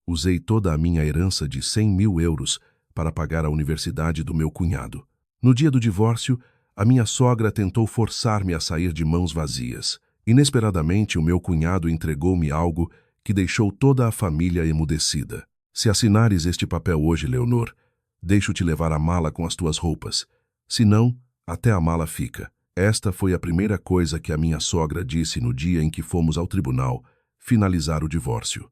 Usei toda a minha herança de 100.000 euros para pagar a universidade do meu cunhado. No dia do divórcio, a minha sogra tentou forçar-me a sair de mãos vazias. Inesperadamente, o meu cunhado entregou-me algo que deixou toda a família emudecida. Se assinares este papel hoje, Leonor, deixo-te levar a mala com as tuas roupas. Se não, até a mala fica. Esta foi a primeira coisa que a minha sogra disse no dia em que fomos ao tribunal finalizar o divórcio.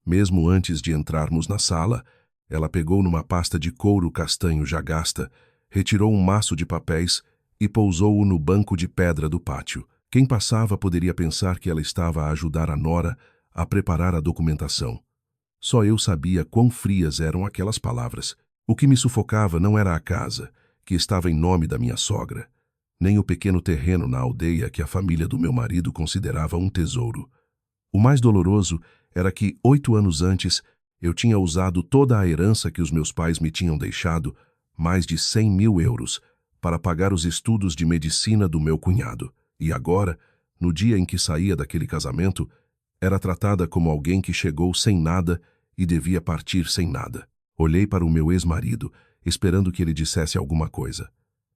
Mesmo antes de entrarmos na sala, ela pegou numa pasta de couro castanho já gasta, retirou um maço de papéis e pousou-o no banco de pedra do pátio. Quem passava poderia pensar que ela estava a ajudar a nora a preparar a documentação. Só eu sabia quão frias eram aquelas palavras. O que me sufocava não era a casa, que estava em nome da minha sogra, nem o pequeno terreno na aldeia que a família do meu marido considerava um tesouro. O mais doloroso era que, 8 anos antes, eu tinha usado toda a herança que os meus pais me tinham deixado, mais de 100.000 euros, para pagar os estudos de medicina do meu cunhado. E agora, no dia em que saía daquele casamento, era tratada como alguém que chegou sem nada e devia partir sem nada. Olhei para o meu ex-marido, esperando que ele dissesse alguma coisa.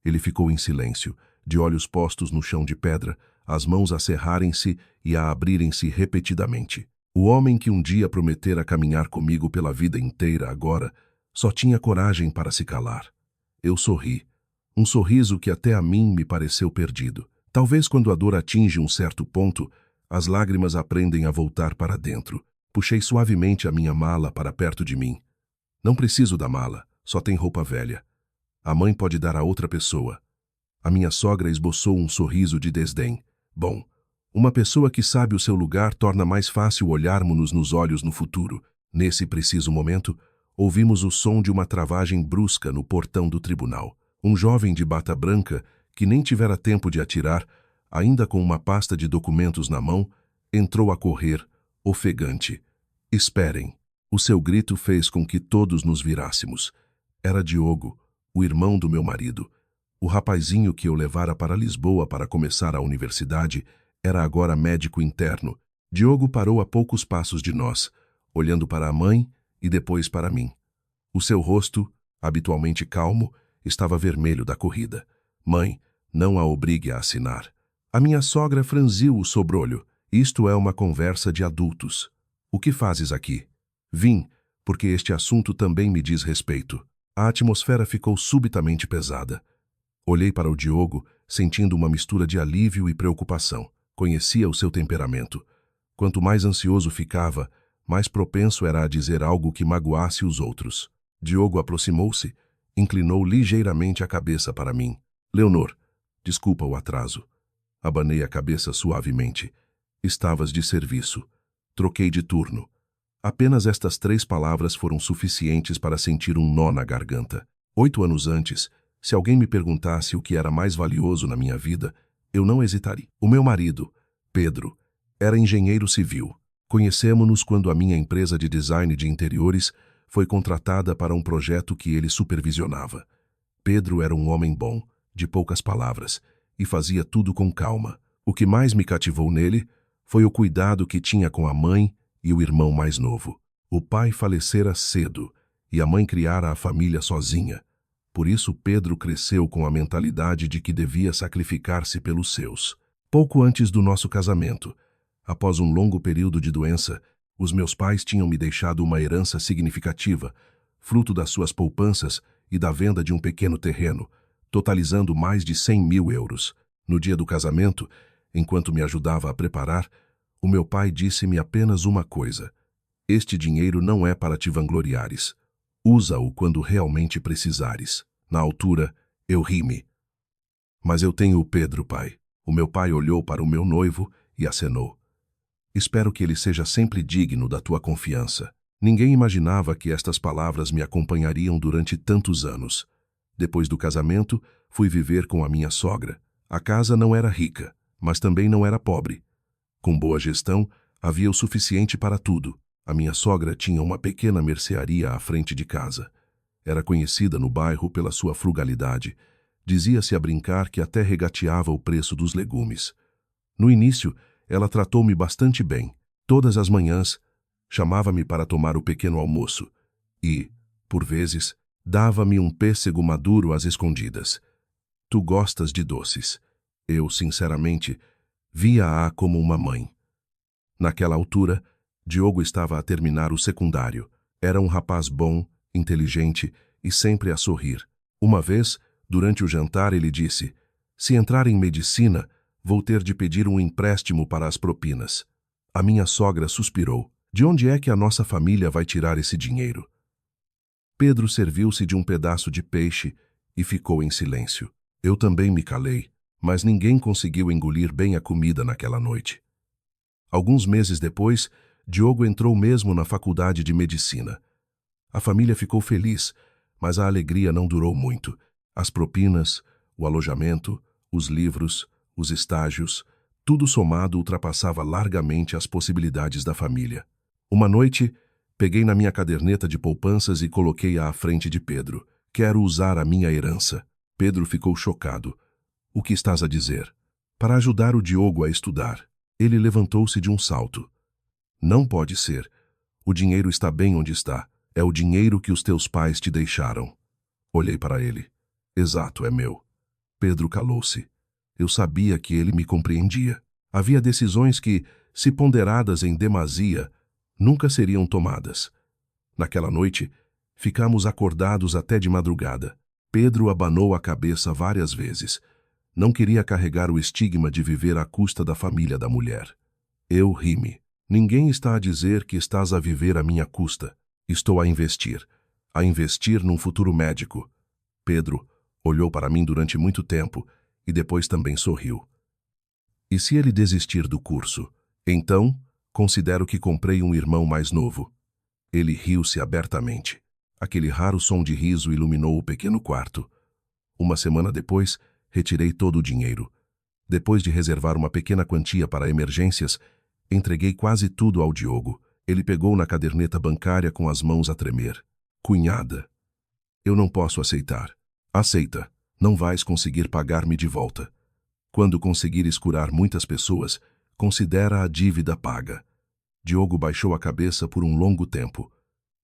Ele ficou em silêncio, de olhos postos no chão de pedra, as mãos a cerrarem-se e a abrirem-se repetidamente. O homem que um dia prometera caminhar comigo pela vida inteira agora só tinha coragem para se calar. Eu sorri. Um sorriso que até a mim me pareceu perdido. Talvez quando a dor atinge um certo ponto, as lágrimas aprendem a voltar para dentro. Puxei suavemente a minha mala para perto de mim. Não preciso da mala, só tem roupa velha. A mãe pode dar a outra pessoa. A minha sogra esboçou um sorriso de desdém. Bom, uma pessoa que sabe o seu lugar torna mais fácil olharmos-nos nos olhos no futuro. Nesse preciso momento, ouvimos o som de uma travagem brusca no portão do tribunal. Um jovem de bata branca, que nem tivera tempo de atirar, ainda com uma pasta de documentos na mão, entrou a correr, ofegante. Esperem! O seu grito fez com que todos nos virássemos. Era Diogo, o irmão do meu marido. O rapazinho que eu levara para Lisboa para começar a universidade era agora médico interno. Diogo parou a poucos passos de nós, olhando para a mãe e depois para mim. O seu rosto, habitualmente calmo, estava vermelho da corrida. Mãe, não a obrigue a assinar. A minha sogra franziu o sobrolho. Isto é uma conversa de adultos. O que fazes aqui? Vim, porque este assunto também me diz respeito. A atmosfera ficou subitamente pesada. Olhei para o Diogo, sentindo uma mistura de alívio e preocupação. Conhecia o seu temperamento. Quanto mais ansioso ficava, mais propenso era a dizer algo que magoasse os outros. Diogo aproximou-se, inclinou ligeiramente a cabeça para mim. Leonor, desculpa o atraso. Abanei a cabeça suavemente. Estavas de serviço. Troquei de turno. Apenas estas 3 palavras foram suficientes para sentir um nó na garganta. 8 anos antes, se alguém me perguntasse o que era mais valioso na minha vida, eu não hesitaria. O meu marido, Pedro, era engenheiro civil. Conhecemo-nos quando a minha empresa de design de interiores foi contratada para um projeto que ele supervisionava. Pedro era um homem bom, de poucas palavras, e fazia tudo com calma. O que mais me cativou nele foi o cuidado que tinha com a mãe e o irmão mais novo. O pai falecera cedo e a mãe criara a família sozinha. Por isso Pedro cresceu com a mentalidade de que devia sacrificar-se pelos seus. Pouco antes do nosso casamento, após um longo período de doença, os meus pais tinham me deixado uma herança significativa, fruto das suas poupanças e da venda de um pequeno terreno, totalizando mais de 100.000 euros. No dia do casamento, enquanto me ajudava a preparar, o meu pai disse-me apenas uma coisa: este dinheiro não é para te vangloriares. Usa-o quando realmente precisares. Na altura, eu ri-me. Mas eu tenho o Pedro, pai. O meu pai olhou para o meu noivo e acenou. Espero que ele seja sempre digno da tua confiança. Ninguém imaginava que estas palavras me acompanhariam durante tantos anos. Depois do casamento, fui viver com a minha sogra. A casa não era rica, mas também não era pobre. Com boa gestão, havia o suficiente para tudo. A minha sogra tinha uma pequena mercearia à frente de casa. Era conhecida no bairro pela sua frugalidade. Dizia-se a brincar que até regateava o preço dos legumes. No início, ela tratou-me bastante bem. Todas as manhãs, chamava-me para tomar o pequeno almoço e, por vezes, dava-me um pêssego maduro às escondidas. Tu gostas de doces. Eu, sinceramente, via-a como uma mãe. Naquela altura, Diogo estava a terminar o secundário. Era um rapaz bom, inteligente e sempre a sorrir. Uma vez, durante o jantar, ele disse: "Se entrar em medicina, vou ter de pedir um empréstimo para as propinas." A minha sogra suspirou. "De onde é que a nossa família vai tirar esse dinheiro?" Pedro serviu-se de um pedaço de peixe e ficou em silêncio. Eu também me calei, mas ninguém conseguiu engolir bem a comida naquela noite. Alguns meses depois, Diogo entrou mesmo na faculdade de medicina. A família ficou feliz, mas a alegria não durou muito. As propinas, o alojamento, os livros, os estágios, tudo somado ultrapassava largamente as possibilidades da família. Uma noite, peguei na minha caderneta de poupanças e coloquei-a à frente de Pedro. "Quero usar a minha herança." Pedro ficou chocado. "O que estás a dizer?" "Para ajudar o Diogo a estudar." Ele levantou-se de um salto. "Não pode ser. O dinheiro está bem onde está. É o dinheiro que os teus pais te deixaram." Olhei para ele. "Exato, é meu." Pedro calou-se. Eu sabia que ele me compreendia. Havia decisões que, se ponderadas em demasia, nunca seriam tomadas. Naquela noite, ficamos acordados até de madrugada. Pedro abanou a cabeça várias vezes. Não queria carregar o estigma de viver à custa da família da mulher. Eu ri-me. "Ninguém está a dizer que estás a viver à minha custa. Estou a investir num futuro médico." Pedro olhou para mim durante muito tempo e depois também sorriu. "E se ele desistir do curso? Então, considero que comprei um irmão mais novo." Ele riu-se abertamente. Aquele raro som de riso iluminou o pequeno quarto. Uma semana depois, retirei todo o dinheiro. Depois de reservar uma pequena quantia para emergências, entreguei quase tudo ao Diogo. Ele pegou na caderneta bancária com as mãos a tremer. "Cunhada, eu não posso aceitar." "Aceita. Não vais conseguir pagar-me de volta. Quando conseguires curar muitas pessoas, considera a dívida paga." Diogo baixou a cabeça por um longo tempo.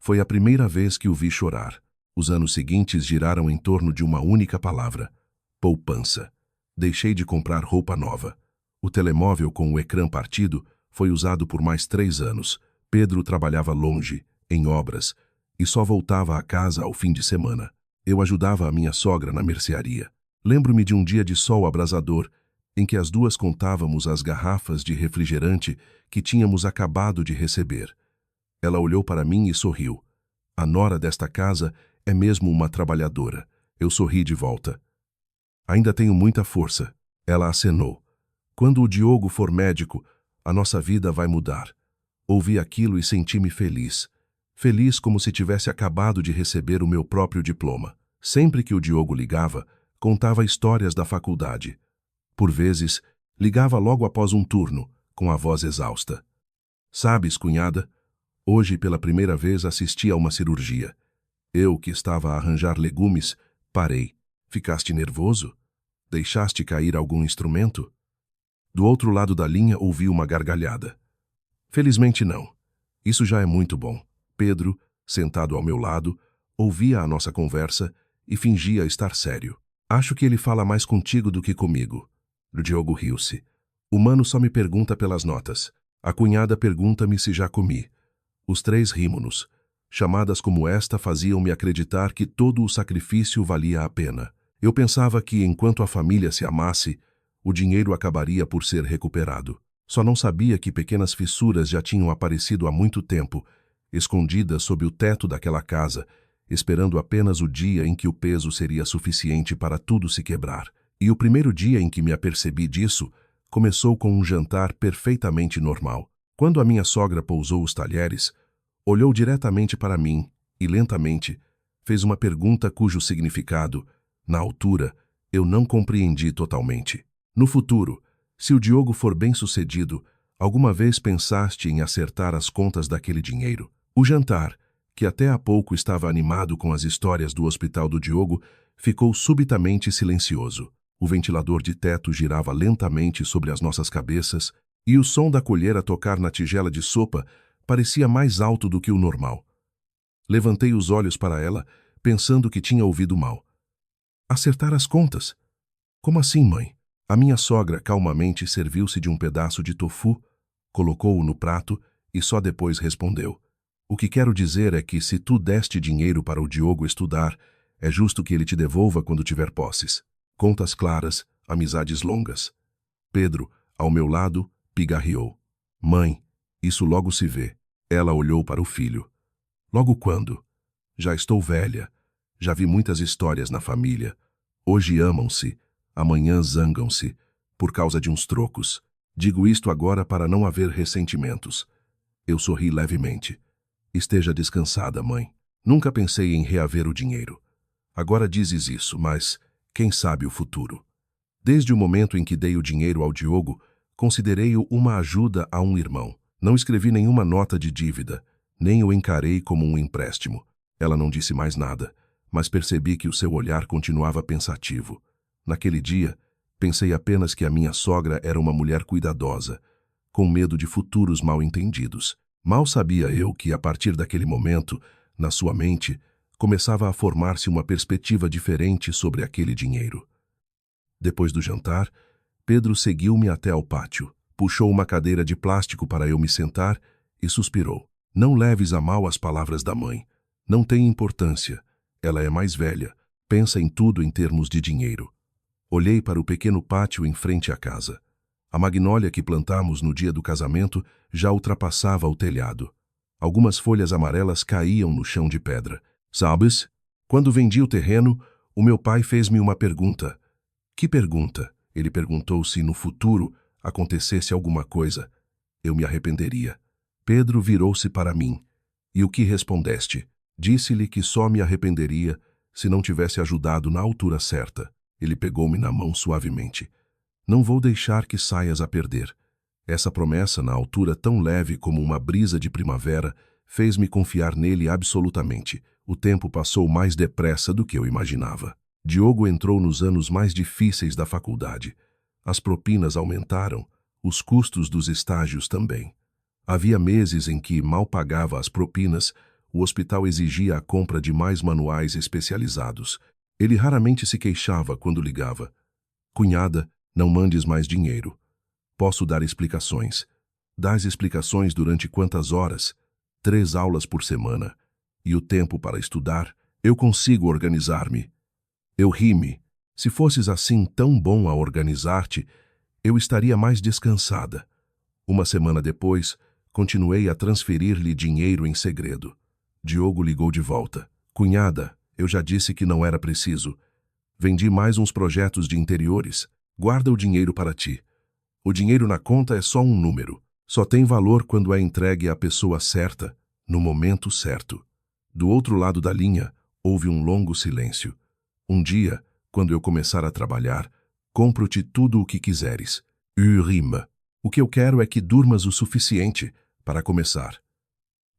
Foi a primeira vez que o vi chorar. Os anos seguintes giraram em torno de uma única palavra: poupança. Deixei de comprar roupa nova. O telemóvel com o ecrã partido foi usado por mais 3 anos. Pedro trabalhava longe, em obras, e só voltava a casa ao fim de semana. Eu ajudava a minha sogra na mercearia. Lembro-me de um dia de sol abrasador, em que as duas contávamos as garrafas de refrigerante que tínhamos acabado de receber. Ela olhou para mim e sorriu. "A nora desta casa é mesmo uma trabalhadora." Eu sorri de volta. "Ainda tenho muita força." Ela acenou. "Quando o Diogo for médico, a nossa vida vai mudar." Ouvi aquilo e senti-me feliz. Feliz como se tivesse acabado de receber o meu próprio diploma. Sempre que o Diogo ligava, contava histórias da faculdade. Por vezes, ligava logo após um turno, com a voz exausta. "Sabes, cunhada, hoje pela primeira vez assisti a uma cirurgia. Eu, que estava a arranjar legumes, parei. Ficaste nervoso? Deixaste cair algum instrumento?" Do outro lado da linha ouvi uma gargalhada. "Felizmente não. Isso já é muito bom." Pedro, sentado ao meu lado, ouvia a nossa conversa e fingia estar sério. "Acho que ele fala mais contigo do que comigo." Diogo riu-se. "O mano só me pergunta pelas notas. A cunhada pergunta-me se já comi." Os 3 rimos-nos. Chamadas como esta faziam-me acreditar que todo o sacrifício valia a pena. Eu pensava que, enquanto a família se amasse, o dinheiro acabaria por ser recuperado. Só não sabia que pequenas fissuras já tinham aparecido há muito tempo, escondidas sob o teto daquela casa, esperando apenas o dia em que o peso seria suficiente para tudo se quebrar. E o primeiro dia em que me apercebi disso, começou com um jantar perfeitamente normal. Quando a minha sogra pousou os talheres, olhou diretamente para mim e, lentamente, fez uma pergunta cujo significado, na altura, eu não compreendi totalmente. "No futuro, se o Diogo for bem-sucedido, alguma vez pensaste em acertar as contas daquele dinheiro?" O jantar, que até há pouco estava animado com as histórias do hospital do Diogo, ficou subitamente silencioso. O ventilador de teto girava lentamente sobre as nossas cabeças e o som da colher a tocar na tigela de sopa Parecia mais alto do que o normal. Levantei os olhos para ela, pensando que tinha ouvido mal. Acertar as contas? Como assim, mãe? A minha sogra calmamente serviu-se de um pedaço de tofu, colocou-o no prato e só depois respondeu. O que quero dizer é que se tu deste dinheiro para o Diogo estudar, é justo que ele te devolva quando tiver posses. Contas claras, amizades longas. Pedro, ao meu lado, pigarreou. Mãe, isso logo se vê. Ela olhou para o filho. Logo quando? Já estou velha. Já vi muitas histórias na família. Hoje amam-se, amanhã zangam-se, por causa de uns trocos. Digo isto agora para não haver ressentimentos. Eu sorri levemente. Esteja descansada, mãe. Nunca pensei em reaver o dinheiro. Agora dizes isso, mas quem sabe o futuro? Desde o momento em que dei o dinheiro ao Diogo, considerei-o uma ajuda a um irmão. Não escrevi nenhuma nota de dívida, nem o encarei como um empréstimo. Ela não disse mais nada, mas percebi que o seu olhar continuava pensativo. Naquele dia, pensei apenas que a minha sogra era uma mulher cuidadosa, com medo de futuros mal-entendidos. Mal sabia eu que, a partir daquele momento, na sua mente, começava a formar-se uma perspectiva diferente sobre aquele dinheiro. Depois do jantar, Pedro seguiu-me até ao pátio, puxou uma cadeira de plástico para eu me sentar e suspirou. Não leves a mal as palavras da mãe. Não tem importância. Ela é mais velha. Pensa em tudo em termos de dinheiro. Olhei para o pequeno pátio em frente à casa. A magnólia que plantamos no dia do casamento já ultrapassava o telhado. Algumas folhas amarelas caíam no chão de pedra. Sabes? Quando vendi o terreno, o meu pai fez-me uma pergunta. Que pergunta? Ele perguntou se no futuro acontecesse alguma coisa. Eu me arrependeria. Pedro virou-se para mim. E o que respondeste? Disse-lhe que só me arrependeria se não tivesse ajudado na altura certa. Ele pegou-me na mão suavemente. Não vou deixar que saias a perder. Essa promessa, na altura tão leve como uma brisa de primavera, fez-me confiar nele absolutamente. O tempo passou mais depressa do que eu imaginava. Diogo entrou nos anos mais difíceis da faculdade. As propinas aumentaram, os custos dos estágios também. Havia meses em que mal pagava as propinas, o hospital exigia a compra de mais manuais especializados. Ele raramente se queixava quando ligava. Cunhada, não mandes mais dinheiro. Posso dar explicações. Dás explicações durante quantas horas? 3 aulas por semana. E o tempo para estudar? Eu consigo organizar-me. Eu ri-me. Se fosses assim tão bom a organizar-te, eu estaria mais descansada. Uma semana depois, continuei a transferir-lhe dinheiro em segredo. Diogo ligou de volta. Cunhada, eu já disse que não era preciso. Vendi mais uns projetos de interiores. Guarda o dinheiro para ti. O dinheiro na conta é só um número. Só tem valor quando é entregue à pessoa certa, no momento certo. Do outro lado da linha, houve um longo silêncio. Um dia, quando eu começar a trabalhar, compro-te tudo o que quiseres. Rima. O que eu quero é que durmas o suficiente para começar.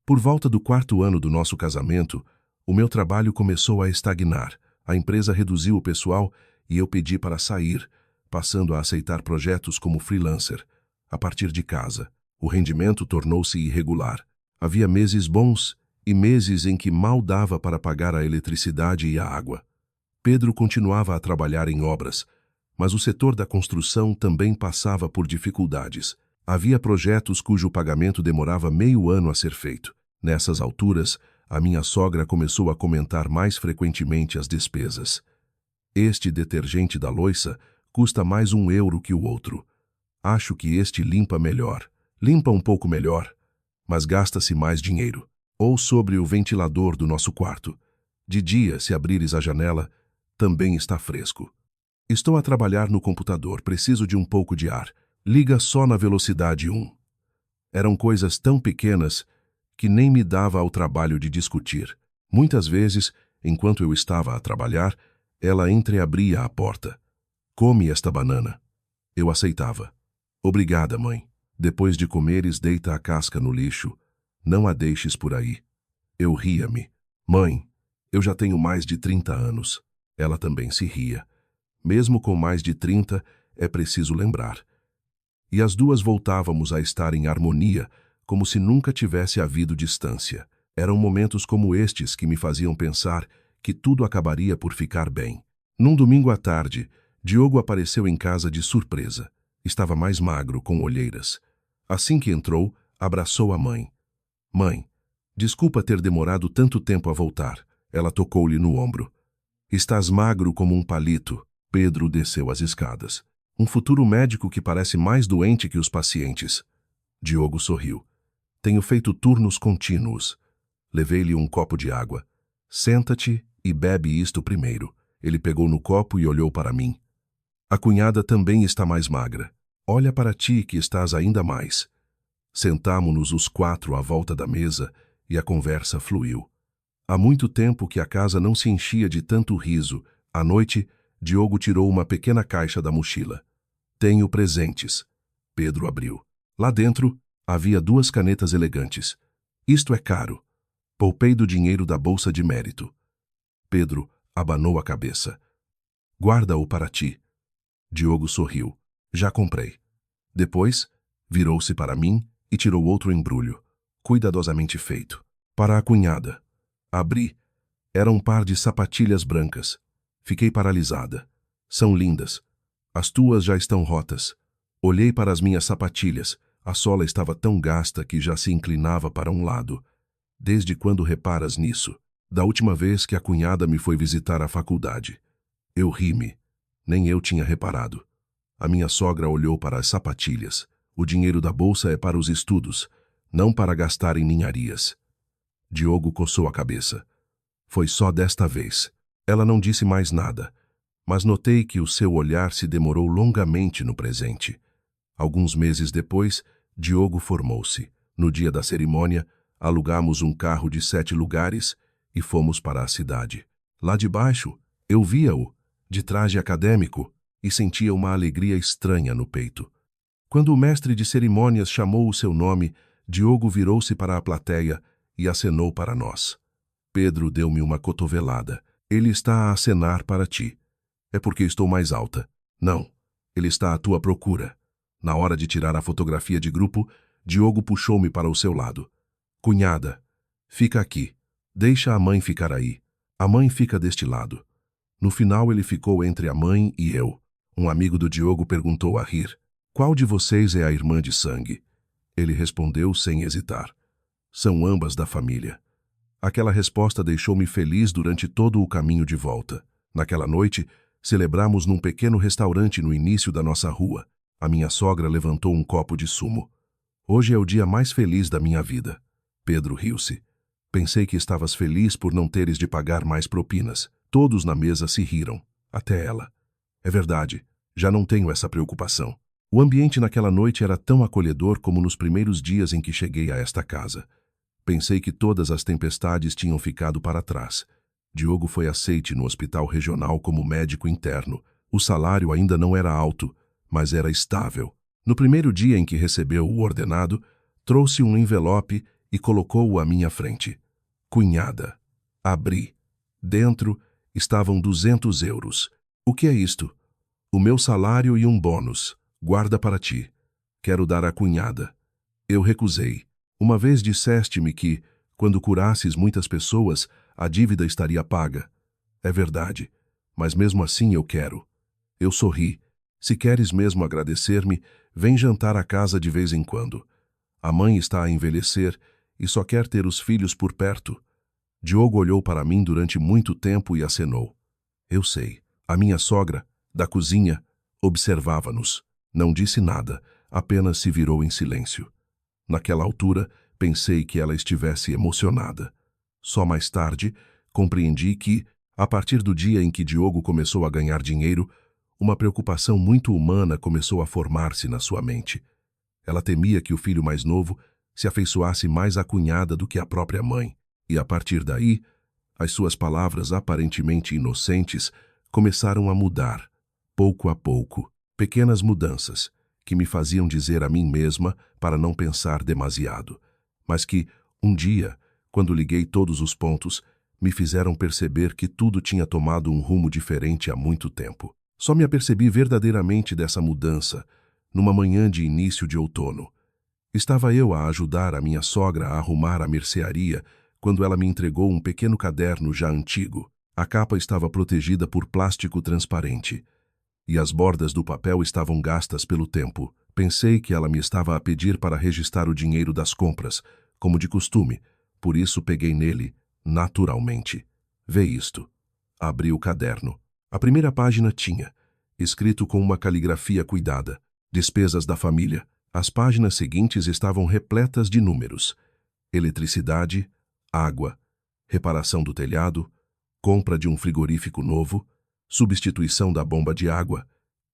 Por volta do 4º ano do nosso casamento, o meu trabalho começou a estagnar. A empresa reduziu o pessoal e eu pedi para sair, passando a aceitar projetos como freelancer, a partir de casa. O rendimento tornou-se irregular. Havia meses bons e meses em que mal dava para pagar a eletricidade e a água. Pedro continuava a trabalhar em obras, mas o setor da construção também passava por dificuldades. Havia projetos cujo pagamento demorava meio ano a ser feito. Nessas alturas, a minha sogra começou a comentar mais frequentemente as despesas. Este detergente da louça custa mais €1 que o outro. Acho que este limpa melhor. Limpa um pouco melhor, mas gasta-se mais dinheiro. Ou sobre o ventilador do nosso quarto. De dia, se abrires a janela, também está fresco. Estou a trabalhar no computador, preciso de um pouco de ar. Liga só na velocidade 1. Eram coisas tão pequenas que nem me dava ao trabalho de discutir. Muitas vezes, enquanto eu estava a trabalhar, ela entreabria a porta. Come esta banana. Eu aceitava. Obrigada, mãe. Depois de comeres, deita a casca no lixo. Não a deixes por aí. Eu ria-me. Mãe, eu já tenho mais de 30 anos. Ela também se ria. Mesmo com mais de 30, é preciso lembrar. E as duas voltávamos a estar em harmonia, como se nunca tivesse havido distância. Eram momentos como estes que me faziam pensar que tudo acabaria por ficar bem. Num domingo à tarde, Diogo apareceu em casa de surpresa. Estava mais magro, com olheiras. Assim que entrou, abraçou a mãe. Mãe, desculpa ter demorado tanto tempo a voltar. Ela tocou-lhe no ombro. Estás magro como um palito. Pedro desceu as escadas. Um futuro médico que parece mais doente que os pacientes. Diogo sorriu. Tenho feito turnos contínuos. Levei-lhe um copo de água. Senta-te e bebe isto primeiro. Ele pegou no copo e olhou para mim. A cunhada também está mais magra. Olha para ti que estás ainda mais. Sentámo-nos os 4 à volta da mesa e a conversa fluiu. Há muito tempo que a casa não se enchia de tanto riso. À noite, Diogo tirou uma pequena caixa da mochila. Tenho presentes. Pedro abriu. Lá dentro, havia 2 canetas elegantes. Isto é caro. Poupei do dinheiro da bolsa de mérito. Pedro abanou a cabeça. Guarda-o para ti. Diogo sorriu. Já comprei. Depois, virou-se para mim e tirou outro embrulho, cuidadosamente feito. Para a cunhada. Abri. Era um par de sapatilhas brancas. Fiquei paralisada. São lindas. As tuas já estão rotas. Olhei para as minhas sapatilhas. A sola estava tão gasta que já se inclinava para um lado. Desde quando reparas nisso? Da última vez que a cunhada me foi visitar à faculdade. Eu ri-me. Nem eu tinha reparado. A minha sogra olhou para as sapatilhas. O dinheiro da bolsa é para os estudos, não para gastar em ninharias. Diogo coçou a cabeça. Foi só desta vez. Ela não disse mais nada, mas notei que o seu olhar se demorou longamente no presente. Alguns meses depois, Diogo formou-se. No dia da cerimônia, alugamos um carro de 7 lugares e fomos para a cidade. Lá de baixo, eu via-o, de traje acadêmico, e sentia uma alegria estranha no peito. Quando o mestre de cerimônias chamou o seu nome, Diogo virou-se para a plateia e acenou para nós. Pedro deu-me uma cotovelada. Ele está a acenar para ti. É porque estou mais alta. Não, ele está à tua procura. Na hora de tirar a fotografia de grupo, Diogo puxou-me para o seu lado. Cunhada, fica aqui. Deixa a mãe ficar aí. A mãe fica deste lado. No final ele ficou entre a mãe e eu. Um amigo do Diogo perguntou a rir. Qual de vocês é a irmã de sangue? Ele respondeu sem hesitar. São ambas da família. Aquela resposta deixou-me feliz durante todo o caminho de volta. Naquela noite, celebramos num pequeno restaurante no início da nossa rua. A minha sogra levantou um copo de sumo. Hoje é o dia mais feliz da minha vida. Pedro riu-se. Pensei que estavas feliz por não teres de pagar mais propinas. Todos na mesa se riram, até ela. É verdade, já não tenho essa preocupação. O ambiente naquela noite era tão acolhedor como nos primeiros dias em que cheguei a esta casa. Pensei que todas as tempestades tinham ficado para trás. Diogo foi aceite no hospital regional como médico interno. O salário ainda não era alto, mas era estável. No primeiro dia em que recebeu o ordenado, trouxe um envelope e colocou-o à minha frente. Cunhada. Abri. Dentro estavam 200 euros. O que é isto? O meu salário e um bônus. Guarda para ti. Quero dar à cunhada. Eu recusei. Uma vez disseste-me que, quando curasses muitas pessoas, a dívida estaria paga. É verdade, mas mesmo assim eu quero. Eu sorri. Se queres mesmo agradecer-me, vem jantar à casa de vez em quando. A mãe está a envelhecer e só quer ter os filhos por perto. Diogo olhou para mim durante muito tempo e acenou. Eu sei. A minha sogra, da cozinha, observava-nos. Não disse nada, apenas se virou em silêncio. Naquela altura, pensei que ela estivesse emocionada. Só mais tarde, compreendi que, a partir do dia em que Diogo começou a ganhar dinheiro, uma preocupação muito humana começou a formar-se na sua mente. Ela temia que o filho mais novo se afeiçoasse mais à cunhada do que à própria mãe, e a partir daí, as suas palavras aparentemente inocentes começaram a mudar, pouco a pouco, pequenas mudanças que me faziam dizer a mim mesma para não pensar demasiado, mas que, um dia, quando liguei todos os pontos, me fizeram perceber que tudo tinha tomado um rumo diferente há muito tempo. Só me apercebi verdadeiramente dessa mudança numa manhã de início de outono. Estava eu a ajudar a minha sogra a arrumar a mercearia quando ela me entregou um pequeno caderno já antigo. A capa estava protegida por plástico transparente e as bordas do papel estavam gastas pelo tempo. Pensei que ela me estava a pedir para registrar o dinheiro das compras, como de costume, por isso peguei nele, naturalmente. Vê isto. Abri o caderno. A primeira página tinha, escrito com uma caligrafia cuidada, despesas da família. As páginas seguintes estavam repletas de números: eletricidade, água, reparação do telhado, compra de um frigorífico novo, substituição da bomba de água,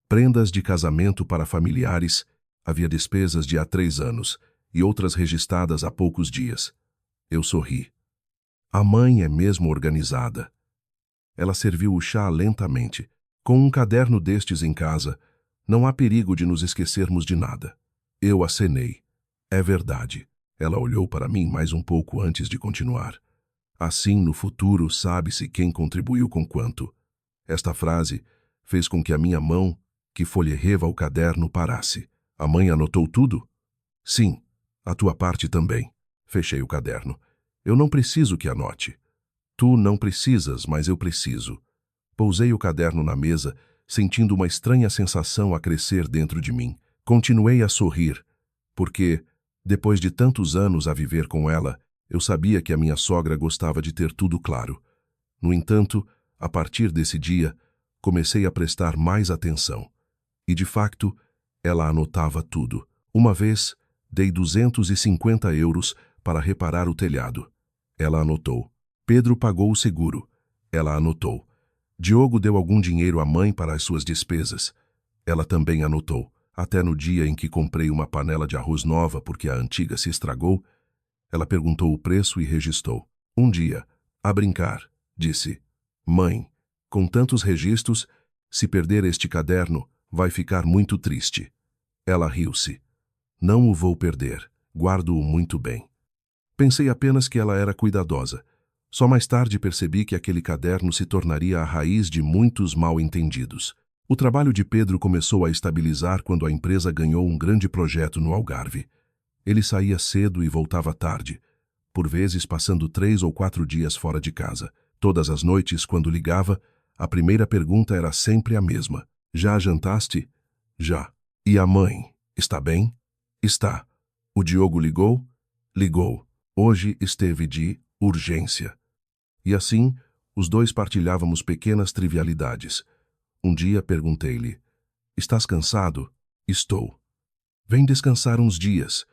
prendas de casamento para familiares, havia despesas de há 3 anos e outras registradas há poucos dias. Eu sorri. A mãe é mesmo organizada. Ela serviu o chá lentamente. Com um caderno destes em casa, não há perigo de nos esquecermos de nada. Eu acenei. É verdade. Ela olhou para mim mais um pouco antes de continuar. Assim, no futuro, sabe-se quem contribuiu com quanto. Esta frase fez com que a minha mão, que folheava o caderno, parasse. A mãe anotou tudo? Sim, a tua parte também. Fechei o caderno. Eu não preciso que anote. Tu não precisas, mas eu preciso. Pousei o caderno na mesa, sentindo uma estranha sensação a crescer dentro de mim. Continuei a sorrir, porque, depois de tantos anos a viver com ela, eu sabia que a minha sogra gostava de ter tudo claro. No entanto, a partir desse dia, comecei a prestar mais atenção. E, de facto, ela anotava tudo. Uma vez, dei 250 euros para reparar o telhado. Ela anotou. Pedro pagou o seguro. Ela anotou. Diogo deu algum dinheiro à mãe para as suas despesas. Ela também anotou. Até no dia em que comprei uma panela de arroz nova porque a antiga se estragou, ela perguntou o preço e registrou. Um dia, a brincar, disse: Mãe, com tantos registros, se perder este caderno, vai ficar muito triste. Ela riu-se. Não o vou perder. Guardo-o muito bem. Pensei apenas que ela era cuidadosa. Só mais tarde percebi que aquele caderno se tornaria a raiz de muitos mal-entendidos. O trabalho de Pedro começou a estabilizar quando a empresa ganhou um grande projeto no Algarve. Ele saía cedo e voltava tarde, por vezes passando 3 ou 4 dias fora de casa. Todas as noites, quando ligava, a primeira pergunta era sempre a mesma. Já jantaste? Já. E a mãe? Está bem? Está. O Diogo ligou? Ligou. Hoje esteve de urgência. E assim, os dois partilhávamos pequenas trivialidades. Um dia perguntei-lhe: Estás cansado? Estou. Vem descansar uns dias.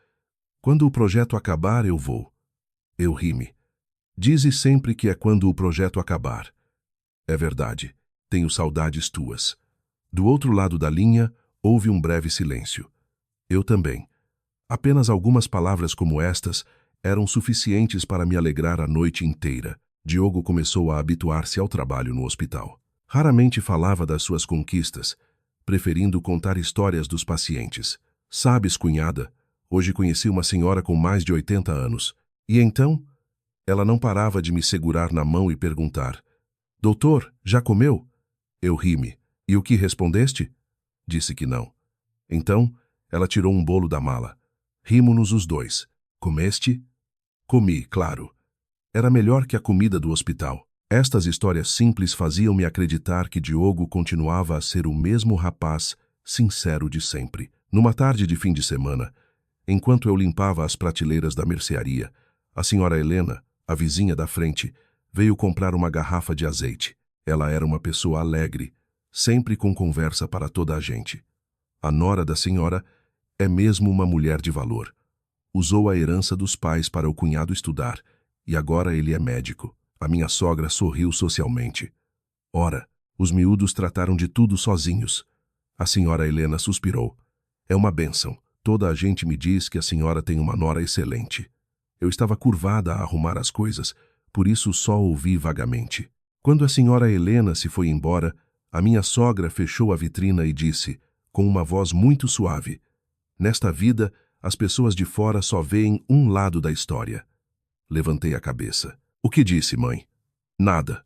Quando o projeto acabar, eu vou. Eu ri-me. Dize sempre que é quando o projeto acabar. É verdade. Tenho saudades tuas. Do outro lado da linha, houve um breve silêncio. Eu também. Apenas algumas palavras como estas eram suficientes para me alegrar a noite inteira. Diogo começou a habituar-se ao trabalho no hospital. Raramente falava das suas conquistas, preferindo contar histórias dos pacientes. Sabes, cunhada, hoje conheci uma senhora com mais de 80 anos. E então? Ela não parava de me segurar na mão e perguntar: Doutor, já comeu? Eu ri-me. E o que respondeste? Disse que não. Então, ela tirou um bolo da mala. Rimo-nos os dois. Comeste? Comi, claro. Era melhor que a comida do hospital. Estas histórias simples faziam-me acreditar que Diogo continuava a ser o mesmo rapaz sincero de sempre. Numa tarde de fim de semana, enquanto eu limpava as prateleiras da mercearia, a senhora Helena, a vizinha da frente, veio comprar uma garrafa de azeite. Ela era uma pessoa alegre, sempre com conversa para toda a gente. A nora da senhora é mesmo uma mulher de valor. Usou a herança dos pais para o cunhado estudar, e agora ele é médico. A minha sogra sorriu socialmente. Ora, os miúdos trataram de tudo sozinhos. A senhora Helena suspirou. É uma bênção. Toda a gente me diz que a senhora tem uma nora excelente. Eu estava curvada a arrumar as coisas, por isso só ouvi vagamente. Quando a senhora Helena se foi embora, a minha sogra fechou a vitrina e disse, com uma voz muito suave: Nesta vida, as pessoas de fora só veem um lado da história. Levantei a cabeça. O que disse, mãe? Nada.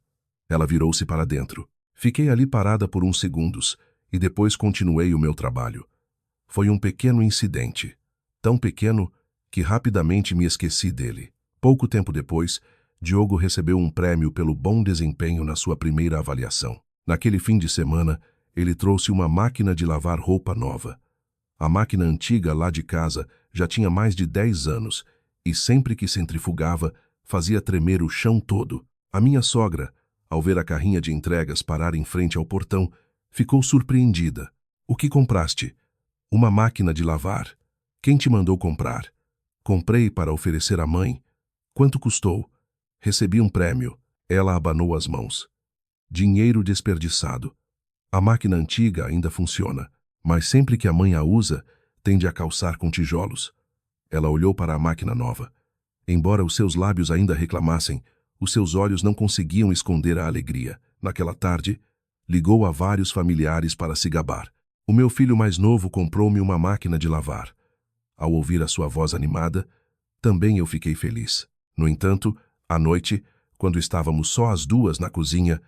Ela virou-se para dentro. Fiquei ali parada por uns segundos e depois continuei o meu trabalho. Foi um pequeno incidente. tão pequeno que rapidamente me esqueci dele. Pouco tempo depois, Diogo recebeu um prêmio pelo bom desempenho na sua primeira avaliação. Naquele fim de semana, ele trouxe uma máquina de lavar roupa nova. A máquina antiga lá de casa já tinha mais de 10 anos e sempre que centrifugava, fazia tremer o chão todo. A minha sogra, ao ver a carrinha de entregas parar em frente ao portão, ficou surpreendida. "O que compraste?" "Uma máquina de lavar." "Quem te mandou comprar?" "Comprei para oferecer à mãe." "Quanto custou?" "Recebi um prêmio." Ela abanou as mãos. "Dinheiro desperdiçado. A máquina antiga ainda funciona, mas sempre que a mãe a usa, tende a calçar com tijolos." Ela olhou para a máquina nova. Embora os seus lábios ainda reclamassem, os seus olhos não conseguiam esconder a alegria. Naquela tarde, ligou a vários familiares para se gabar. "O meu filho mais novo comprou-me uma máquina de lavar." Ao ouvir a sua voz animada, também eu fiquei feliz. No entanto, à noite, quando estávamos só as duas na cozinha,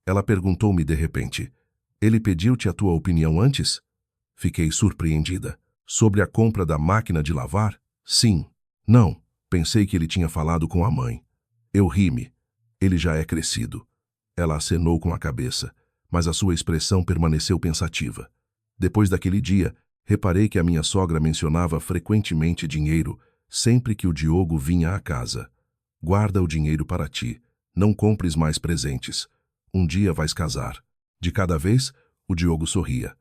ela perguntou-me de repente: "Ele pediu-te a tua opinião antes?" Fiquei surpreendida. "Sobre a compra da máquina de lavar?" "Sim." "Não." Pensei que ele tinha falado com a mãe. Eu ri-me. "Ele já é crescido." Ela acenou com a cabeça, mas a sua expressão permaneceu pensativa. Depois daquele dia, reparei que a minha sogra mencionava frequentemente dinheiro sempre que o Diogo vinha à casa. "Guarda o dinheiro para ti. Não compres mais presentes. Um dia vais casar." De cada vez, o Diogo sorria.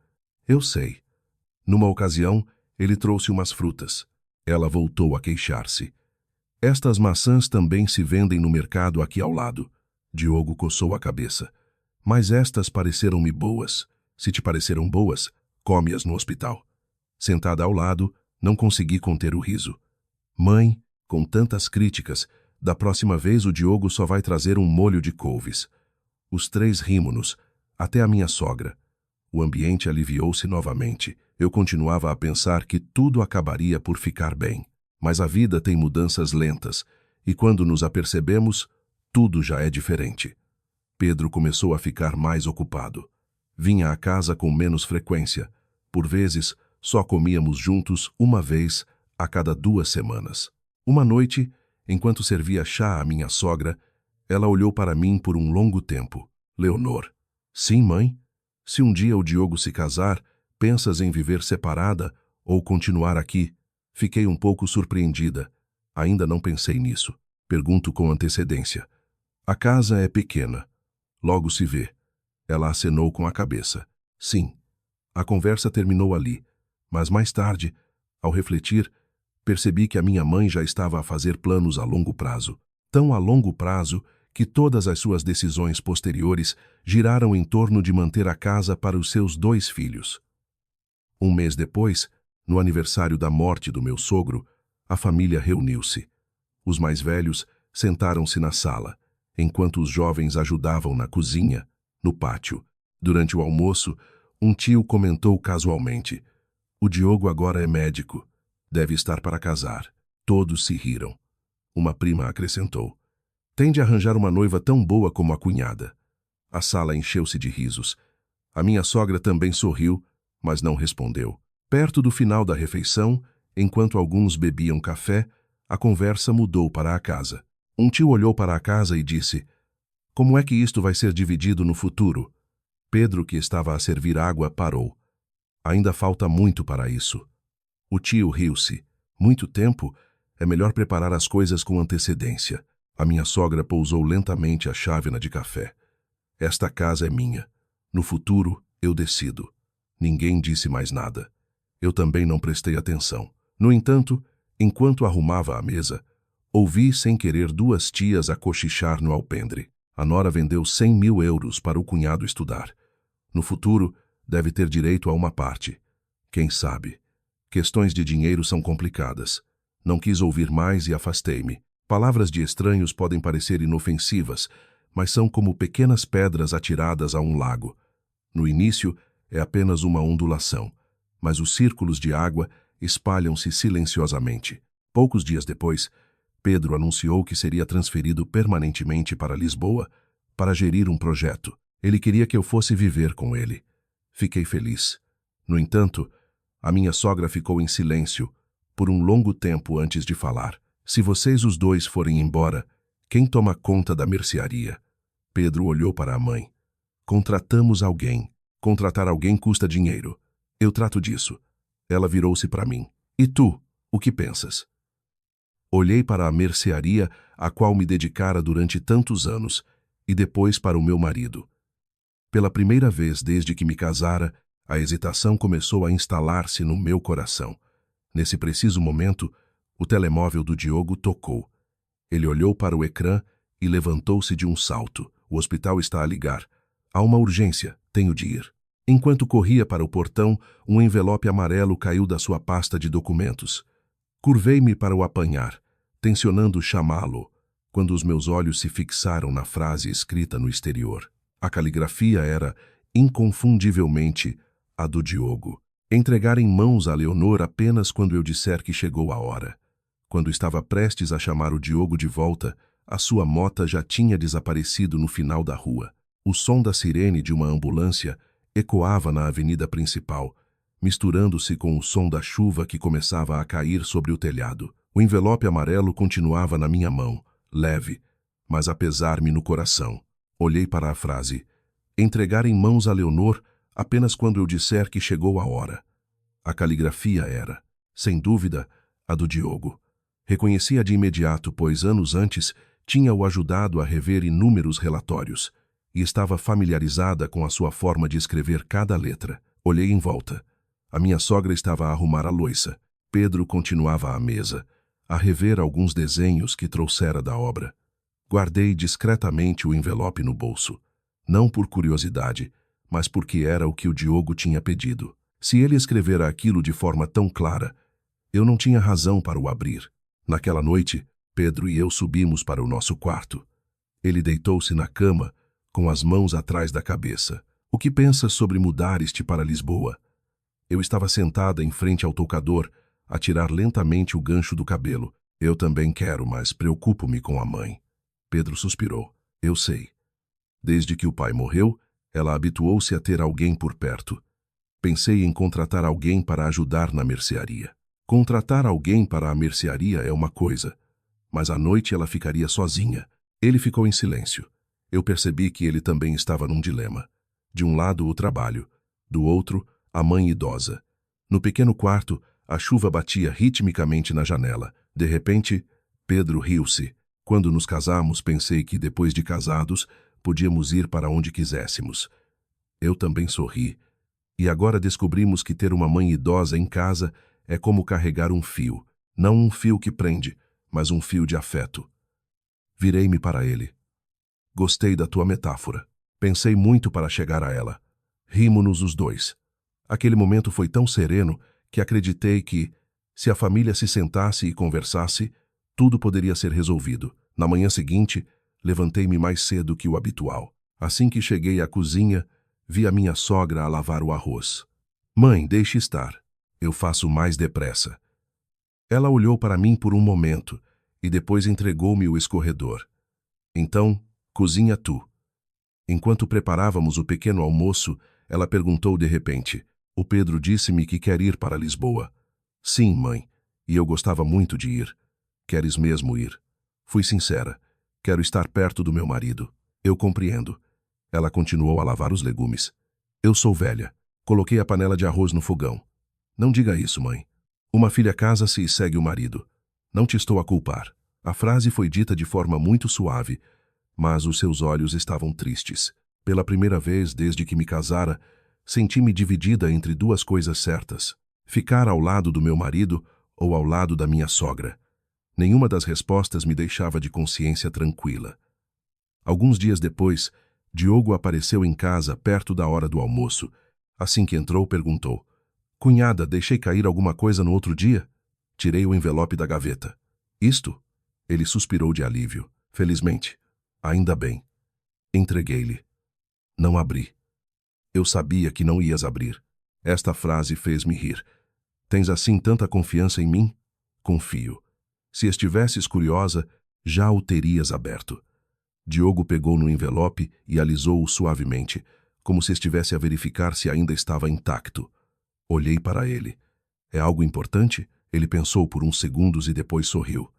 "Eu sei." Numa ocasião, ele trouxe umas frutas. Ela voltou a queixar-se. "Estas maçãs também se vendem no mercado aqui ao lado." Diogo coçou a cabeça. "Mas estas pareceram-me boas." "Se te pareceram boas, come-as no hospital." Sentada ao lado, não consegui conter o riso. "Mãe, com tantas críticas, da próxima vez o Diogo só vai trazer um molho de couves." Os três rimos-nos, até a minha sogra. O ambiente aliviou-se novamente. Eu continuava a pensar que tudo acabaria por ficar bem. Mas a vida tem mudanças lentas, e quando nos apercebemos, tudo já é diferente. Pedro começou a ficar mais ocupado. Vinha à casa com menos frequência. Por vezes, só comíamos juntos uma vez a cada 2 semanas. Uma noite, enquanto servia chá à minha sogra, ela olhou para mim por um longo tempo. "Leonor." "Sim, mãe?" "Se um dia o Diogo se casar, pensas em viver separada ou continuar aqui?" Fiquei um pouco surpreendida. Ainda não pensei nisso. Pergunto com antecedência. "A casa é pequena. Logo se vê." Ela acenou com a cabeça. "Sim." A conversa terminou ali, mas mais tarde, ao refletir, percebi que a minha mãe já estava a fazer planos a longo prazo. Tão a longo prazo que todas as suas decisões posteriores giraram em torno de manter a casa para os seus 2 filhos. Um mês depois, no aniversário da morte do meu sogro, a família reuniu-se. Os mais velhos sentaram-se na sala, enquanto os jovens ajudavam na cozinha, no pátio. Durante o almoço, um tio comentou casualmente: "O Diogo agora é médico. Deve estar para casar." Todos se riram. Uma prima acrescentou: "Tem de arranjar uma noiva tão boa como a cunhada." A sala encheu-se de risos. A minha sogra também sorriu, mas não respondeu. Perto do final da refeição, enquanto alguns bebiam café, a conversa mudou para a casa. Um tio olhou para a casa e disse: "Como é que isto vai ser dividido no futuro?" Pedro, que estava a servir água, parou. "Ainda falta muito para isso." O tio riu-se. "Muito tempo? É melhor preparar as coisas com antecedência." A minha sogra pousou lentamente a chávena de café. "Esta casa é minha. No futuro, eu decido." Ninguém disse mais nada. Eu também não prestei atenção. No entanto, enquanto arrumava a mesa, ouvi sem querer 2 tias a cochichar no alpendre. A nora vendeu 100.000 euros para o cunhado estudar. No futuro, deve ter direito a uma parte. Quem sabe? Questões de dinheiro são complicadas. Não quis ouvir mais e afastei-me. Palavras de estranhos podem parecer inofensivas, mas são como pequenas pedras atiradas a um lago. No início, é apenas uma ondulação, mas os círculos de água espalham-se silenciosamente. Poucos dias depois, Pedro anunciou que seria transferido permanentemente para Lisboa para gerir um projeto. Ele queria que eu fosse viver com ele. Fiquei feliz. No entanto, a minha sogra ficou em silêncio, por um longo tempo antes de falar. Se vocês os dois forem embora, quem toma conta da mercearia? Pedro olhou para a mãe. Contratamos alguém. Contratar alguém custa dinheiro. Eu trato disso. Ela virou-se para mim. E tu, o que pensas? Olhei para a mercearia a qual me dedicara durante tantos anos e depois para o meu marido. Pela primeira vez desde que me casara, a hesitação começou a instalar-se no meu coração. Nesse preciso momento, o telemóvel do Diogo tocou. Ele olhou para o ecrã e levantou-se de um salto. O hospital está a ligar. Há uma urgência, tenho de ir. Enquanto corria para o portão, um envelope amarelo caiu da sua pasta de documentos. Curvei-me para o apanhar, tencionando chamá-lo, quando os meus olhos se fixaram na frase escrita no exterior. A caligrafia era, inconfundivelmente, a do Diogo. Entregar em mãos a Leonor apenas quando eu disser que chegou a hora. Quando estava prestes a chamar o Diogo de volta, a sua mota já tinha desaparecido no final da rua. O som da sirene de uma ambulância ecoava na avenida principal, misturando-se com o som da chuva que começava a cair sobre o telhado. O envelope amarelo continuava na minha mão, leve, mas a pesar-me no coração. Olhei para a frase: entregar em mãos a Leonor apenas quando eu disser que chegou a hora. A caligrafia era, sem dúvida, a do Diogo. Reconheci-a de imediato, pois anos antes tinha-o ajudado a rever inúmeros relatórios e estava familiarizada com a sua forma de escrever cada letra. Olhei em volta. A minha sogra estava a arrumar a louça. Pedro continuava à mesa, a rever alguns desenhos que trouxera da obra. Guardei discretamente o envelope no bolso, não por curiosidade, mas porque era o que o Diogo tinha pedido. Se ele escrevera aquilo de forma tão clara, eu não tinha razão para o abrir. Naquela noite, Pedro e eu subimos para o nosso quarto. Ele deitou-se na cama, com as mãos atrás da cabeça. O que pensas sobre mudar-te para Lisboa? Eu estava sentada em frente ao toucador, a tirar lentamente o gancho do cabelo. Eu também quero, mas preocupo-me com a mãe. Pedro suspirou. Eu sei. Desde que o pai morreu, ela habituou-se a ter alguém por perto. Pensei em contratar alguém para ajudar na mercearia. Contratar alguém para a mercearia é uma coisa, mas à noite ela ficaria sozinha. Ele ficou em silêncio. Eu percebi que ele também estava num dilema. De um lado, o trabalho. Do outro, a mãe idosa. No pequeno quarto, a chuva batia ritmicamente na janela. De repente, Pedro riu-se. Quando nos casamos, pensei que, depois de casados, podíamos ir para onde quiséssemos. Eu também sorri. E agora descobrimos que ter uma mãe idosa em casa é como carregar um fio. Não um fio que prende, mas um fio de afeto. Virei-me para ele. Gostei da tua metáfora. Pensei muito para chegar a ela. Rimo-nos os dois. Aquele momento foi tão sereno que acreditei que, se a família se sentasse e conversasse, tudo poderia ser resolvido. Na manhã seguinte, levantei-me mais cedo que o habitual. Assim que cheguei à cozinha, vi a minha sogra a lavar o arroz. Mãe, deixe estar. Eu faço mais depressa. Ela olhou para mim por um momento e depois entregou-me o escorredor. Então, cozinha tu. Enquanto preparávamos o pequeno almoço, ela perguntou de repente: o Pedro disse-me que quer ir para Lisboa. Sim, mãe, e eu gostava muito de ir. Queres mesmo ir? Fui sincera. Quero estar perto do meu marido. Eu compreendo. Ela continuou a lavar os legumes. Eu sou velha. Coloquei a panela de arroz no fogão. Não diga isso, mãe. Uma filha casa-se e segue o marido. Não te estou a culpar. A frase foi dita de forma muito suave, mas os seus olhos estavam tristes. Pela primeira vez desde que me casara, senti-me dividida entre duas coisas certas: ficar ao lado do meu marido ou ao lado da minha sogra. Nenhuma das respostas me deixava de consciência tranquila. Alguns dias depois, Diogo apareceu em casa perto da hora do almoço. Assim que entrou, perguntou: Cunhada, deixei cair alguma coisa no outro dia? Tirei o envelope da gaveta. Isto? Ele suspirou de alívio. Felizmente. Ainda bem. Entreguei-lhe. Não abri. Eu sabia que não ias abrir. Esta frase fez-me rir. Tens assim tanta confiança em mim? Confio. Se estivesses curiosa, já o terias aberto. Diogo pegou no envelope e alisou-o suavemente, como se estivesse a verificar se ainda estava intacto. Olhei para ele. É algo importante? Ele pensou por uns segundos e depois sorriu.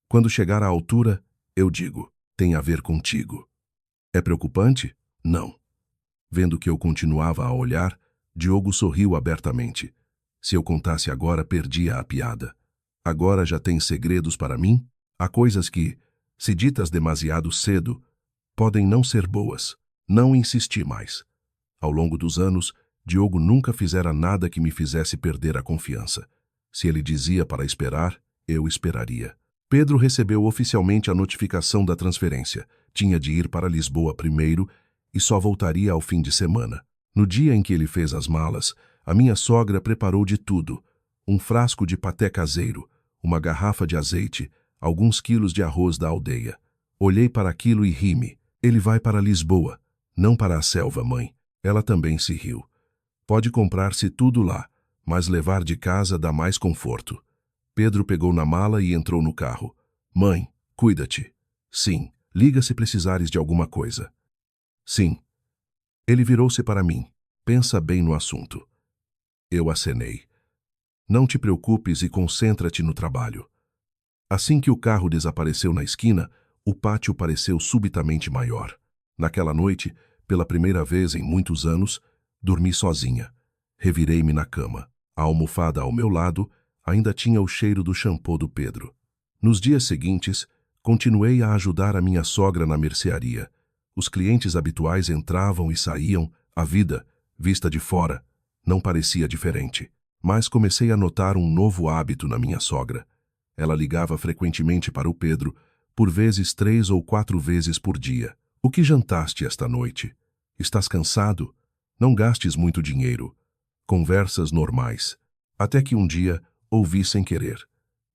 Quando chegar à altura, eu digo, tem a ver contigo. É preocupante? Não. Vendo que eu continuava a olhar, Diogo sorriu abertamente. Se eu contasse agora, perdia a piada. Agora já tem segredos para mim? Há coisas que, se ditas demasiado cedo, podem não ser boas. Não insisti mais. Ao longo dos anos, Diogo nunca fizera nada que me fizesse perder a confiança. Se ele dizia para esperar, eu esperaria. Pedro recebeu oficialmente a notificação da transferência. Tinha de ir para Lisboa primeiro e só voltaria ao fim de semana. No dia em que ele fez as malas, a minha sogra preparou de tudo: um frasco de paté caseiro, uma garrafa de azeite, alguns quilos de arroz da aldeia. Olhei para aquilo e ri-me. Ele vai para Lisboa, não para a selva, mãe. Ela também se riu. Pode comprar-se tudo lá, mas levar de casa dá mais conforto. Pedro pegou na mala e entrou no carro. Mãe, cuida-te. Sim, liga se precisares de alguma coisa. Sim. Ele virou-se para mim. Pensa bem no assunto. Eu acenei. Não te preocupes e concentra-te no trabalho. Assim que o carro desapareceu na esquina, o pátio pareceu subitamente maior. Naquela noite, pela primeira vez em muitos anos, dormi sozinha. Revirei-me na cama. A almofada ao meu lado ainda tinha o cheiro do shampoo do Pedro. Nos dias seguintes, continuei a ajudar a minha sogra na mercearia. Os clientes habituais entravam e saíam, a vida, vista de fora, não parecia diferente. Mas comecei a notar um novo hábito na minha sogra. Ela ligava frequentemente para o Pedro, por vezes 3 ou 4 vezes por dia. O que jantaste esta noite? Estás cansado? Não gastes muito dinheiro. Conversas normais. Até que um dia ouvi sem querer.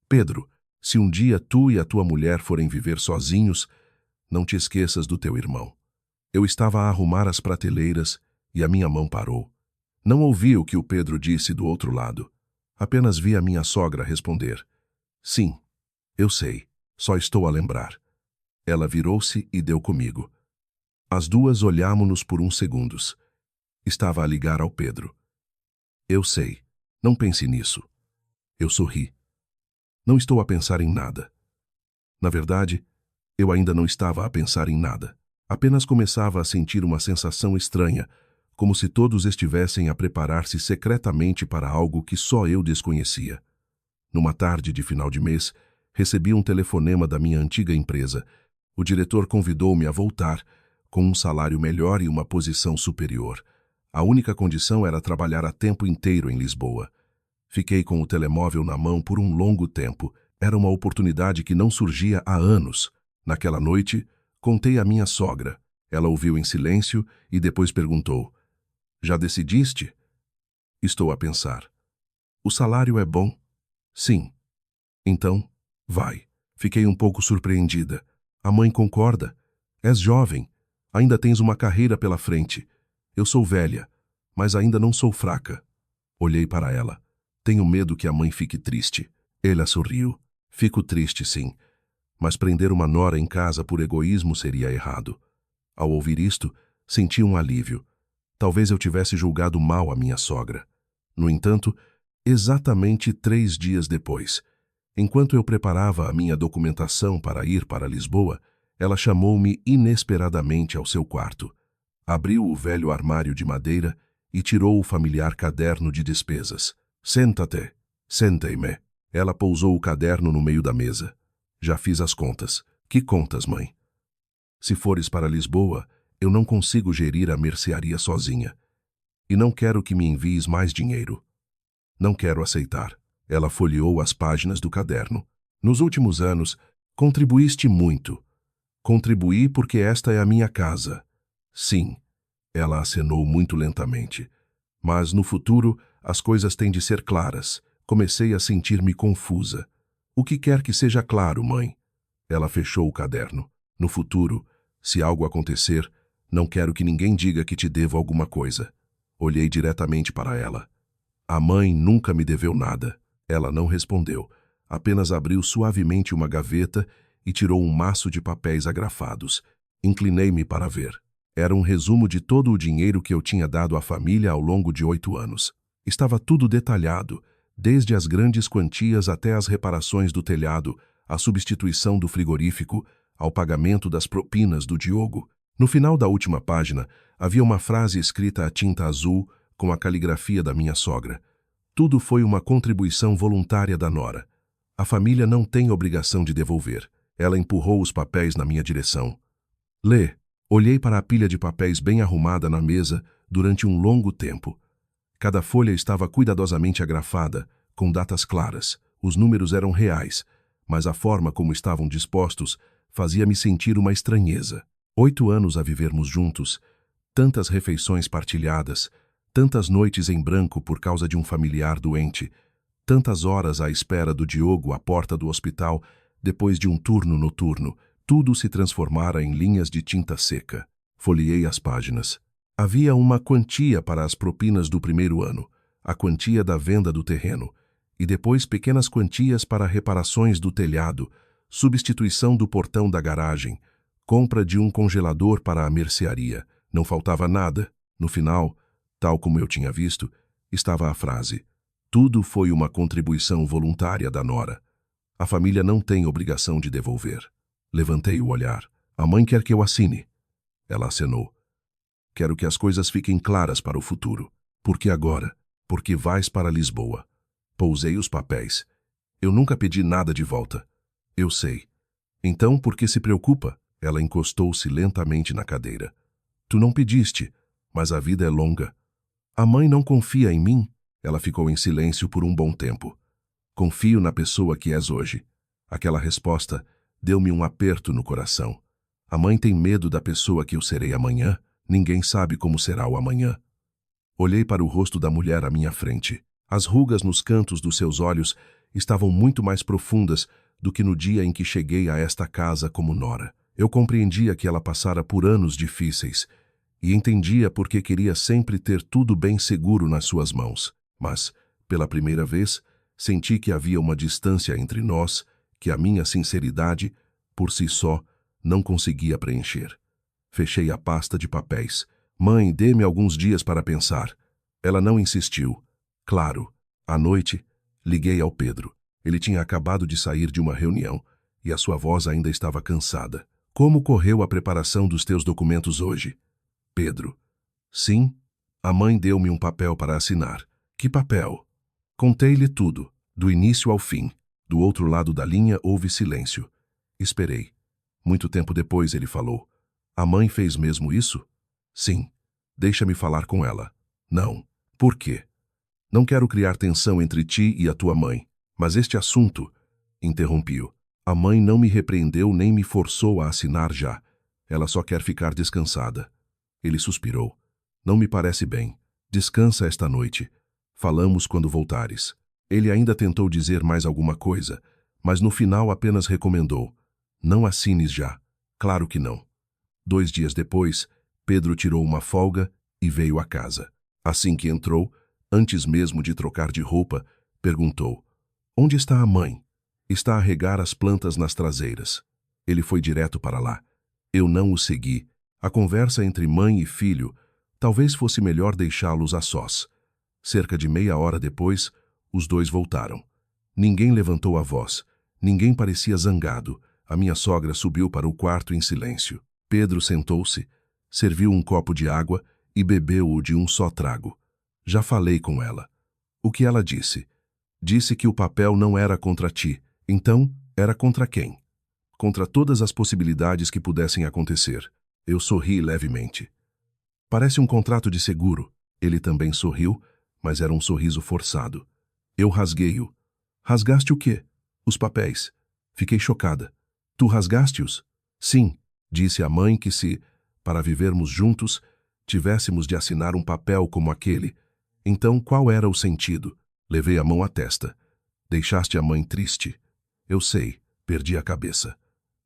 Pedro, se um dia tu e a tua mulher forem viver sozinhos, não te esqueças do teu irmão. Eu estava a arrumar as prateleiras e a minha mão parou. Não ouvi o que o Pedro disse do outro lado. Apenas vi a minha sogra responder. Sim, eu sei, só estou a lembrar. Ela virou-se e deu comigo. As duas olhámo-nos por uns segundos. Estava a ligar ao Pedro. Eu sei, não pense nisso. Eu sorri. Não estou a pensar em nada. Na verdade, eu ainda não estava a pensar em nada. Apenas começava a sentir uma sensação estranha, como se todos estivessem a preparar-se secretamente para algo que só eu desconhecia. Numa tarde de final de mês, recebi um telefonema da minha antiga empresa. O diretor convidou-me a voltar, com um salário melhor e uma posição superior. A única condição era trabalhar a tempo inteiro em Lisboa. Fiquei com o telemóvel na mão por um longo tempo. Era uma oportunidade que não surgia há anos. Naquela noite, contei à minha sogra. Ela ouviu em silêncio e depois perguntou: Já decidiste? Estou a pensar. O salário é bom? Sim. Então, vai. Fiquei um pouco surpreendida. A mãe concorda. És jovem. Ainda tens uma carreira pela frente. Eu sou velha, mas ainda não sou fraca. Olhei para ela. Tenho medo que a mãe fique triste. Ela sorriu. Fico triste, sim. Mas prender uma nora em casa por egoísmo seria errado. Ao ouvir isto, senti um alívio. Talvez eu tivesse julgado mal a minha sogra. No entanto, exatamente 3 dias depois, enquanto eu preparava a minha documentação para ir para Lisboa, ela chamou-me inesperadamente ao seu quarto. Abriu o velho armário de madeira e tirou o familiar caderno de despesas. Senta-te. Sentei-me. Ela pousou o caderno no meio da mesa. Já fiz as contas. Que contas, mãe? Se fores para Lisboa, eu não consigo gerir a mercearia sozinha. E não quero que me envies mais dinheiro. Não quero aceitar. Ela folheou as páginas do caderno. Nos últimos anos, contribuíste muito. Contribuí porque esta é a minha casa. Sim. Ela acenou muito lentamente. Mas no futuro, as coisas têm de ser claras. Comecei a sentir-me confusa. O que quer que seja claro, mãe? Ela fechou o caderno. No futuro, se algo acontecer, não quero que ninguém diga que te devo alguma coisa. Olhei diretamente para ela. A mãe nunca me deveu nada. Ela não respondeu. Apenas abriu suavemente uma gaveta e tirou um maço de papéis agrafados. Inclinei-me para ver. Era um resumo de todo o dinheiro que eu tinha dado à família ao longo de 8 anos. Estava tudo detalhado, desde as grandes quantias até as reparações do telhado, a substituição do frigorífico, ao pagamento das propinas do Diogo. No final da última página, havia uma frase escrita a tinta azul com a caligrafia da minha sogra. Tudo foi uma contribuição voluntária da nora. A família não tem obrigação de devolver. Ela empurrou os papéis na minha direção. Lê. Olhei para a pilha de papéis bem arrumada na mesa durante um longo tempo. Cada folha estava cuidadosamente agrafada, com datas claras. Os números eram reais, mas a forma como estavam dispostos fazia-me sentir uma estranheza. 8 anos a vivermos juntos, tantas refeições partilhadas, tantas noites em branco por causa de um familiar doente, tantas horas à espera do Diogo à porta do hospital depois de um turno noturno, tudo se transformara em linhas de tinta seca. Folheei as páginas. Havia uma quantia para as propinas do primeiro ano, a quantia da venda do terreno, e depois pequenas quantias para reparações do telhado, substituição do portão da garagem, compra de um congelador para a mercearia. Não faltava nada. No final, tal como eu tinha visto, estava a frase: tudo foi uma contribuição voluntária da nora. A família não tem obrigação de devolver. Levantei o olhar. A mãe quer que eu assine. Ela acenou. Quero que as coisas fiquem claras para o futuro. Por que agora? Porque vais para Lisboa. Pousei os papéis. Eu nunca pedi nada de volta. Eu sei. Então, por que se preocupa? Ela encostou-se lentamente na cadeira. Tu não pediste, mas a vida é longa. A mãe não confia em mim? Ela ficou em silêncio por um bom tempo. Confio na pessoa que és hoje. Aquela resposta deu-me um aperto no coração. A mãe tem medo da pessoa que eu serei amanhã? Ninguém sabe como será o amanhã. Olhei para o rosto da mulher à minha frente. As rugas nos cantos dos seus olhos estavam muito mais profundas do que no dia em que cheguei a esta casa como nora. Eu compreendia que ela passara por anos difíceis e entendia por que queria sempre ter tudo bem seguro nas suas mãos. Mas, pela primeira vez, senti que havia uma distância entre nós que a minha sinceridade, por si só, não conseguia preencher. Fechei a pasta de papéis. Mãe, dê-me alguns dias para pensar. Ela não insistiu. Claro, à noite, liguei ao Pedro. Ele tinha acabado de sair de uma reunião e a sua voz ainda estava cansada. Como correu a preparação dos teus documentos hoje? Pedro. Sim, a mãe deu-me um papel para assinar. Que papel? Contei-lhe tudo, do início ao fim. Do outro lado da linha houve silêncio. Esperei. Muito tempo depois ele falou. A mãe fez mesmo isso? Sim. Deixa-me falar com ela. Não. Por quê? Não quero criar tensão entre ti e a tua mãe. Mas este assunto... Interrompi-o. A mãe não me repreendeu nem me forçou a assinar já. Ela só quer ficar descansada. Ele suspirou. Não me parece bem. Descansa esta noite. Falamos quando voltares. Ele ainda tentou dizer mais alguma coisa, mas no final apenas recomendou. Não assines já. Claro que não. 2 dias depois, Pedro tirou uma folga e veio à casa. Assim que entrou, antes mesmo de trocar de roupa, perguntou: onde está a mãe? Está a regar as plantas nas traseiras. Ele foi direto para lá. Eu não o segui. A conversa entre mãe e filho, talvez fosse melhor deixá-los a sós. Cerca de meia hora depois, os dois voltaram. Ninguém levantou a voz. Ninguém parecia zangado. A minha sogra subiu para o quarto em silêncio. Pedro sentou-se, serviu um copo de água e bebeu-o de um só trago. Já falei com ela. O que ela disse? Disse que o papel não era contra ti. Então, era contra quem? Contra todas as possibilidades que pudessem acontecer. Eu sorri levemente. Parece um contrato de seguro. Ele também sorriu, mas era um sorriso forçado. Eu rasguei-o. Rasgaste o quê? Os papéis. Fiquei chocada. Tu rasgaste-os? Sim, disse a mãe que se, para vivermos juntos, tivéssemos de assinar um papel como aquele. Então, qual era o sentido? Levei a mão à testa. Deixaste a mãe triste. Eu sei, perdi a cabeça.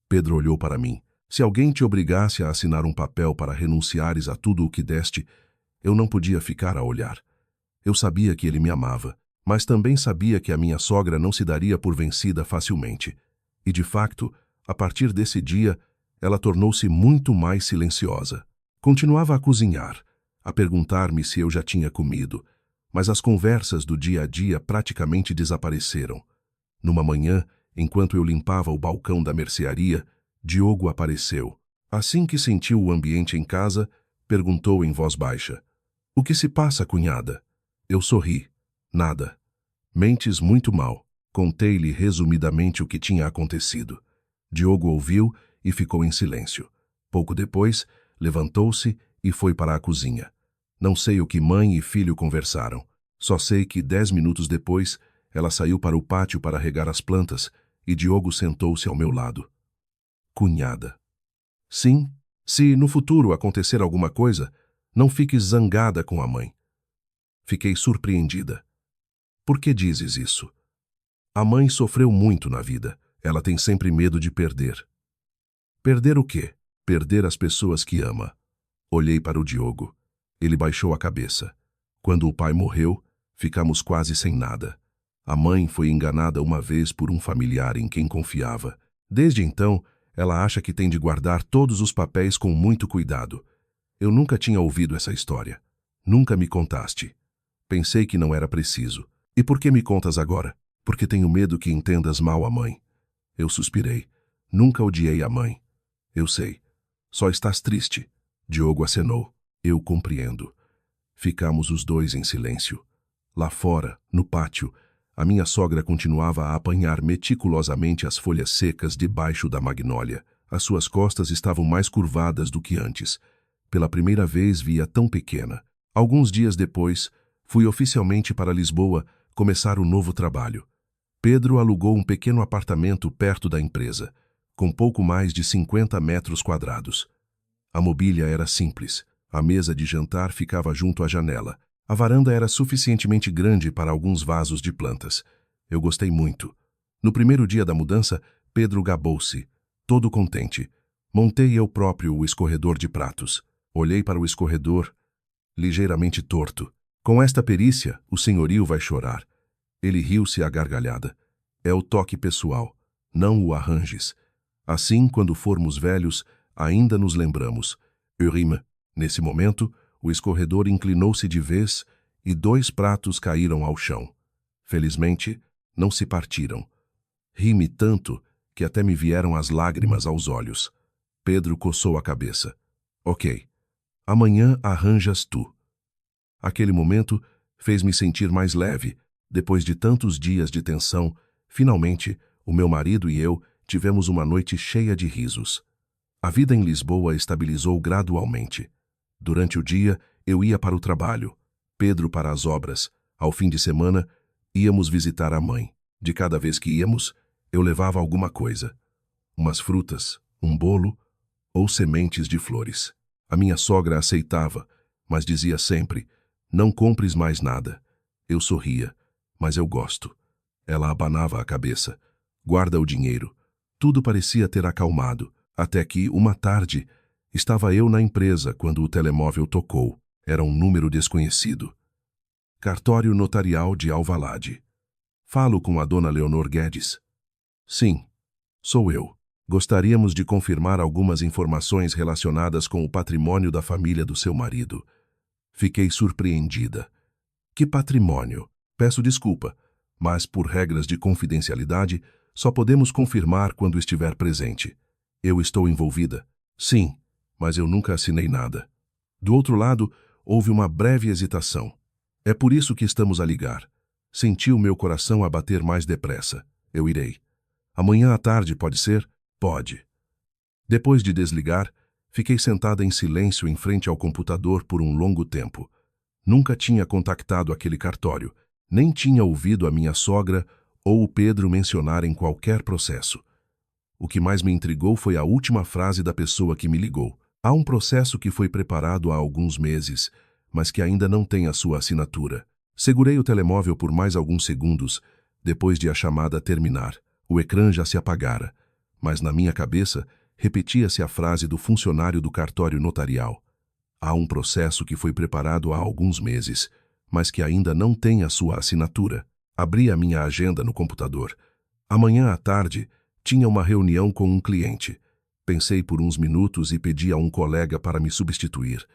Pedro olhou para mim. Se alguém te obrigasse a assinar um papel para renunciares a tudo o que deste, eu não podia ficar a olhar. Eu sabia que ele me amava, mas também sabia que a minha sogra não se daria por vencida facilmente. E, de facto, a partir desse dia, ela tornou-se muito mais silenciosa. Continuava a cozinhar, a perguntar-me se eu já tinha comido. mas as conversas do dia a dia praticamente desapareceram. Numa manhã, enquanto eu limpava o balcão da mercearia, Diogo apareceu. Assim que sentiu o ambiente em casa, perguntou em voz baixa: "O que se passa, cunhada?" Eu sorri. "Nada. Mentes muito mal." Contei-lhe resumidamente o que tinha acontecido. Diogo ouviu e ficou em silêncio. Pouco depois, levantou-se e foi para a cozinha. Não sei o que mãe e filho conversaram. Só sei que 10 minutos depois, ela saiu para o pátio para regar as plantas e Diogo sentou-se ao meu lado. "Cunhada." "Sim, se no futuro acontecer alguma coisa, não fiques zangada com a mãe." Fiquei surpreendida. "Por que dizes isso?" "A mãe sofreu muito na vida. Ela tem sempre medo de perder." "Perder o quê?" "Perder as pessoas que ama." Olhei para o Diogo. Ele baixou a cabeça. "Quando o pai morreu, ficamos quase sem nada. A mãe foi enganada uma vez por um familiar em quem confiava. Desde então, ela acha que tem de guardar todos os papéis com muito cuidado. Eu nunca tinha ouvido essa história. Nunca me contaste. Pensei que não era preciso. E por que me contas agora?" "Porque tenho medo que entendas mal a mãe." Eu suspirei. "Nunca odiei a mãe." "Eu sei. Só estás triste." Diogo acenou. "Eu compreendo." Ficamos os dois em silêncio. Lá fora, no pátio, a minha sogra continuava a apanhar meticulosamente as folhas secas debaixo da magnólia. As suas costas estavam mais curvadas do que antes. Pela primeira vez via tão pequena. Alguns dias depois, fui oficialmente para Lisboa começar um novo trabalho. Pedro alugou um pequeno apartamento perto da empresa, com pouco mais de 50 metros quadrados. A mobília era simples. A mesa de jantar ficava junto à janela. A varanda era suficientemente grande para alguns vasos de plantas. Eu gostei muito. No primeiro dia da mudança, Pedro gabou-se, todo contente. Montei eu próprio o escorredor de pratos. Olhei para o escorredor, ligeiramente torto. "Com esta perícia, o senhorio vai chorar." Ele riu-se à gargalhada. "É o toque pessoal. Não o arranjes. Assim, quando formos velhos, ainda nos lembramos." Eurime. Nesse momento, o escorredor inclinou-se de vez e 2 pratos caíram ao chão. Felizmente, não se partiram. Ri-me tanto que até me vieram as lágrimas aos olhos. Pedro coçou a cabeça. "Ok. Amanhã arranjas tu." Aquele momento fez-me sentir mais leve. Depois de tantos dias de tensão, finalmente, o meu marido e eu tivemos uma noite cheia de risos. A vida em Lisboa estabilizou gradualmente. Durante o dia, eu ia para o trabalho, Pedro para as obras. Ao fim de semana, íamos visitar a mãe. De cada vez que íamos, eu levava alguma coisa. Umas frutas, um bolo ou sementes de flores. A minha sogra aceitava, mas dizia sempre: "Não compres mais nada." Eu sorria: "Mas eu gosto." Ela abanava a cabeça: "Guarda o dinheiro." Tudo parecia ter acalmado, até que, uma tarde, estava eu na empresa quando o telemóvel tocou. Era um número desconhecido. "Cartório Notarial de Alvalade." "Falo com a dona Leonor Guedes." "Sim, sou eu. Gostaríamos de confirmar algumas informações relacionadas com o patrimônio da família do seu marido." Fiquei surpreendida. "Que patrimônio?" "Peço desculpa, mas por regras de confidencialidade, só podemos confirmar quando estiver presente." "Eu estou envolvida?" "Sim, mas eu nunca assinei nada." Do outro lado, houve uma breve hesitação. "É por isso que estamos a ligar." Senti o meu coração a bater mais depressa. "Eu irei." "Amanhã à tarde, pode ser?" "Pode." Depois de desligar, fiquei sentada em silêncio em frente ao computador por um longo tempo. Nunca tinha contactado aquele cartório, nem tinha ouvido a minha sogra ou o Pedro mencionarem qualquer processo. O que mais me intrigou foi a última frase da pessoa que me ligou. "Há um processo que foi preparado há alguns meses, mas que ainda não tem a sua assinatura." Segurei o telemóvel por mais alguns segundos, depois de a chamada terminar. O ecrã já se apagara, mas na minha cabeça repetia-se a frase do funcionário do cartório notarial. "Há um processo que foi preparado há alguns meses, mas que ainda não tem a sua assinatura." Abri a minha agenda no computador. Amanhã à tarde, tinha uma reunião com um cliente. Pensei por uns minutos e pedi a um colega para me substituir.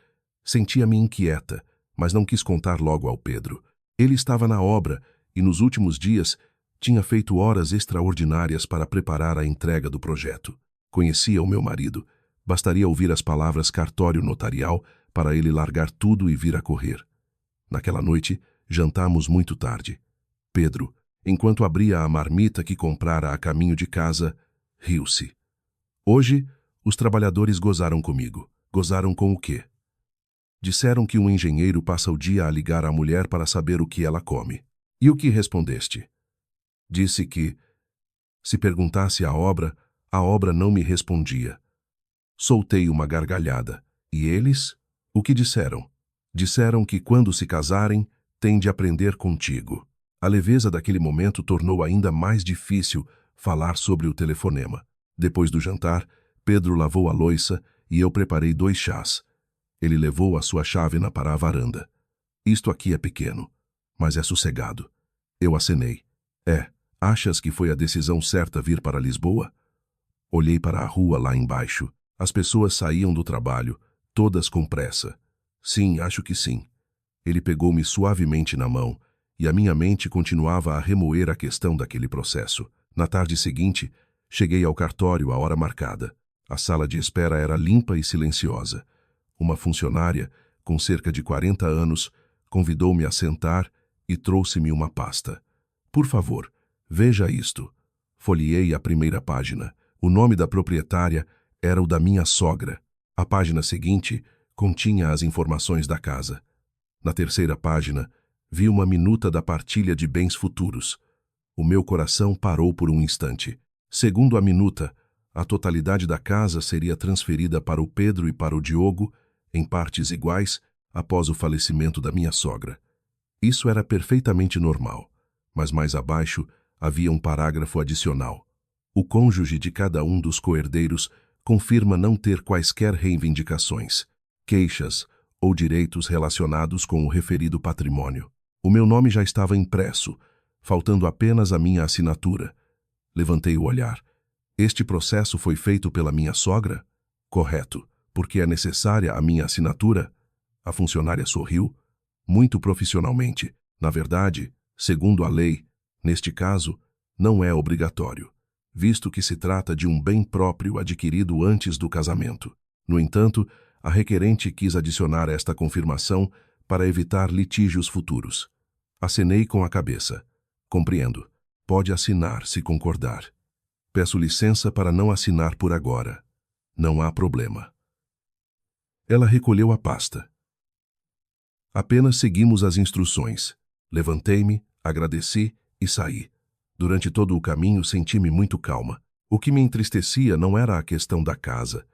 Sentia-me inquieta, mas não quis contar logo ao Pedro. Ele estava na obra e, nos últimos dias, tinha feito horas extraordinárias para preparar a entrega do projeto. Conhecia o meu marido. Bastaria ouvir as palavras cartório notarial para ele largar tudo e vir a correr. Naquela noite, jantamos muito tarde. Pedro, enquanto abria a marmita que comprara a caminho de casa, riu-se. Hoje, os trabalhadores gozaram comigo. Gozaram com o quê? Disseram que um engenheiro passa o dia a ligar à mulher para saber o que ela come. E o que respondeste? Disse que, se perguntasse a obra não me respondia. Soltei uma gargalhada. E eles? O que disseram? Disseram que quando se casarem, têm de aprender contigo. A leveza daquele momento tornou ainda mais difícil falar sobre o telefonema. Depois do jantar, Pedro lavou a louça e eu preparei 2 chás. Ele levou a sua chávena para a varanda. Isto aqui é pequeno, mas é sossegado. Eu acenei. Achas que foi a decisão certa vir para Lisboa? Olhei para a rua lá embaixo. As pessoas saíam do trabalho, todas com pressa. Sim, acho que sim. Ele pegou-me suavemente na mão e a minha mente continuava a remoer a questão daquele processo. Na tarde seguinte, cheguei ao cartório à hora marcada. A sala de espera era limpa e silenciosa. Uma funcionária, com cerca de 40 anos, convidou-me a sentar e trouxe-me uma pasta. Por favor, veja isto. Folheei a primeira página. O nome da proprietária era o da minha sogra. A página seguinte continha as informações da casa. Na terceira página, vi uma minuta da partilha de bens futuros. O meu coração parou por um instante. Segundo a minuta, a totalidade da casa seria transferida para o Pedro e para o Diogo, em partes iguais, após o falecimento da minha sogra. Isso era perfeitamente normal, mas mais abaixo havia um parágrafo adicional. O cônjuge de cada um dos coherdeiros confirma não ter quaisquer reivindicações, queixas ou direitos relacionados com o referido patrimônio. O meu nome já estava impresso, faltando apenas a minha assinatura. Levantei o olhar. Este processo foi feito pela minha sogra? Correto, porque é necessária a minha assinatura? A funcionária sorriu, muito profissionalmente. Na verdade, segundo a lei, neste caso, não é obrigatório, visto que se trata de um bem próprio adquirido antes do casamento. No entanto, a requerente quis adicionar esta confirmação para evitar litígios futuros. Acenei com a cabeça. Compreendo. Pode assinar se concordar. Peço licença para não assinar por agora. Não há problema. Ela recolheu a pasta. Apenas seguimos as instruções. Levantei-me, agradeci e saí. Durante todo o caminho senti-me muito calma. O que me entristecia não era a questão da casa.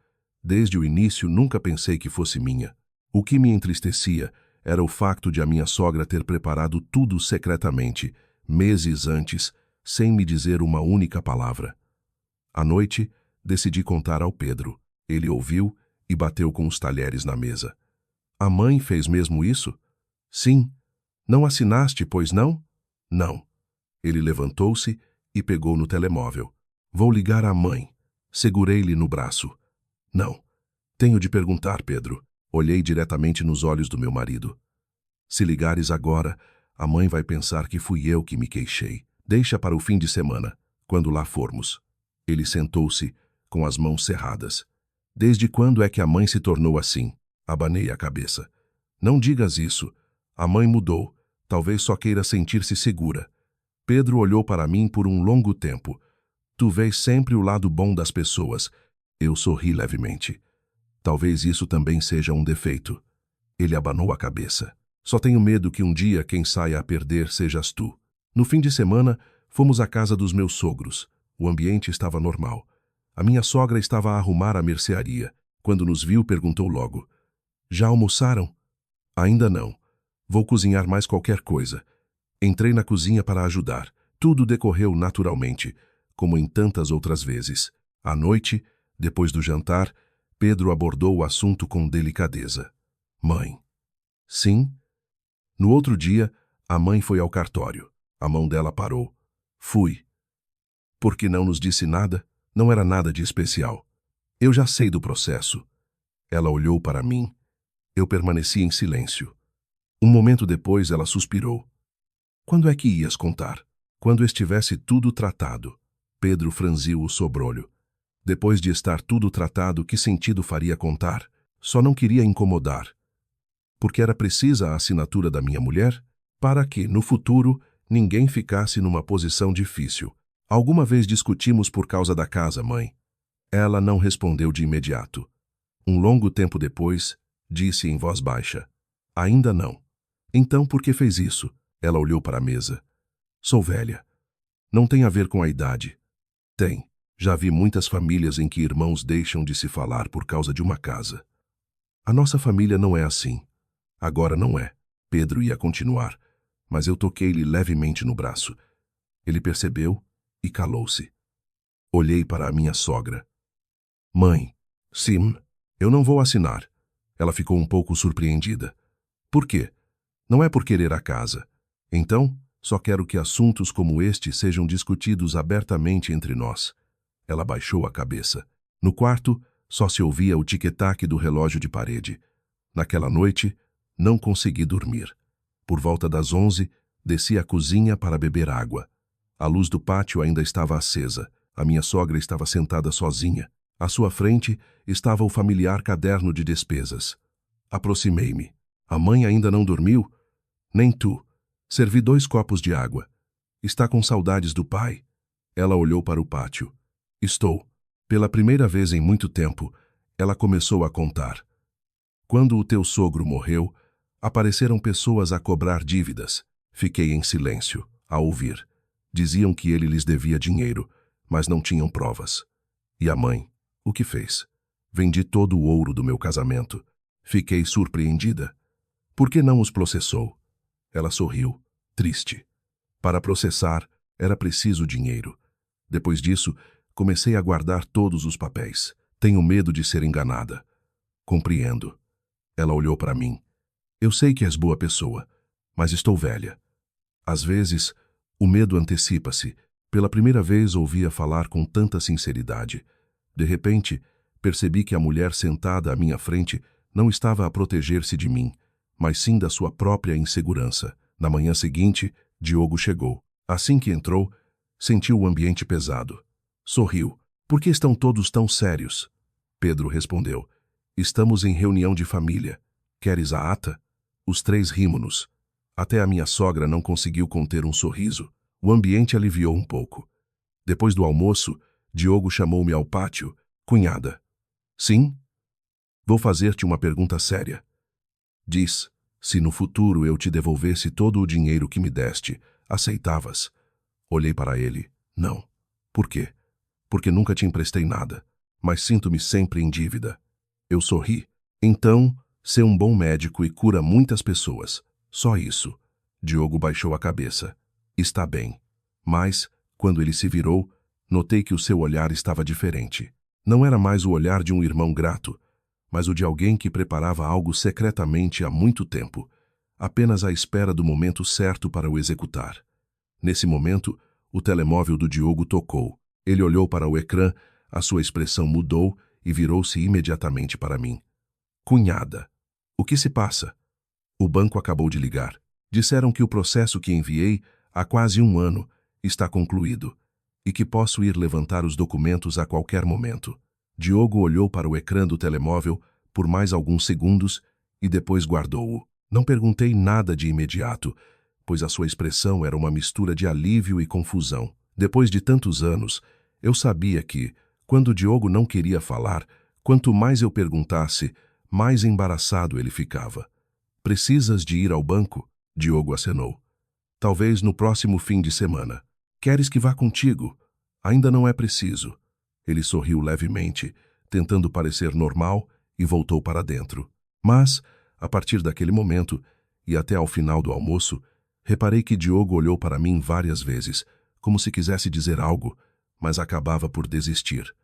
Desde o início nunca pensei que fosse minha. O que me entristecia era o facto de a minha sogra ter preparado tudo secretamente, meses antes, sem me dizer uma única palavra. À noite, decidi contar ao Pedro. Ele ouviu e bateu com os talheres na mesa. A mãe fez mesmo isso? Sim. Não assinaste, pois não? Não. Ele levantou-se e pegou no telemóvel. Vou ligar à mãe. Segurei-lhe no braço. Não. Tenho de perguntar, Pedro. Olhei diretamente nos olhos do meu marido. Se ligares agora, a mãe vai pensar que fui eu que me queixei. Deixa para o fim de semana, quando lá formos. Ele sentou-se, com as mãos cerradas. Desde quando é que a mãe se tornou assim? Abanei a cabeça. Não digas isso. A mãe mudou. Talvez só queira sentir-se segura. Pedro olhou para mim por um longo tempo. Tu vês sempre o lado bom das pessoas. Eu sorri levemente. Talvez isso também seja um defeito. Ele abanou a cabeça. Só tenho medo que um dia quem saia a perder sejas tu. No fim de semana, fomos à casa dos meus sogros. O ambiente estava normal. A minha sogra estava a arrumar a mercearia. Quando nos viu, perguntou logo. Já almoçaram? Ainda não. Vou cozinhar mais qualquer coisa. Entrei na cozinha para ajudar. Tudo decorreu naturalmente, como em tantas outras vezes. À noite, depois do jantar, Pedro abordou o assunto com delicadeza. Mãe. Sim? No outro dia, a mãe foi ao cartório. A mão dela parou. Fui. Por que não nos disse nada? Não era nada de especial. Eu já sei do processo. Ela olhou para mim. Eu permaneci em silêncio. Um momento depois, ela suspirou. Quando é que ias contar? Quando estivesse tudo tratado. Pedro franziu o sobrolho. Depois de estar tudo tratado, que sentido faria contar? Só não queria incomodar. Porque era precisa a assinatura da minha mulher? Para que, no futuro, ninguém ficasse numa posição difícil. Alguma vez discutimos por causa da casa, mãe? Ela não respondeu de imediato. Um longo tempo depois, disse em voz baixa: Ainda não. Então por que fez isso? Ela olhou para a mesa. Sou velha. Não tem a ver com a idade. Tem. Já vi muitas famílias em que irmãos deixam de se falar por causa de uma casa. A nossa família não é assim. Agora não é. Pedro ia continuar, mas eu toquei-lhe levemente no braço. Ele percebeu e calou-se. Olhei para a minha sogra. Mãe, sim, eu não vou assinar. Ela ficou um pouco surpreendida. Por quê? Não é por querer a casa. Então, só quero que assuntos como este sejam discutidos abertamente entre nós. Ela baixou a cabeça. No quarto, só se ouvia o tic-tac do relógio de parede. Naquela noite, não consegui dormir. Por volta das 11, desci à cozinha para beber água. A luz do pátio ainda estava acesa. A minha sogra estava sentada sozinha. À sua frente estava o familiar caderno de despesas. Aproximei-me. A mãe ainda não dormiu? Nem tu. Servi 2 copos de água. Está com saudades do pai? Ela olhou para o pátio. Estou. Pela primeira vez em muito tempo, ela começou a contar. Quando o teu sogro morreu, apareceram pessoas a cobrar dívidas. Fiquei em silêncio, a ouvir. Diziam que ele lhes devia dinheiro, mas não tinham provas. E a mãe? O que fez? Vendi todo o ouro do meu casamento. Fiquei surpreendida. Por que não os processou? Ela sorriu, triste. Para processar, era preciso dinheiro. Depois disso, comecei a guardar todos os papéis. Tenho medo de ser enganada. Compreendo. Ela olhou para mim. Eu sei que és boa pessoa, mas estou velha. Às vezes, o medo antecipa-se. Pela primeira vez ouvia falar com tanta sinceridade. De repente, percebi que a mulher sentada à minha frente não estava a proteger-se de mim, mas sim da sua própria insegurança. Na manhã seguinte, Diogo chegou. Assim que entrou, sentiu o ambiente pesado. Sorriu. Por que estão todos tão sérios? Pedro respondeu. Estamos em reunião de família. Queres a ata? Os 3 rimos-nos. Até a minha sogra não conseguiu conter um sorriso. O ambiente aliviou um pouco. Depois do almoço, Diogo chamou-me ao pátio. Cunhada. Sim? Vou fazer-te uma pergunta séria. Diz, se no futuro eu te devolvesse todo o dinheiro que me deste, aceitavas? Olhei para ele. Não. Por quê? Porque nunca te emprestei nada, mas sinto-me sempre em dívida. Eu sorri. Então, ser um bom médico e cura muitas pessoas. Só isso. Diogo baixou a cabeça. Está bem. Mas, quando ele se virou, notei que o seu olhar estava diferente. Não era mais o olhar de um irmão grato, mas o de alguém que preparava algo secretamente há muito tempo, apenas à espera do momento certo para o executar. Nesse momento, o telemóvel do Diogo tocou. Ele olhou para o ecrã, a sua expressão mudou e virou-se imediatamente para mim. Cunhada. O que se passa? O banco acabou de ligar. Disseram que o processo que enviei há quase 1 ano está concluído e que posso ir levantar os documentos a qualquer momento. Diogo olhou para o ecrã do telemóvel por mais alguns segundos e depois guardou-o. Não perguntei nada de imediato, pois a sua expressão era uma mistura de alívio e confusão. Depois de tantos anos, eu sabia que, quando Diogo não queria falar, quanto mais eu perguntasse, mais embaraçado ele ficava. Precisas de ir ao banco? Diogo acenou. Talvez no próximo fim de semana. Queres que vá contigo? Ainda não é preciso. Ele sorriu levemente, tentando parecer normal, e voltou para dentro. Mas, a partir daquele momento, e até ao final do almoço, reparei que Diogo olhou para mim várias vezes, como se quisesse dizer algo, mas acabava por desistir.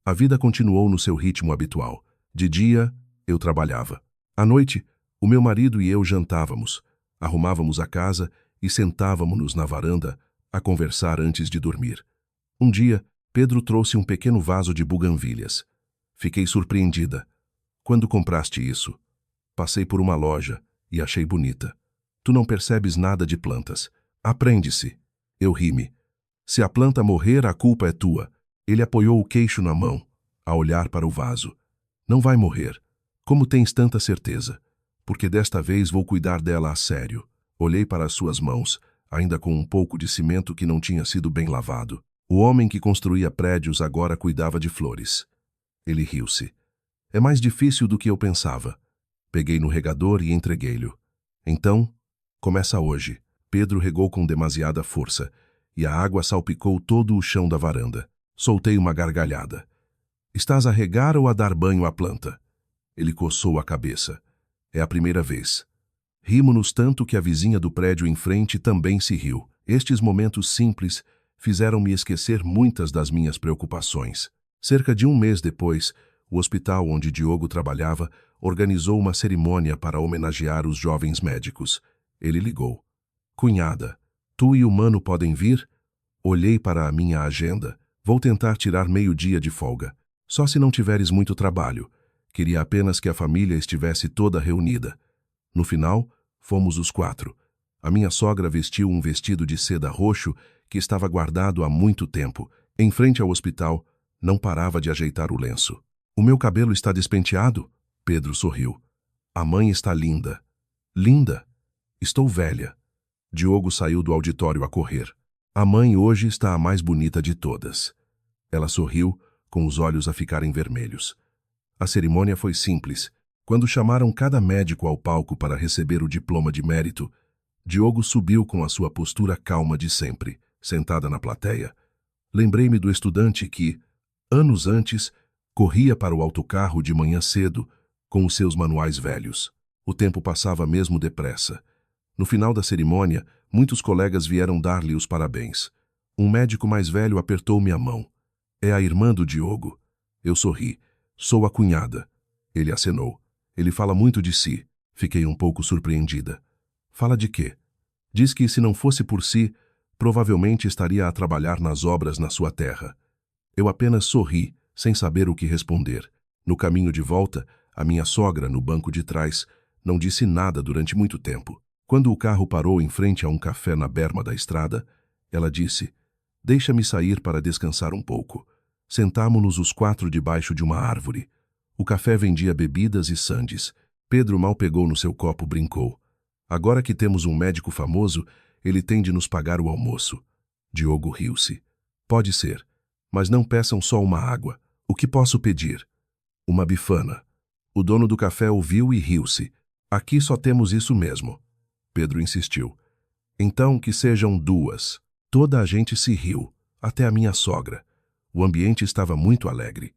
A vida continuou no seu ritmo habitual. De dia, eu trabalhava. À noite, o meu marido e eu jantávamos, arrumávamos a casa e sentávamos-nos na varanda a conversar antes de dormir. Um dia, Pedro trouxe um pequeno vaso de buganvílias. Fiquei surpreendida. Quando compraste isso? Passei por uma loja e achei bonita. Tu não percebes nada de plantas. Aprende-se. Eu ri-me. Se a planta morrer, a culpa é tua. Ele apoiou o queixo na mão, a olhar para o vaso. Não vai morrer. Como tens tanta certeza? Porque desta vez vou cuidar dela a sério. Olhei para as suas mãos, ainda com um pouco de cimento que não tinha sido bem lavado. O homem que construía prédios agora cuidava de flores. Ele riu-se. É mais difícil do que eu pensava. Peguei no regador e entreguei-lhe. Então, começa hoje. Pedro regou com demasiada força, e a água salpicou todo o chão da varanda. Soltei uma gargalhada. Estás a regar ou a dar banho à planta? Ele coçou a cabeça. É a primeira vez. Rimo-nos tanto que a vizinha do prédio em frente também se riu. Estes momentos simples fizeram-me esquecer muitas das minhas preocupações. Cerca de um mês depois, o hospital onde Diogo trabalhava organizou uma cerimônia para homenagear os jovens médicos. Ele ligou. Cunhada, tu e o Mano podem vir? Olhei para a minha agenda. Vou tentar tirar meio-dia de folga. Só se não tiveres muito trabalho. Queria apenas que a família estivesse toda reunida. No final, fomos os 4. A minha sogra vestiu um vestido de seda roxo que estava guardado há muito tempo. Em frente ao hospital, não parava de ajeitar o lenço. O meu cabelo está despenteado? Pedro sorriu. A mãe está linda. Linda? Estou velha. Diogo saiu do auditório a correr. A mãe hoje está a mais bonita de todas. Ela sorriu, com os olhos a ficarem vermelhos. A cerimônia foi simples. Quando chamaram cada médico ao palco para receber o diploma de mérito, Diogo subiu com a sua postura calma de sempre, sentada na plateia. Lembrei-me do estudante que, anos antes, corria para o autocarro de manhã cedo, com os seus manuais velhos. O tempo passava mesmo depressa. No final da cerimônia, muitos colegas vieram dar-lhe os parabéns. Um médico mais velho apertou-me a mão. É a irmã do Diogo. Eu sorri. Sou a cunhada. Ele acenou. Ele fala muito de si. Fiquei um pouco surpreendida. Fala de quê? Diz que, se não fosse por si, provavelmente estaria a trabalhar nas obras na sua terra. Eu apenas sorri, sem saber o que responder. No caminho de volta, a minha sogra, no banco de trás, não disse nada durante muito tempo. Quando o carro parou em frente a um café na berma da estrada, ela disse: Deixa-me sair para descansar um pouco. Sentámo-nos os 4 debaixo de uma árvore. O café vendia bebidas e sandes. Pedro mal pegou no seu copo, brincou. Agora que temos um médico famoso, ele tem de nos pagar o almoço. Diogo riu-se. Pode ser, mas não peçam só uma água. O que posso pedir? Uma bifana. O dono do café ouviu e riu-se. Aqui só temos isso mesmo. Pedro insistiu. Então que sejam 2. Toda a gente se riu, até a minha sogra. O ambiente estava muito alegre.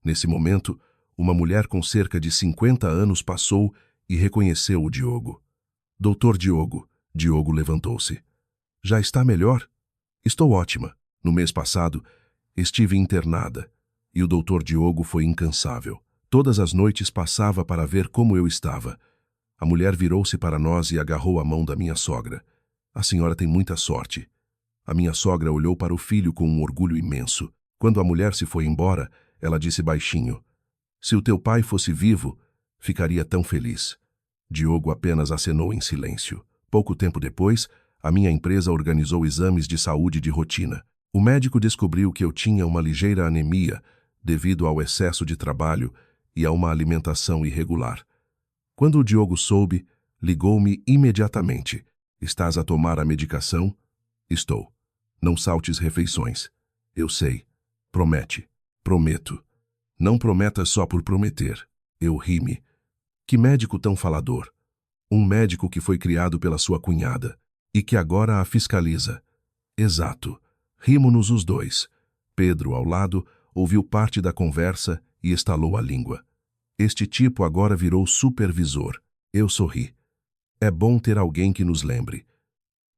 Nesse momento, uma mulher com cerca de 50 anos passou e reconheceu o Diogo. Doutor Diogo. Diogo levantou-se. Já está melhor? Estou ótima. No mês passado, estive internada e o doutor Diogo foi incansável. Todas as noites passava para ver como eu estava. A mulher virou-se para nós e agarrou a mão da minha sogra. A senhora tem muita sorte. A minha sogra olhou para o filho com um orgulho imenso. Quando a mulher se foi embora, ela disse baixinho: Se o teu pai fosse vivo, ficaria tão feliz. Diogo apenas acenou em silêncio. Pouco tempo depois, a minha empresa organizou exames de saúde de rotina. O médico descobriu que eu tinha uma ligeira anemia devido ao excesso de trabalho e a uma alimentação irregular. Quando o Diogo soube, ligou-me imediatamente. Estás a tomar a medicação? Estou. Não saltes refeições. Eu sei. Promete. Prometo. Não prometas só por prometer. Eu ri-me. Que médico tão falador. Um médico que foi criado pela sua cunhada e que agora a fiscaliza. Exato. Rimo-nos os 2. Pedro, ao lado, ouviu parte da conversa e estalou a língua. Este tipo agora virou supervisor. Eu sorri. É bom ter alguém que nos lembre.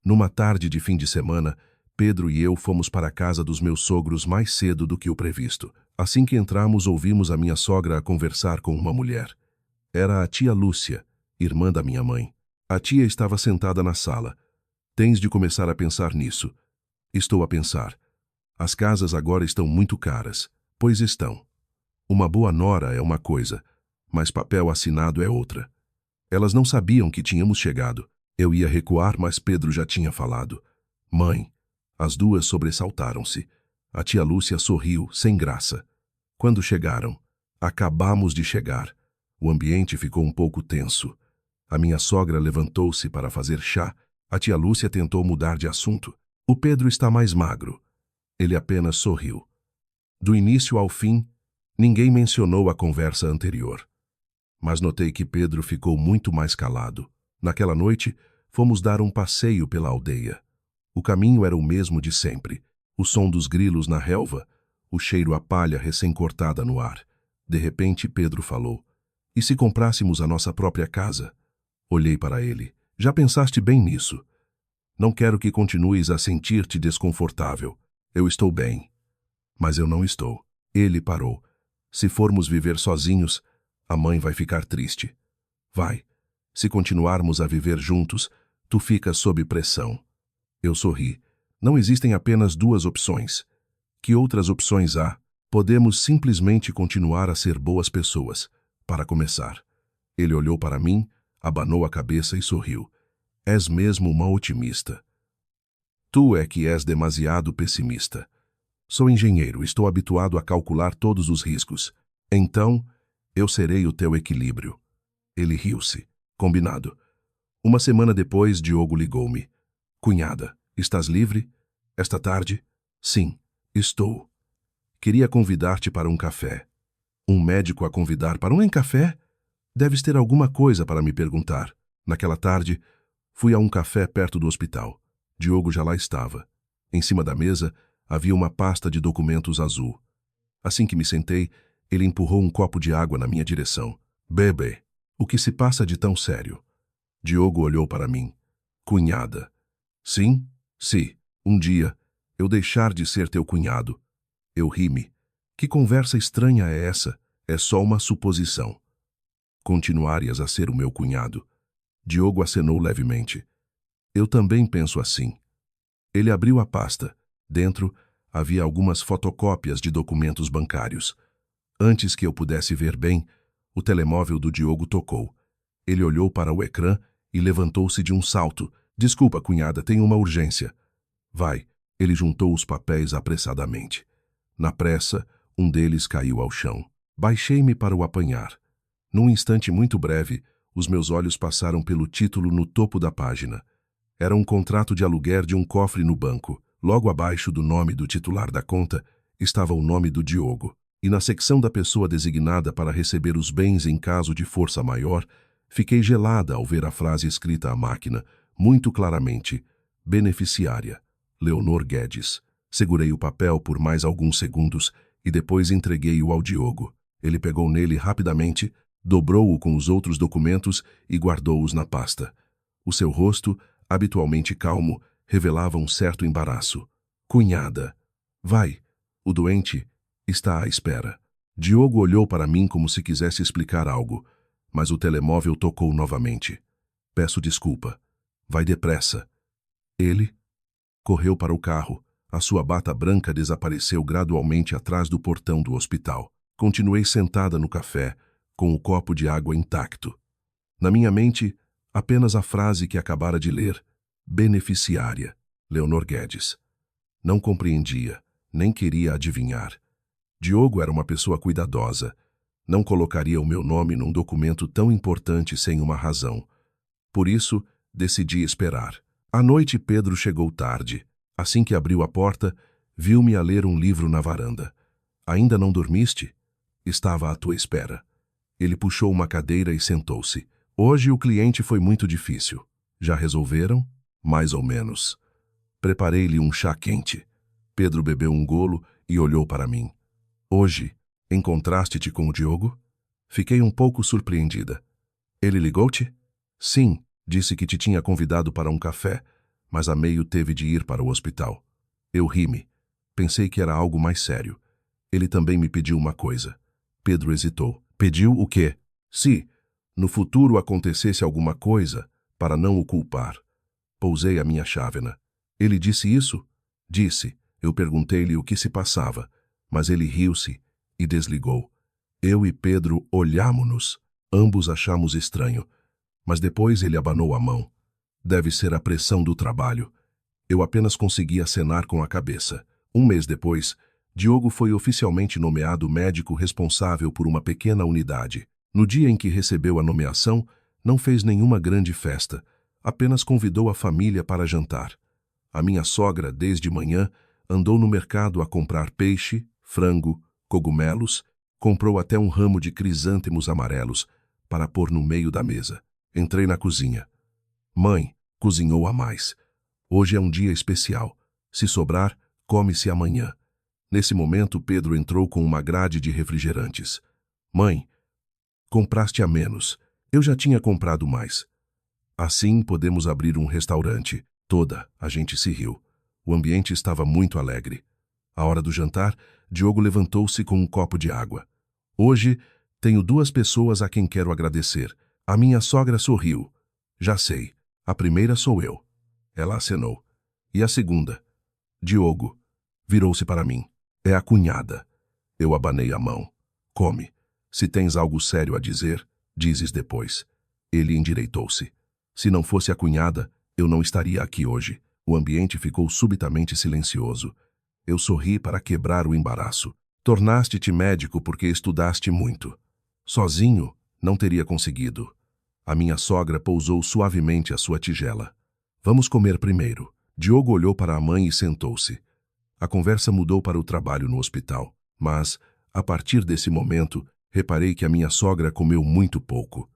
Numa tarde de fim de semana, Pedro e eu fomos para a casa dos meus sogros mais cedo do que o previsto. Assim que entramos, ouvimos a minha sogra a conversar com uma mulher. Era a tia Lúcia, irmã da minha mãe. A tia estava sentada na sala. Tens de começar a pensar nisso. Estou a pensar. As casas agora estão muito caras. Pois estão. Uma boa nora é uma coisa, mas papel assinado é outra. Elas não sabiam que tínhamos chegado. Eu ia recuar, mas Pedro já tinha falado. Mãe. As duas sobressaltaram-se. A tia Lúcia sorriu, sem graça. Quando chegaram? Acabamos de chegar. O ambiente ficou um pouco tenso. A minha sogra levantou-se para fazer chá. A tia Lúcia tentou mudar de assunto. O Pedro está mais magro. Ele apenas sorriu. Do início ao fim, ninguém mencionou a conversa anterior. Mas notei que Pedro ficou muito mais calado. Naquela noite, fomos dar um passeio pela aldeia. O caminho era o mesmo de sempre. O som dos grilos na relva, o cheiro a palha recém-cortada no ar. De repente, Pedro falou: "E se comprássemos a nossa própria casa?" Olhei para ele. "Já pensaste bem nisso? Não quero que continues a sentir-te desconfortável. Eu estou bem." "Mas eu não estou." Ele parou. "Se formos viver sozinhos, a mãe vai ficar triste." "Vai. Se continuarmos a viver juntos, tu ficas sob pressão." Eu sorri. "Não existem apenas duas opções. Que outras opções há? Podemos simplesmente continuar a ser boas pessoas, para começar." Ele olhou para mim, abanou a cabeça e sorriu. "És mesmo uma otimista." "Tu é que és demasiado pessimista." "Sou engenheiro, estou habituado a calcular todos os riscos. Então, eu serei o teu equilíbrio." Ele riu-se. "Combinado." Uma semana depois, Diogo ligou-me. "Cunhada, estás livre? Esta tarde?" "Sim, estou. Queria convidar-te para um café." "Um médico a convidar para um café? Deves ter alguma coisa para me perguntar." Naquela tarde, fui a um café perto do hospital. Diogo já lá estava. Em cima da mesa, havia uma pasta de documentos azul. Assim que me sentei, ele empurrou um copo de água na minha direção. "Bebe, o que se passa de tão sério?" Diogo olhou para mim. "Cunhada." "Sim? Se, um dia, eu deixar de ser teu cunhado." Eu ri-me. "Que conversa estranha é essa? É só uma suposição." "Continuarias a ser o meu cunhado." Diogo acenou levemente. "Eu também penso assim." Ele abriu a pasta. Dentro, havia algumas fotocópias de documentos bancários. Antes que eu pudesse ver bem, o telemóvel do Diogo tocou. Ele olhou para o ecrã e levantou-se de um salto. "Desculpa, cunhada, tenho uma urgência." "Vai." Ele juntou os papéis apressadamente. Na pressa, um deles caiu ao chão. Baixei-me para o apanhar. Num instante muito breve, os meus olhos passaram pelo título no topo da página. Era um contrato de aluguer de um cofre no banco. Logo abaixo do nome do titular da conta estava o nome do Diogo. E na secção da pessoa designada para receber os bens em caso de força maior, fiquei gelada ao ver a frase escrita à máquina, muito claramente: "Beneficiária, Leonor Guedes." Segurei o papel por mais alguns segundos e depois entreguei-o ao Diogo. Ele pegou nele rapidamente, dobrou-o com os outros documentos e guardou-os na pasta. O seu rosto, habitualmente calmo, revelava um certo embaraço. "Cunhada." "Vai. O doente está à espera." Diogo olhou para mim como se quisesse explicar algo, mas o telemóvel tocou novamente. "Peço desculpa. Vai depressa." Ele correu para o carro. A sua bata branca desapareceu gradualmente atrás do portão do hospital. Continuei sentada no café, com o copo de água intacto. Na minha mente, apenas a frase que acabara de ler: "Beneficiária, Leonor Guedes." Não compreendia, nem queria adivinhar. Diogo era uma pessoa cuidadosa. Não colocaria o meu nome num documento tão importante sem uma razão. Por isso, decidi esperar. À noite, Pedro chegou tarde. Assim que abriu a porta, viu-me a ler um livro na varanda. "Ainda não dormiste?" "Estava à tua espera." Ele puxou uma cadeira e sentou-se. "Hoje o cliente foi muito difícil." "Já resolveram?" "Mais ou menos." Preparei-lhe um chá quente. Pedro bebeu um golo e olhou para mim. "Hoje, encontraste-te com o Diogo?" Fiquei um pouco surpreendida. "Ele ligou-te?" "Sim, disse que te tinha convidado para um café, mas a meio teve de ir para o hospital." Eu ri-me. Pensei que era algo mais sério. "Ele também me pediu uma coisa." Pedro hesitou. "Pediu o quê?" "Se, no futuro acontecesse alguma coisa, para não o culpar." Pousei a minha chávena. "Ele disse isso?" "Disse." Eu perguntei-lhe o que se passava, mas ele riu-se e desligou. Eu e Pedro olhámo-nos. Ambos achamos estranho, mas depois ele abanou a mão. Deve ser a pressão do trabalho. Eu apenas consegui acenar com a cabeça. Um mês depois, Diogo foi oficialmente nomeado médico responsável por uma pequena unidade. No dia em que recebeu a nomeação, não fez nenhuma grande festa, apenas convidou a família para jantar. A minha sogra, desde manhã, andou no mercado a comprar peixe, frango, cogumelos, comprou até um ramo de crisântemos amarelos para pôr no meio da mesa. Entrei na cozinha. Mãe, cozinhou a mais. Hoje é um dia especial. Se sobrar, come-se amanhã. Nesse momento, Pedro entrou com uma grade de refrigerantes. Mãe, compraste a menos. Eu já tinha comprado mais. Assim podemos abrir um restaurante. Toda a gente se riu. O ambiente estava muito alegre. À hora do jantar, Diogo levantou-se com um copo de água. Hoje, tenho 2 pessoas a quem quero agradecer. A minha sogra sorriu. Já sei. A primeira sou eu. Ela acenou. E a segunda? Diogo. Virou-se para mim. É a cunhada. Eu abanei a mão. Come. Se tens algo sério a dizer, dizes depois. Ele endireitou-se. Se não fosse a cunhada, eu não estaria aqui hoje. O ambiente ficou subitamente silencioso. Eu sorri para quebrar o embaraço. Tornaste-te médico porque estudaste muito. Sozinho, não teria conseguido. A minha sogra pousou suavemente a sua tigela. Vamos comer primeiro. Diogo olhou para a mãe e sentou-se. A conversa mudou para o trabalho no hospital, mas, a partir desse momento, reparei que a minha sogra comeu muito pouco.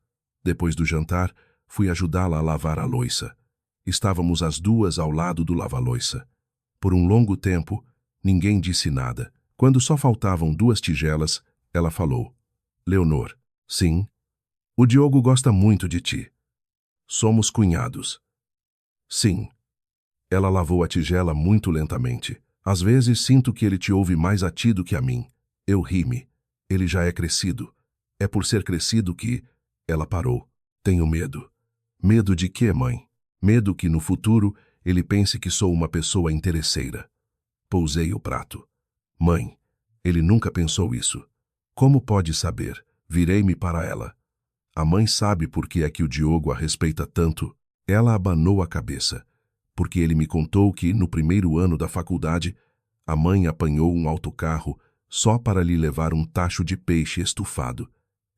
Depois do jantar, fui ajudá-la a lavar a louça. Estávamos as 2 ao lado do lava-louça. Por um longo tempo, ninguém disse nada. Quando só faltavam 2 tigelas, ela falou. Leonor, sim. O Diogo gosta muito de ti. Somos cunhados. Sim. Ela lavou a tigela muito lentamente. Às vezes sinto que ele te ouve mais a ti do que a mim. Eu ri-me. Ele já é crescido. É por ser crescido que... Ela parou. Tenho medo. Medo de quê, mãe? Medo que no futuro ele pense que sou uma pessoa interesseira. Pousei o prato. Mãe, ele nunca pensou isso. Como pode saber? Virei-me para ela. A mãe sabe por que é que o Diogo a respeita tanto? Ela abanou a cabeça. Porque ele me contou que, no primeiro ano da faculdade, a mãe apanhou um autocarro só para lhe levar um tacho de peixe estufado.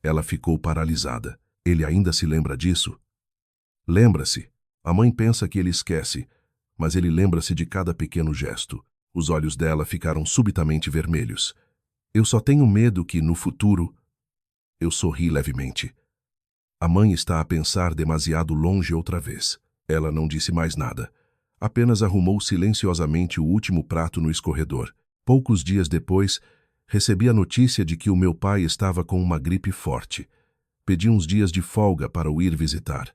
Ela ficou paralisada. Ele ainda se lembra disso? Lembra-se. A mãe pensa que ele esquece, mas ele lembra-se de cada pequeno gesto. Os olhos dela ficaram subitamente vermelhos. Eu só tenho medo que, no futuro... Eu sorri levemente. A mãe está a pensar demasiado longe outra vez. Ela não disse mais nada. Apenas arrumou silenciosamente o último prato no escorredor. Poucos dias depois, recebi a notícia de que o meu pai estava com uma gripe forte. Pedi uns dias de folga para o ir visitar.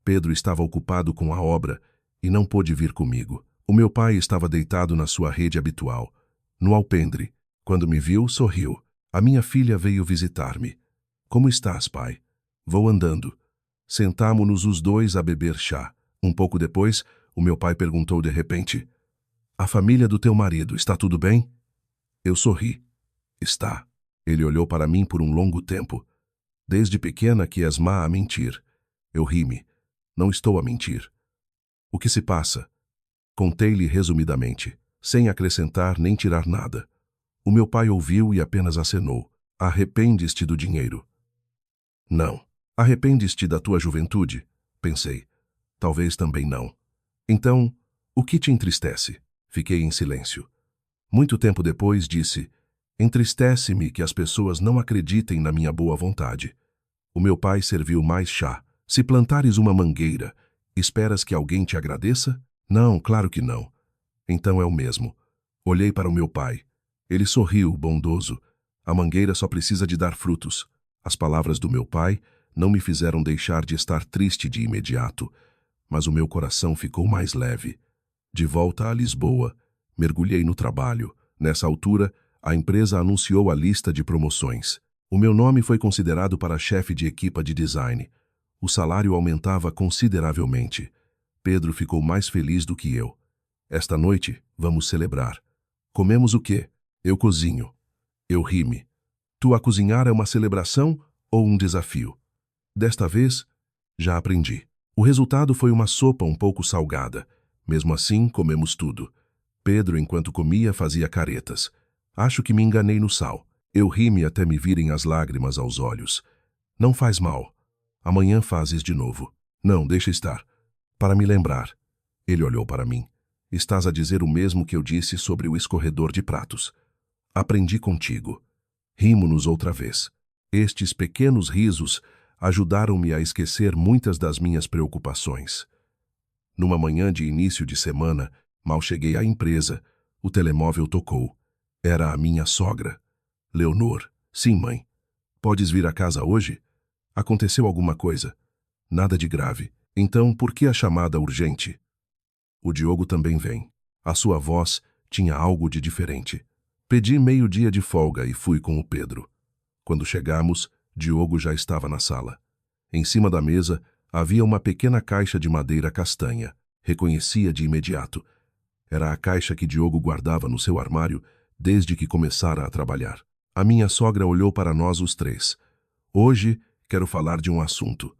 Pedro estava ocupado com a obra e não pôde vir comigo. O meu pai estava deitado na sua rede habitual, no alpendre. Quando me viu, sorriu. A minha filha veio visitar-me. Como estás, pai? Vou andando. Sentámo-nos os 2 a beber chá. Um pouco depois, o meu pai perguntou de repente: A família do teu marido, está tudo bem? Eu sorri. Está. Ele olhou para mim por um longo tempo. Desde pequena que és má a mentir. Eu ri-me. Não estou a mentir. O que se passa? Contei-lhe resumidamente, sem acrescentar nem tirar nada. O meu pai ouviu e apenas acenou. Arrependes-te do dinheiro? Não. Arrependes-te da tua juventude? Pensei. Talvez também não. Então, o que te entristece? Fiquei em silêncio. Muito tempo depois disse: Entristece-me que as pessoas não acreditem na minha boa vontade. O meu pai serviu mais chá. Se plantares uma mangueira, esperas que alguém te agradeça? Não, claro que não. Então é o mesmo. Olhei para o meu pai. Ele sorriu, bondoso. A mangueira só precisa de dar frutos. As palavras do meu pai não me fizeram deixar de estar triste de imediato, mas o meu coração ficou mais leve. De volta a Lisboa, mergulhei no trabalho. Nessa altura, a empresa anunciou a lista de promoções. O meu nome foi considerado para chefe de equipa de design. O salário aumentava consideravelmente. Pedro ficou mais feliz do que eu. Esta noite, vamos celebrar. Comemos o quê? Eu cozinho. Eu ri-me. Tu a cozinhar é uma celebração ou um desafio? Desta vez, já aprendi. O resultado foi uma sopa um pouco salgada. Mesmo assim, comemos tudo. Pedro, enquanto comia, fazia caretas. Acho que me enganei no sal. Eu ri-me até me virem as lágrimas aos olhos. Não faz mal. Amanhã fazes de novo. Não, deixa estar. Para me lembrar. Ele olhou para mim. Estás a dizer o mesmo que eu disse sobre o escorredor de pratos. Aprendi contigo. Rimo-nos outra vez. Estes pequenos risos ajudaram-me a esquecer muitas das minhas preocupações. Numa manhã de início de semana, mal cheguei à empresa, o telemóvel tocou. Era a minha sogra. Leonor. Sim, mãe. Podes vir a casa hoje? Aconteceu alguma coisa? Nada de grave. Então, por que a chamada urgente? O Diogo também vem. A sua voz tinha algo de diferente. Pedi meio-dia de folga e fui com o Pedro. Quando chegamos, Diogo já estava na sala. Em cima da mesa havia uma pequena caixa de madeira castanha. Reconhecia de imediato. Era a caixa que Diogo guardava no seu armário desde que começara a trabalhar. A minha sogra olhou para nós os três. Hoje quero falar de um assunto.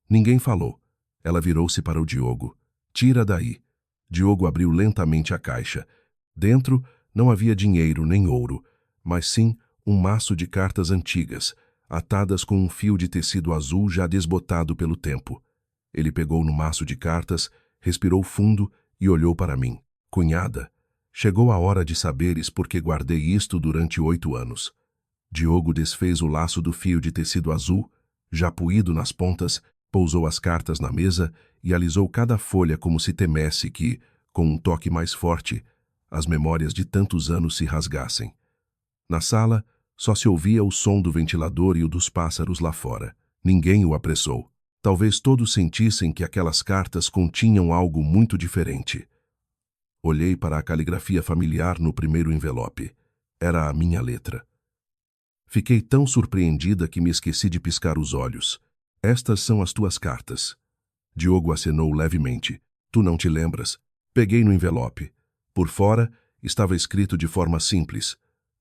Ninguém falou. Ela virou-se para o Diogo. Tira daí. Diogo abriu lentamente a caixa. Dentro não havia dinheiro nem ouro, mas sim um maço de cartas antigas, atadas com um fio de tecido azul já desbotado pelo tempo. Ele pegou no maço de cartas, respirou fundo e olhou para mim. Cunhada, chegou a hora de saberes por que guardei isto durante 8 anos. Diogo desfez o laço do fio de tecido azul, já puído nas pontas, pousou as cartas na mesa e alisou cada folha como se temesse que, com um toque mais forte, as memórias de tantos anos se rasgassem. Na sala, só se ouvia o som do ventilador e o dos pássaros lá fora. Ninguém o apressou. Talvez todos sentissem que aquelas cartas continham algo muito diferente. Olhei para a caligrafia familiar no primeiro envelope. Era a minha letra. Fiquei tão surpreendida que me esqueci de piscar os olhos. Estas são as tuas cartas. Diogo acenou levemente. Tu não te lembras? Peguei no envelope. Por fora, estava escrito de forma simples.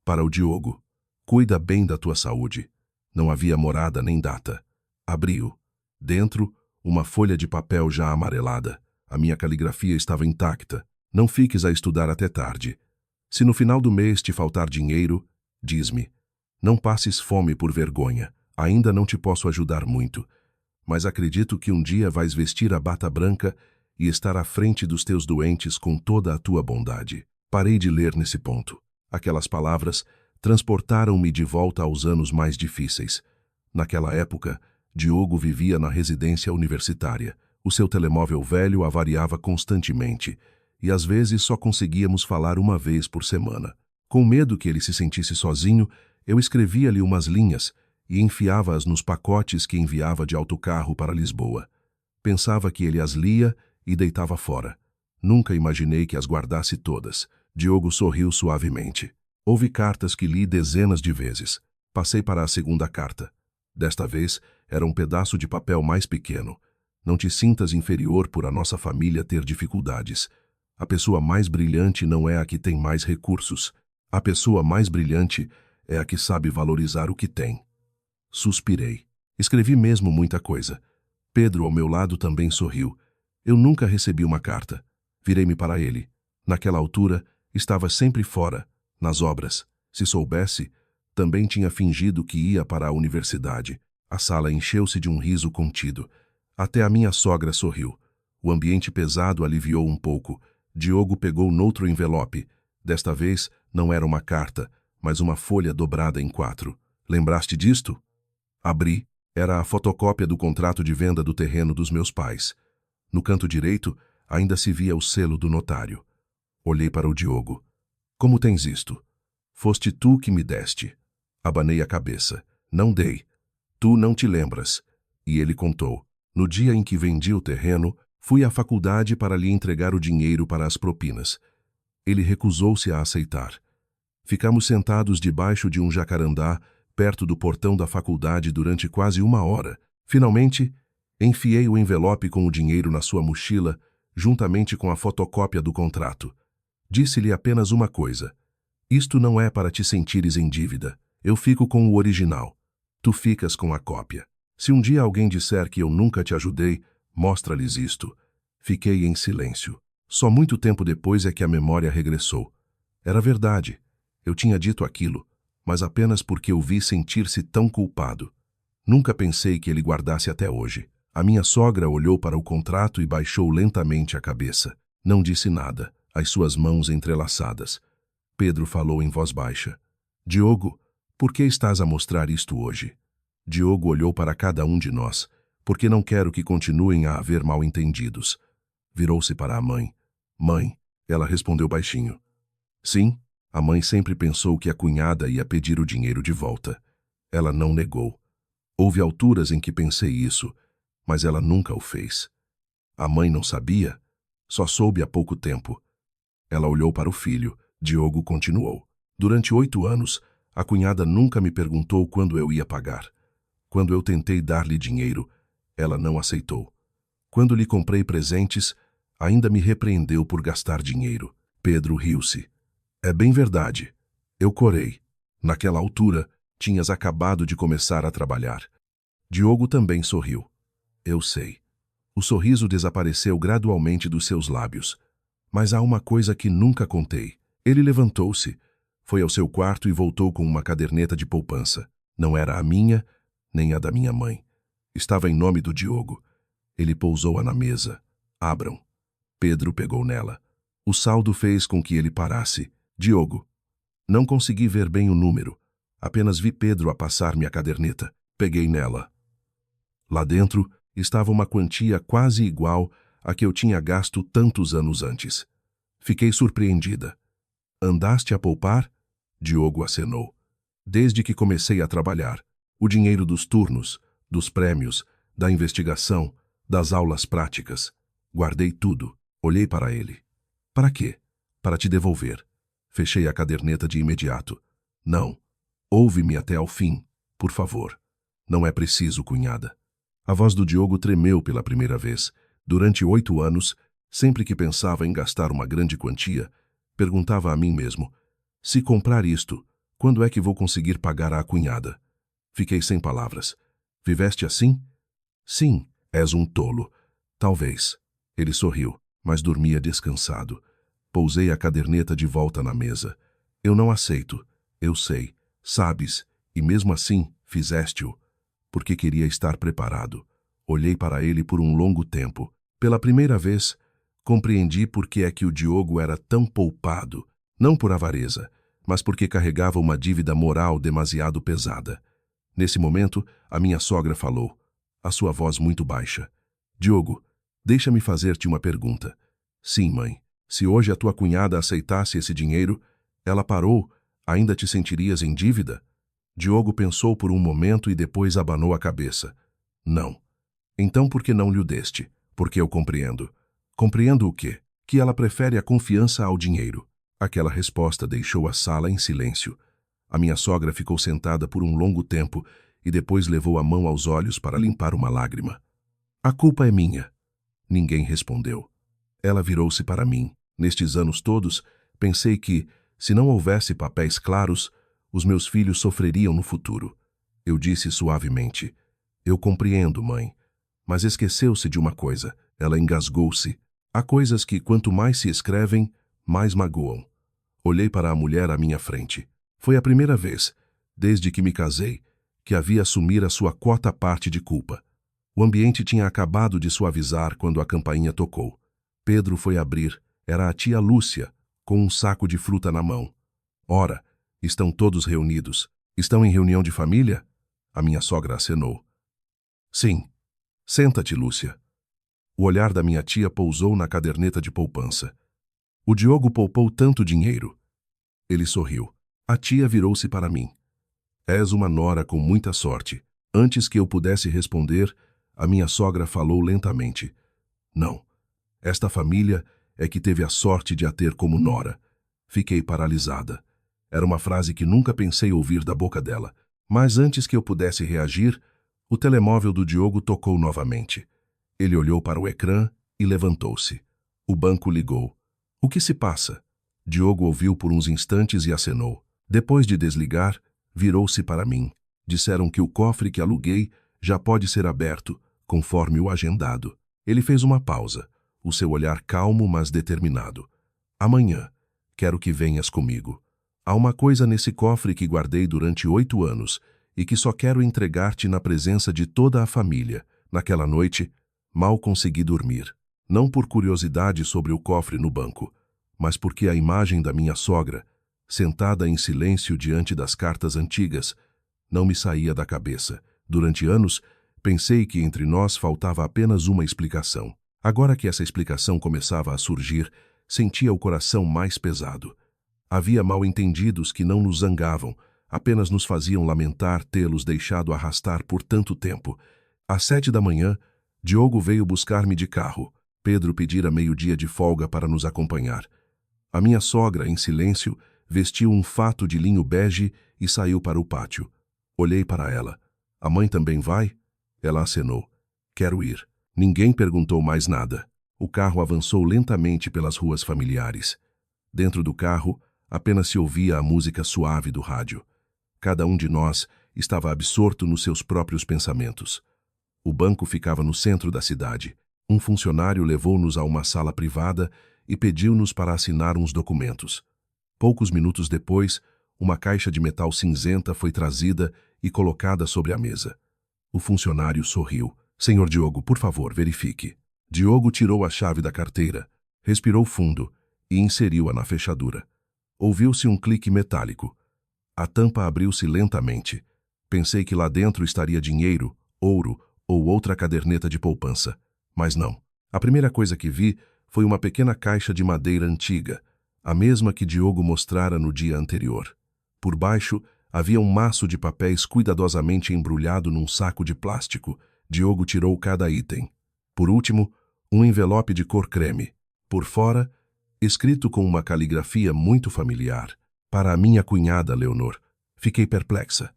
Para o Diogo. Cuida bem da tua saúde. Não havia morada nem data. Abri-o. Dentro, uma folha de papel já amarelada. A minha caligrafia estava intacta. Não fiques a estudar até tarde. Se no final do mês te faltar dinheiro, diz-me. Não passes fome por vergonha. Ainda não te posso ajudar muito. Mas acredito que um dia vais vestir a bata branca e estar à frente dos teus doentes com toda a tua bondade. Parei de ler nesse ponto. Aquelas palavras transportaram-me de volta aos anos mais difíceis. Naquela época, Diogo vivia na residência universitária. O seu telemóvel velho avariava constantemente e às vezes só conseguíamos falar uma vez por semana. Com medo que ele se sentisse sozinho, eu escrevia-lhe umas linhas e enfiava-as nos pacotes que enviava de autocarro para Lisboa. Pensava que ele as lia e deitava fora. Nunca imaginei que as guardasse todas. Diogo sorriu suavemente. Houve cartas que li dezenas de vezes. Passei para a segunda carta. Desta vez, era um pedaço de papel mais pequeno. Não te sintas inferior por a nossa família ter dificuldades. A pessoa mais brilhante não é a que tem mais recursos. A pessoa mais brilhante é a que sabe valorizar o que tem. Suspirei. Escrevi mesmo muita coisa. Pedro, ao meu lado, também sorriu. Eu nunca recebi uma carta. Virei-me para ele. Naquela altura, estava sempre fora, nas obras. Se soubesse, também tinha fingido que ia para a universidade. A sala encheu-se de um riso contido. Até a minha sogra sorriu. O ambiente pesado aliviou um pouco. Diogo pegou noutro envelope. Desta vez, não era uma carta, mas uma folha dobrada em 4. Lembraste disto? Abri. Era a fotocópia do contrato de venda do terreno dos meus pais. No canto direito, ainda se via o selo do notário. Olhei para o Diogo. Como tens isto? Foste tu que me deste. Abanei a cabeça. Não dei. Tu não te lembras. E ele contou. No dia em que vendi o terreno, fui à faculdade para lhe entregar o dinheiro para as propinas. Ele recusou-se a aceitar. Ficamos sentados debaixo de um jacarandá, perto do portão da faculdade durante quase 1 hora. Finalmente, enfiei o envelope com o dinheiro na sua mochila, juntamente com a fotocópia do contrato. Disse-lhe apenas uma coisa. Isto não é para te sentires em dívida. Eu fico com o original. Tu ficas com a cópia. Se um dia alguém disser que eu nunca te ajudei, Mostra-lhes isto. Fiquei em silêncio. Só muito tempo depois é que a memória regressou. Era verdade. Eu tinha dito aquilo, mas apenas porque o vi sentir-se tão culpado. Nunca pensei que ele guardasse até hoje. A minha sogra olhou para o contrato e baixou lentamente a cabeça. Não disse nada, as suas mãos entrelaçadas. Pedro falou em voz baixa. Diogo, por que estás a mostrar isto hoje? Diogo olhou para cada um de nós, porque não quero que continuem a haver mal-entendidos. Virou-se para a mãe. Mãe, ela respondeu baixinho. Sim, a mãe sempre pensou que a cunhada ia pedir o dinheiro de volta. Ela não negou. Houve alturas em que pensei isso, mas ela nunca o fez. A mãe não sabia? Só soube há pouco tempo. Ela olhou para o filho. Diogo continuou. Durante 8 anos, a cunhada nunca me perguntou quando eu ia pagar. Quando eu tentei dar-lhe dinheiro, ela não aceitou. Quando lhe comprei presentes, ainda me repreendeu por gastar dinheiro. Pedro riu-se. É bem verdade. Eu corei. Naquela altura, tinhas acabado de começar a trabalhar. Diogo também sorriu. Eu sei. O sorriso desapareceu gradualmente dos seus lábios. Mas há uma coisa que nunca contei. Ele levantou-se, foi ao seu quarto e voltou com uma caderneta de poupança. Não era a minha, nem a da minha mãe. Estava em nome do Diogo. Ele pousou-a na mesa. Abram. Pedro pegou nela. O saldo fez com que ele parasse. Diogo. Não consegui ver bem o número. Apenas vi Pedro a passar-me a caderneta. Peguei nela. Lá dentro estava uma quantia quase igual à que eu tinha gasto tantos anos antes. Fiquei surpreendida. Andaste a poupar? Diogo acenou. Desde que comecei a trabalhar. O dinheiro dos turnos, dos prêmios, da investigação, das aulas práticas. Guardei tudo. Olhei para ele. Para quê? Para te devolver. Fechei a caderneta de imediato. Não. Ouve-me até ao fim, por favor. Não é preciso, cunhada. A voz do Diogo tremeu pela primeira vez. Durante 8 anos, sempre que pensava em gastar uma grande quantia, perguntava a mim mesmo, se comprar isto, quando é que vou conseguir pagar à cunhada? Fiquei sem palavras. Viveste assim? Sim, és um tolo. Talvez. Ele sorriu, mas dormia descansado. Pousei a caderneta de volta na mesa. Eu não aceito. Eu sei. Sabes. E mesmo assim, fizeste-o. Porque queria estar preparado. Olhei para ele por um longo tempo. Pela primeira vez, compreendi por que é que o Diogo era tão poupado, não por avareza, mas porque carregava uma dívida moral demasiado pesada. Nesse momento, a minha sogra falou, a sua voz muito baixa. Diogo, deixa-me fazer-te uma pergunta. Sim, mãe. Se hoje a tua cunhada aceitasse esse dinheiro, ela parou, ainda te sentirias em dívida? Diogo pensou por um momento e depois abanou a cabeça. Não. Então por que não lhe o deste? Porque eu compreendo. Compreendo o quê? Que ela prefere a confiança ao dinheiro. Aquela resposta deixou a sala em silêncio. A minha sogra ficou sentada por um longo tempo e depois levou a mão aos olhos para limpar uma lágrima. A culpa é minha. Ninguém respondeu. Ela virou-se para mim. Nestes anos todos, pensei que, se não houvesse papéis claros, os meus filhos sofreriam no futuro. Eu disse suavemente, eu compreendo, mãe. Mas esqueceu-se de uma coisa. Ela engasgou-se. Há coisas que, quanto mais se escrevem, mais magoam. Olhei para a mulher à minha frente. Foi a primeira vez, desde que me casei, que havia assumir a sua quota parte de culpa. O ambiente tinha acabado de suavizar quando a campainha tocou. Pedro foi abrir. Era a tia Lúcia, com um saco de fruta na mão. Ora, estão todos reunidos. Estão em reunião de família? A minha sogra acenou. Sim. Senta-te, Lúcia. O olhar da minha tia pousou na caderneta de poupança. O Diogo poupou tanto dinheiro. Ele sorriu. A tia virou-se para mim. És uma nora com muita sorte. Antes que eu pudesse responder, a minha sogra falou lentamente. Não. Esta família é que teve a sorte de a ter como nora. Fiquei paralisada. Era uma frase que nunca pensei ouvir da boca dela. Mas antes que eu pudesse reagir, o telemóvel do Diogo tocou novamente. Ele olhou para o ecrã e levantou-se. O banco ligou. O que se passa? Diogo ouviu por uns instantes e acenou. Depois de desligar, virou-se para mim. Disseram que o cofre que aluguei já pode ser aberto, conforme o agendado. Ele fez uma pausa, o seu olhar calmo, mas determinado. Amanhã, quero que venhas comigo. Há uma coisa nesse cofre que guardei durante 8 anos e que só quero entregar-te na presença de toda a família. Naquela noite, mal consegui dormir. Não por curiosidade sobre o cofre no banco, mas porque a imagem da minha sogra, sentada em silêncio diante das cartas antigas, não me saía da cabeça. Durante anos, pensei que entre nós faltava apenas uma explicação. Agora que essa explicação começava a surgir, sentia o coração mais pesado. Havia mal-entendidos que não nos zangavam, apenas nos faziam lamentar tê-los deixado arrastar por tanto tempo. Às 7 da manhã, Diogo veio buscar-me de carro. Pedro pedira meio-dia de folga para nos acompanhar. A minha sogra, em silêncio, vestiu um fato de linho bege e saiu para o pátio. Olhei para ela. A mãe também vai? Ela acenou. Quero ir. Ninguém perguntou mais nada. O carro avançou lentamente pelas ruas familiares. Dentro do carro, apenas se ouvia a música suave do rádio. Cada um de nós estava absorto nos seus próprios pensamentos. O banco ficava no centro da cidade. Um funcionário levou-nos a uma sala privada e pediu-nos para assinar uns documentos. Poucos minutos depois, uma caixa de metal cinzenta foi trazida e colocada sobre a mesa. O funcionário sorriu. Senhor Diogo, por favor, verifique. Diogo tirou a chave da carteira, respirou fundo e inseriu-a na fechadura. Ouviu-se um clique metálico. A tampa abriu-se lentamente. Pensei que lá dentro estaria dinheiro, ouro ou outra caderneta de poupança. Mas não. A primeira coisa que vi foi uma pequena caixa de madeira antiga, a mesma que Diogo mostrara no dia anterior. Por baixo, havia um maço de papéis cuidadosamente embrulhado num saco de plástico. Diogo tirou cada item. Por último, um envelope de cor creme. Por fora, escrito com uma caligrafia muito familiar. Para a minha cunhada, Leonor. Fiquei perplexa.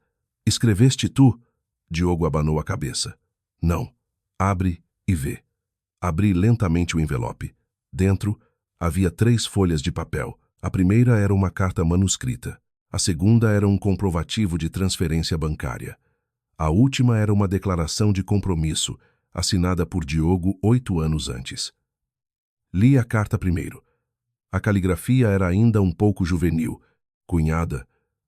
Escreveste tu? Diogo abanou a cabeça. Não. Abre e vê. Abri lentamente o envelope. Dentro, havia 3 folhas de papel. A primeira era uma carta manuscrita. A segunda era um comprovativo de transferência bancária. A última era uma declaração de compromisso, assinada por Diogo 8 anos antes. Li a carta primeiro. A caligrafia era ainda um pouco juvenil. Cunhada,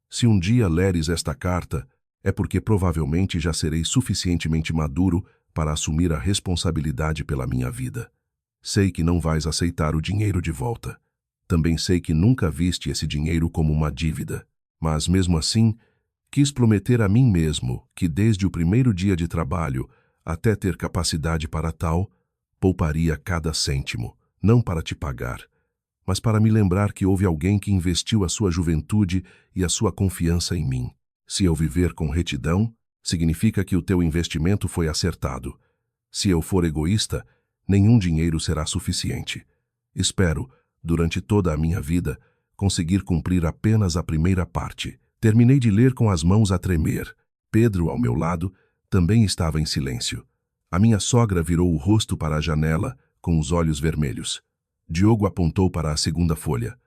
se um dia leres esta carta, é porque provavelmente já serei suficientemente maduro para assumir a responsabilidade pela minha vida. Sei que não vais aceitar o dinheiro de volta. Também sei que nunca viste esse dinheiro como uma dívida. Mas, mesmo assim, quis prometer a mim mesmo que desde o primeiro dia de trabalho, até ter capacidade para tal, pouparia cada cêntimo, não para te pagar, mas para me lembrar que houve alguém que investiu a sua juventude e a sua confiança em mim. Se eu viver com retidão, significa que o teu investimento foi acertado. Se eu for egoísta, nenhum dinheiro será suficiente. Espero, durante toda a minha vida, conseguir cumprir apenas a primeira parte. Terminei de ler com as mãos a tremer. Pedro, ao meu lado, também estava em silêncio. A minha sogra virou o rosto para a janela, com os olhos vermelhos. Diogo apontou para a segunda folha.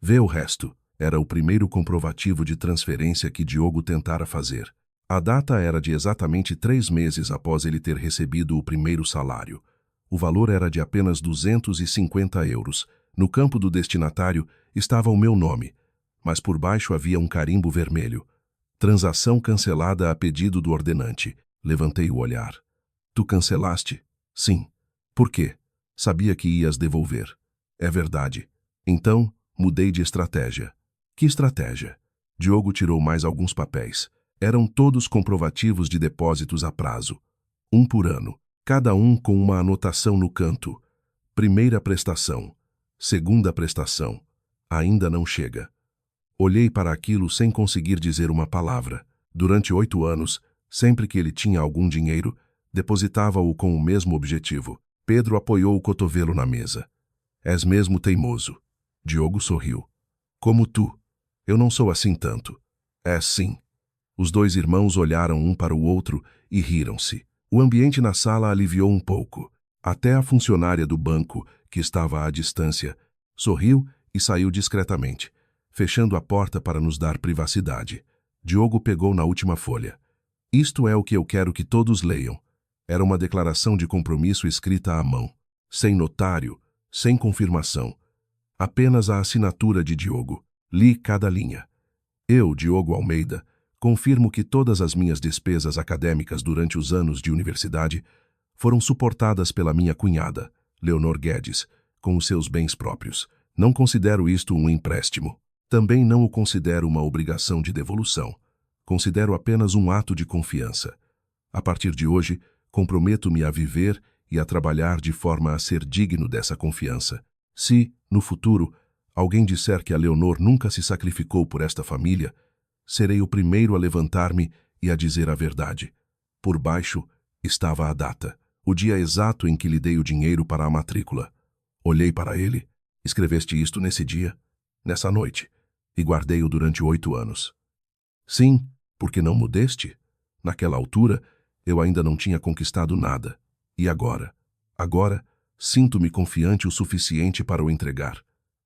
Vê o resto. Era o primeiro comprovativo de transferência que Diogo tentara fazer. A data era de exatamente 3 meses após ele ter recebido o primeiro salário. O valor era de apenas 250 euros. No campo do destinatário estava o meu nome, mas por baixo havia um carimbo vermelho. Transação cancelada a pedido do ordenante. Levantei o olhar. Tu cancelaste? Sim. Por quê? Sabia que ias devolver. É verdade. Então, mudei de estratégia. Que estratégia? Diogo tirou mais alguns papéis. Eram todos comprovativos de depósitos a prazo. 1 por ano. Cada um com uma anotação no canto. Primeira prestação. Segunda prestação. Ainda não chega. Olhei para aquilo sem conseguir dizer uma palavra. Durante 8 anos, sempre que ele tinha algum dinheiro, depositava-o com o mesmo objetivo. Pedro apoiou o cotovelo na mesa. És mesmo teimoso. Diogo sorriu. Como tu. Eu não sou assim tanto. É sim. Os 2 irmãos olharam um para o outro e riram-se. O ambiente na sala aliviou um pouco. Até a funcionária do banco, que estava à distância, sorriu e saiu discretamente, fechando a porta para nos dar privacidade. Diogo pegou na última folha. Isto é o que eu quero que todos leiam. Era uma declaração de compromisso escrita à mão, sem notário, sem confirmação. Apenas a assinatura de Diogo. Li cada linha. Eu, Diogo Almeida, confirmo que todas as minhas despesas acadêmicas durante os anos de universidade foram suportadas pela minha cunhada, Leonor Guedes, com os seus bens próprios. Não considero isto um empréstimo. Também não o considero uma obrigação de devolução. Considero apenas um ato de confiança. A partir de hoje, comprometo-me a viver e a trabalhar de forma a ser digno dessa confiança. Se, no futuro, alguém disser que a Leonor nunca se sacrificou por esta família, serei o primeiro a levantar-me e a dizer a verdade. Por baixo estava a data, o dia exato em que lhe dei o dinheiro para a matrícula. Olhei para ele. Escreveste isto nesse dia, nessa noite, e guardei-o durante 8 anos. Sim, porque não mudeste? Naquela altura, eu ainda não tinha conquistado nada. E agora? Agora, sinto-me confiante o suficiente para o entregar.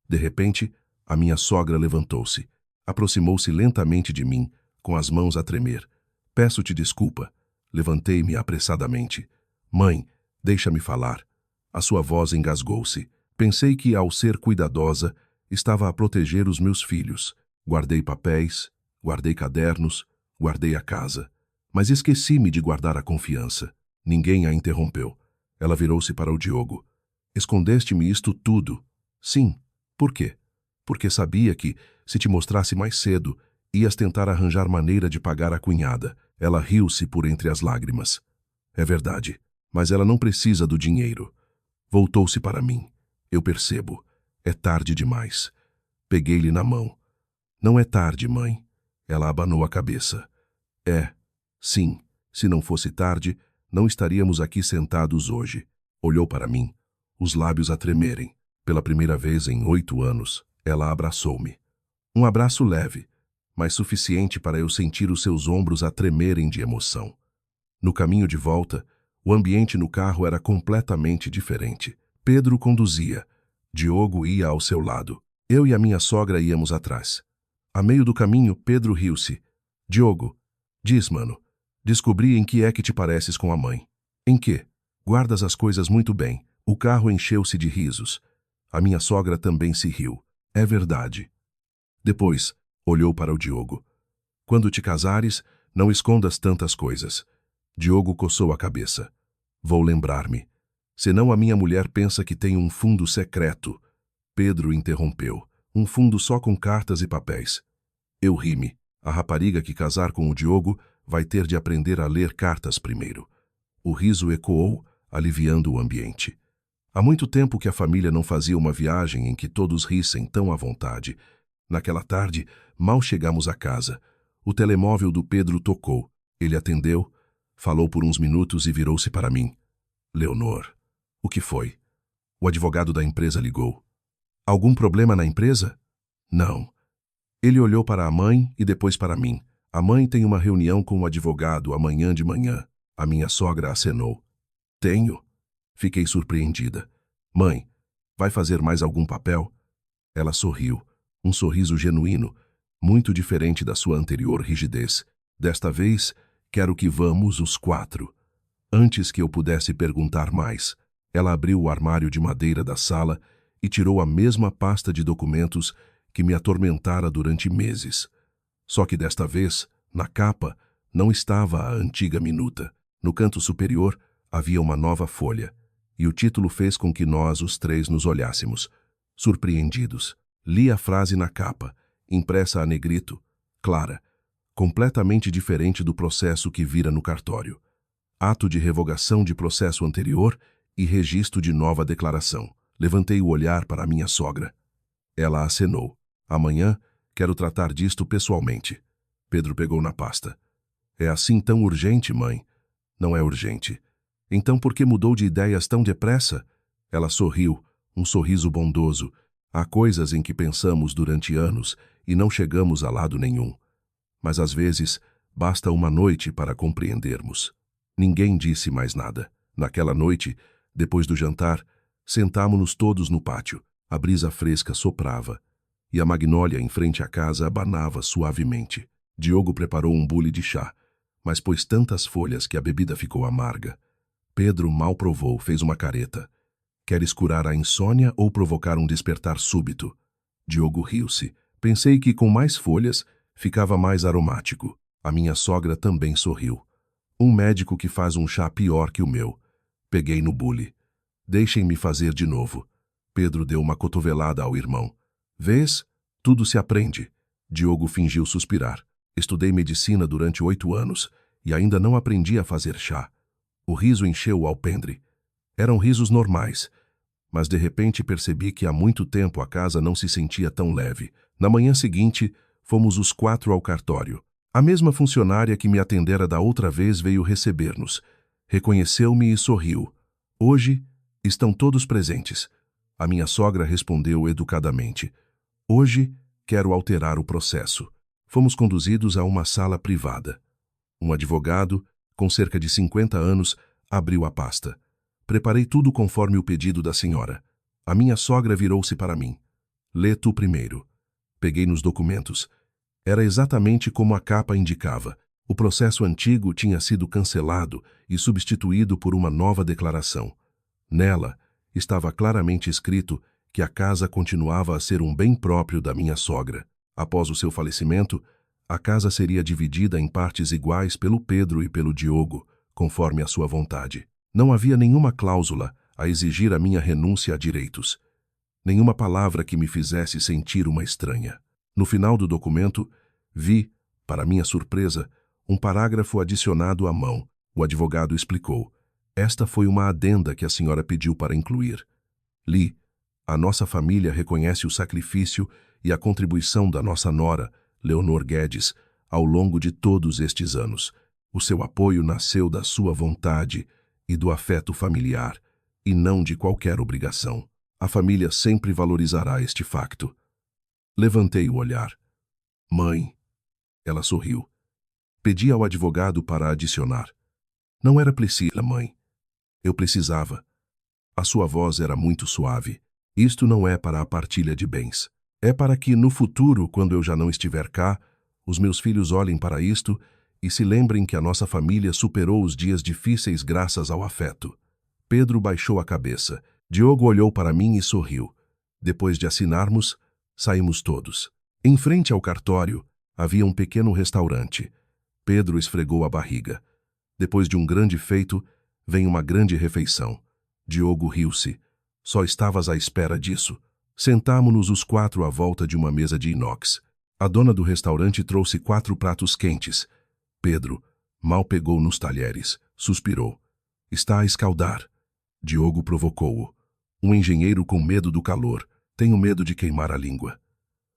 De repente, a minha sogra levantou-se. Aproximou-se lentamente de mim, com as mãos a tremer. Peço-te desculpa. Levantei-me apressadamente. Mãe, deixa-me falar. A sua voz engasgou-se. Pensei que, ao ser cuidadosa, estava a proteger os meus filhos. Guardei papéis, guardei cadernos, guardei a casa. Mas esqueci-me de guardar a confiança. Ninguém a interrompeu. Ela virou-se para o Diogo. Escondeste-me isto tudo? Sim. Por quê? Porque sabia que, se te mostrasse mais cedo, ias tentar arranjar maneira de pagar a cunhada. Ela riu-se por entre as lágrimas. É verdade, mas ela não precisa do dinheiro. Voltou-se para mim. Eu percebo. É tarde demais. Peguei-lhe na mão. Não é tarde, mãe. Ela abanou a cabeça. É. Sim. Se não fosse tarde, não estaríamos aqui sentados hoje. Olhou para mim, os lábios a tremerem. Pela primeira vez em 8 anos, ela abraçou-me. Um abraço leve, mas suficiente para eu sentir os seus ombros a tremerem de emoção. No caminho de volta, o ambiente no carro era completamente diferente. Pedro conduzia. Diogo ia ao seu lado. Eu e a minha sogra íamos atrás. A meio do caminho, Pedro riu-se. Diogo, diz, mano, descobri em que é que te pareces com a mãe. Em que? Guardas as coisas muito bem. O carro encheu-se de risos. A minha sogra também se riu. É verdade. Depois, olhou para o Diogo. Quando te casares, não escondas tantas coisas. Diogo coçou a cabeça. Vou lembrar-me. Senão a minha mulher pensa que tenho um fundo secreto. Pedro interrompeu. Um fundo só com cartas e papéis. Eu ri-me. A rapariga que casar com o Diogo vai ter de aprender a ler cartas primeiro. O riso ecoou, aliviando o ambiente. Há muito tempo que a família não fazia uma viagem em que todos rissem tão à vontade. Naquela tarde, mal chegamos a casa. O telemóvel do Pedro tocou. Ele atendeu, falou por uns minutos e virou-se para mim. Leonor, o que foi? O advogado da empresa ligou. Algum problema na empresa? Não. Ele olhou para a mãe e depois para mim. A mãe tem uma reunião com o advogado amanhã de manhã. A minha sogra acenou. Tenho. Fiquei surpreendida. Mãe, vai fazer mais algum papel? Ela sorriu. Um sorriso genuíno, muito diferente da sua anterior rigidez. Desta vez, quero que vamos os 4. Antes que eu pudesse perguntar mais, ela abriu o armário de madeira da sala e tirou a mesma pasta de documentos que me atormentara durante meses. Só que desta vez, na capa, não estava a antiga minuta. No canto superior, havia uma nova folha, e o título fez com que nós, os 3, nos olhássemos, surpreendidos. Li a frase na capa, impressa a negrito, clara, completamente diferente do processo que vira no cartório. Ato de revogação de processo anterior e registro de nova declaração. Levantei o olhar para a minha sogra. Ela acenou. Amanhã, quero tratar disto pessoalmente. Pedro pegou na pasta. É assim tão urgente, mãe? Não é urgente. Então por que mudou de ideias tão depressa? Ela sorriu, um sorriso bondoso. Há coisas em que pensamos durante anos e não chegamos a lado nenhum. Mas às vezes, basta uma noite para compreendermos. Ninguém disse mais nada. Naquela noite, depois do jantar, sentámo-nos todos no pátio. A brisa fresca soprava e a magnólia em frente à casa abanava suavemente. Diogo preparou um bule de chá, mas pôs tantas folhas que a bebida ficou amarga. Pedro mal provou, fez uma careta. Queres curar a insônia ou provocar um despertar súbito? Diogo riu-se. Pensei que com mais folhas ficava mais aromático. A minha sogra também sorriu. Um médico que faz um chá pior que o meu. Peguei no bule. Deixem-me fazer de novo. Pedro deu uma cotovelada ao irmão. Vês? Tudo se aprende. Diogo fingiu suspirar. Estudei medicina durante 8 anos e ainda não aprendi a fazer chá. O riso encheu o alpendre. Eram risos normais, mas de repente percebi que há muito tempo a casa não se sentia tão leve. Na manhã seguinte, fomos os 4 ao cartório. A mesma funcionária que me atendera da outra vez veio receber-nos. Reconheceu-me e sorriu. Hoje, estão todos presentes. A minha sogra respondeu educadamente. Hoje, quero alterar o processo. Fomos conduzidos a uma sala privada. Um advogado, com cerca de 50 anos, abriu a pasta. Preparei tudo conforme o pedido da senhora. A minha sogra virou-se para mim. Lê tu primeiro. Peguei nos documentos. Era exatamente como a capa indicava. O processo antigo tinha sido cancelado e substituído por uma nova declaração. Nela, estava claramente escrito que a casa continuava a ser um bem próprio da minha sogra. Após o seu falecimento, a casa seria dividida em partes iguais pelo Pedro e pelo Diogo, conforme a sua vontade. Não havia nenhuma cláusula a exigir a minha renúncia a direitos. Nenhuma palavra que me fizesse sentir uma estranha. No final do documento, vi, para minha surpresa, um parágrafo adicionado à mão. O advogado explicou. Esta foi uma adenda que a senhora pediu para incluir. Li. A nossa família reconhece o sacrifício e a contribuição da nossa nora, Leonor Guedes, ao longo de todos estes anos. O seu apoio nasceu da sua vontade e do afeto familiar, e não de qualquer obrigação. A família sempre valorizará este facto. Levantei o olhar. Mãe. Ela sorriu. Pedi ao advogado para adicionar. Não era preciso, mãe. Eu precisava. A sua voz era muito suave. Isto não é para a partilha de bens. É para que, no futuro, quando eu já não estiver cá, os meus filhos olhem para isto e se lembrem que a nossa família superou os dias difíceis graças ao afeto. Pedro baixou a cabeça. Diogo olhou para mim e sorriu. Depois de assinarmos, saímos todos. Em frente ao cartório, havia um pequeno restaurante. Pedro esfregou a barriga. Depois de um grande feito, vem uma grande refeição. Diogo riu-se. Só estavas à espera disso. Sentámo-nos os 4 à volta de uma mesa de inox. A dona do restaurante trouxe 4 pratos quentes. Pedro mal pegou nos talheres. Suspirou. Está a escaldar. Diogo provocou-o. Um engenheiro com medo do calor. Tenho medo de queimar a língua.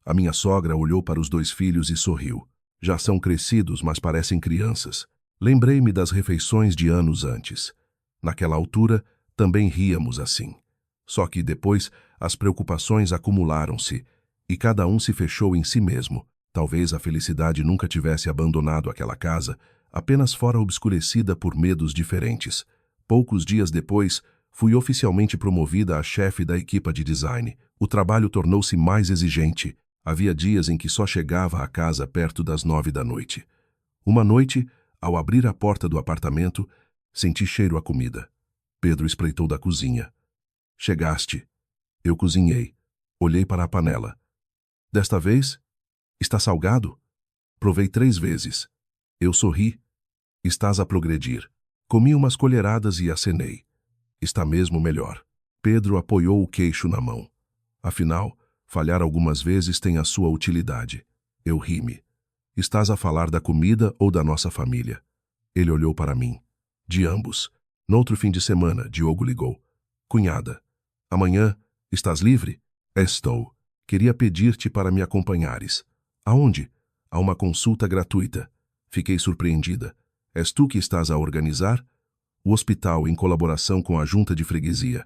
A minha sogra olhou para os 2 filhos e sorriu. Já são crescidos, mas parecem crianças. Lembrei-me das refeições de anos antes. Naquela altura, também ríamos assim. Só que depois as preocupações acumularam-se e cada um se fechou em si mesmo. Talvez a felicidade nunca tivesse abandonado aquela casa, apenas fora obscurecida por medos diferentes. Poucos dias depois, fui oficialmente promovida a chefe da equipa de design. O trabalho tornou-se mais exigente. Havia dias em que só chegava à casa perto das 9 da noite. Uma noite, ao abrir a porta do apartamento, senti cheiro a comida. Pedro espreitou da cozinha. Chegaste. Eu cozinhei. Olhei para a panela. Desta vez, está salgado? Provei 3 vezes. Eu sorri. Estás a progredir. Comi umas colheradas e acenei. Está mesmo melhor. Pedro apoiou o queixo na mão. Afinal, falhar algumas vezes tem a sua utilidade. Eu ri-me. Estás a falar da comida ou da nossa família? Ele olhou para mim. De ambos. Noutro fim de semana, Diogo ligou. Cunhada, amanhã, estás livre? Estou. Queria pedir-te para me acompanhares. Aonde? A uma consulta gratuita. Fiquei surpreendida. És tu que estás a organizar? O hospital, em colaboração com a junta de freguesia.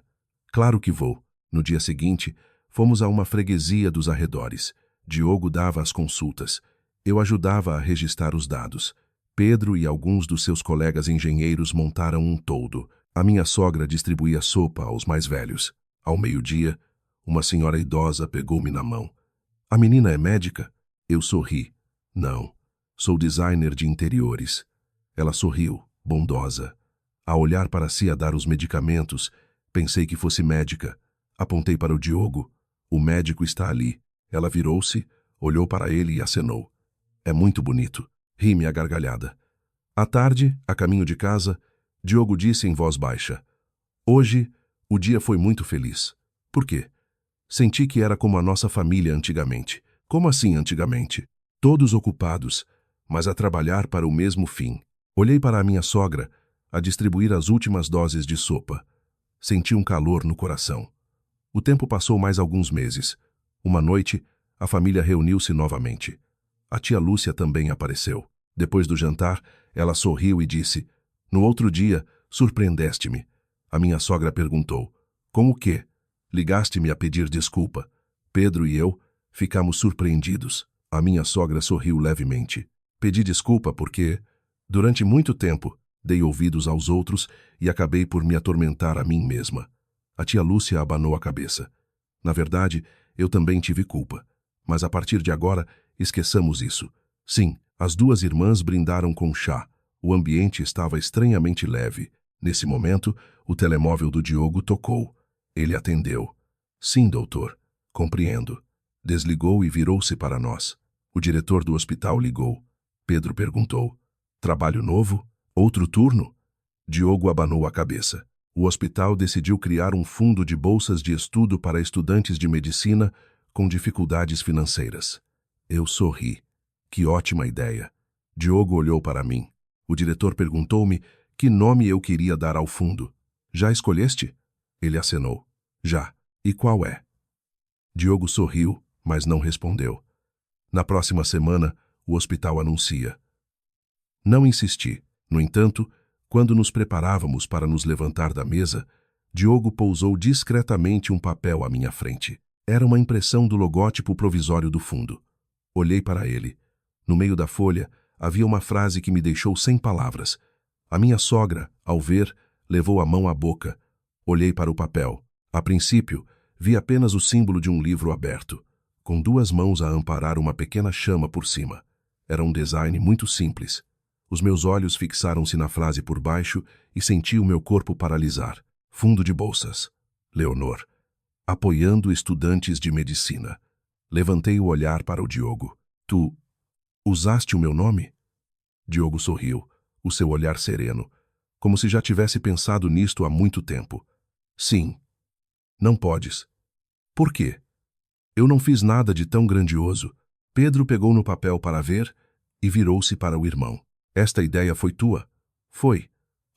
Claro que vou. No dia seguinte, fomos a uma freguesia dos arredores. Diogo dava as consultas. Eu ajudava a registrar os dados. Pedro e alguns dos seus colegas engenheiros montaram um toldo. A minha sogra distribuía sopa aos mais velhos. Ao meio-dia, uma senhora idosa pegou-me na mão. A menina é médica? Eu sorri. Não, sou designer de interiores. Ela sorriu, bondosa. A olhar para si a dar os medicamentos, pensei que fosse médica. Apontei para o Diogo. O médico está ali. Ela virou-se, olhou para ele e acenou. É muito bonito. Ri-me à gargalhada. À tarde, a caminho de casa, Diogo disse em voz baixa: Hoje, o dia foi muito feliz. Por quê? Senti que era como a nossa família antigamente. Como assim antigamente? Todos ocupados, mas a trabalhar para o mesmo fim. Olhei para a minha sogra, a distribuir as últimas doses de sopa. Senti um calor no coração. O tempo passou mais alguns meses. Uma noite, a família reuniu-se novamente. A tia Lúcia também apareceu. Depois do jantar, ela sorriu e disse: No outro dia, surpreendeste-me. A minha sogra perguntou: Com o quê? Ligaste-me a pedir desculpa. Pedro e eu ficamos surpreendidos. A minha sogra sorriu levemente. Pedi desculpa porque, durante muito tempo, dei ouvidos aos outros e acabei por me atormentar a mim mesma. A tia Lúcia abanou a cabeça. Na verdade, eu também tive culpa. Mas a partir de agora, esqueçamos isso. Sim, as duas irmãs brindaram com chá. O ambiente estava estranhamente leve. Nesse momento, o telemóvel do Diogo tocou. Ele atendeu. Sim, doutor. Compreendo. Desligou e virou-se para nós. O diretor do hospital ligou. Pedro perguntou: Trabalho novo? Outro turno? Diogo abanou a cabeça. O hospital decidiu criar um fundo de bolsas de estudo para estudantes de medicina com dificuldades financeiras. Eu sorri. Que ótima ideia. Diogo olhou para mim. O diretor perguntou-me que nome eu queria dar ao fundo. Já escolheste? Ele acenou. Já. E qual é? Diogo sorriu, mas não respondeu. Na próxima semana, o hospital anuncia. Não insisti. No entanto, quando nos preparávamos para nos levantar da mesa, Diogo pousou discretamente um papel à minha frente. Era uma impressão do logótipo provisório do fundo. Olhei para ele. No meio da folha, havia uma frase que me deixou sem palavras. A minha sogra, ao ver, levou a mão à boca. Olhei para o papel. A princípio, vi apenas o símbolo de um livro aberto, com duas mãos a amparar uma pequena chama por cima. Era um design muito simples. Os meus olhos fixaram-se na frase por baixo e senti o meu corpo paralisar. Fundo de bolsas. Leonor. Apoiando estudantes de medicina. Levantei o olhar para o Diogo. Tu usaste o meu nome? Diogo sorriu, o seu olhar sereno, como se já tivesse pensado nisto há muito tempo. Sim. Não podes. Por quê? Eu não fiz nada de tão grandioso. Pedro pegou no papel para ver e virou-se para o irmão. Esta ideia foi tua? Foi.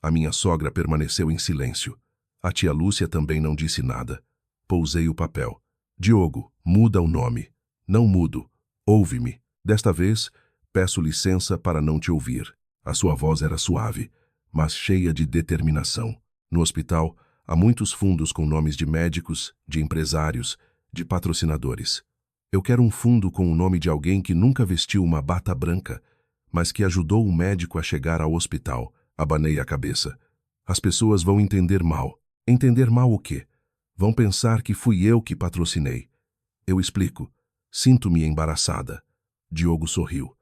A minha sogra permaneceu em silêncio. A tia Lúcia também não disse nada. Pousei o papel. Diogo, muda o nome. Não mudo. Ouve-me. Desta vez, peço licença para não te ouvir. A sua voz era suave, mas cheia de determinação. No hospital, há muitos fundos com nomes de médicos, de empresários, de patrocinadores. Eu quero um fundo com o nome de alguém que nunca vestiu uma bata branca, mas que ajudou o médico a chegar ao hospital. Abanei a cabeça. As pessoas vão entender mal. Entender mal o quê? Vão pensar que fui eu que patrocinei. Eu explico. Sinto-me embaraçada. Diogo sorriu.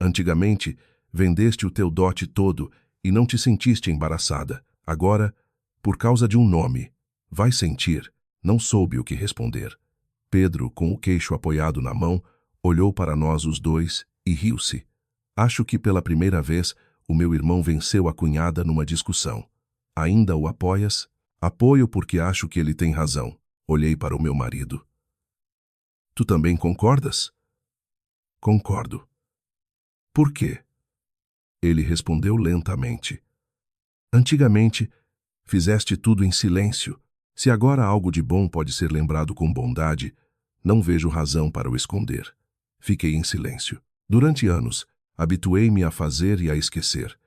Antigamente, vendeste o teu dote todo e não te sentiste embaraçada. Agora, por causa de um nome. Vai sentir. Não soube o que responder. Pedro, com o queixo apoiado na mão, olhou para nós os dois e riu-se. Acho que pela primeira vez o meu irmão venceu a cunhada numa discussão. Ainda o apoias? Apoio porque acho que ele tem razão. Olhei para o meu marido. Tu também concordas? Concordo. Por quê? Ele respondeu lentamente. Antigamente, fizeste tudo em silêncio. Se agora algo de bom pode ser lembrado com bondade, não vejo razão para o esconder. Fiquei em silêncio. Durante anos, habituei-me a fazer e a esquecer.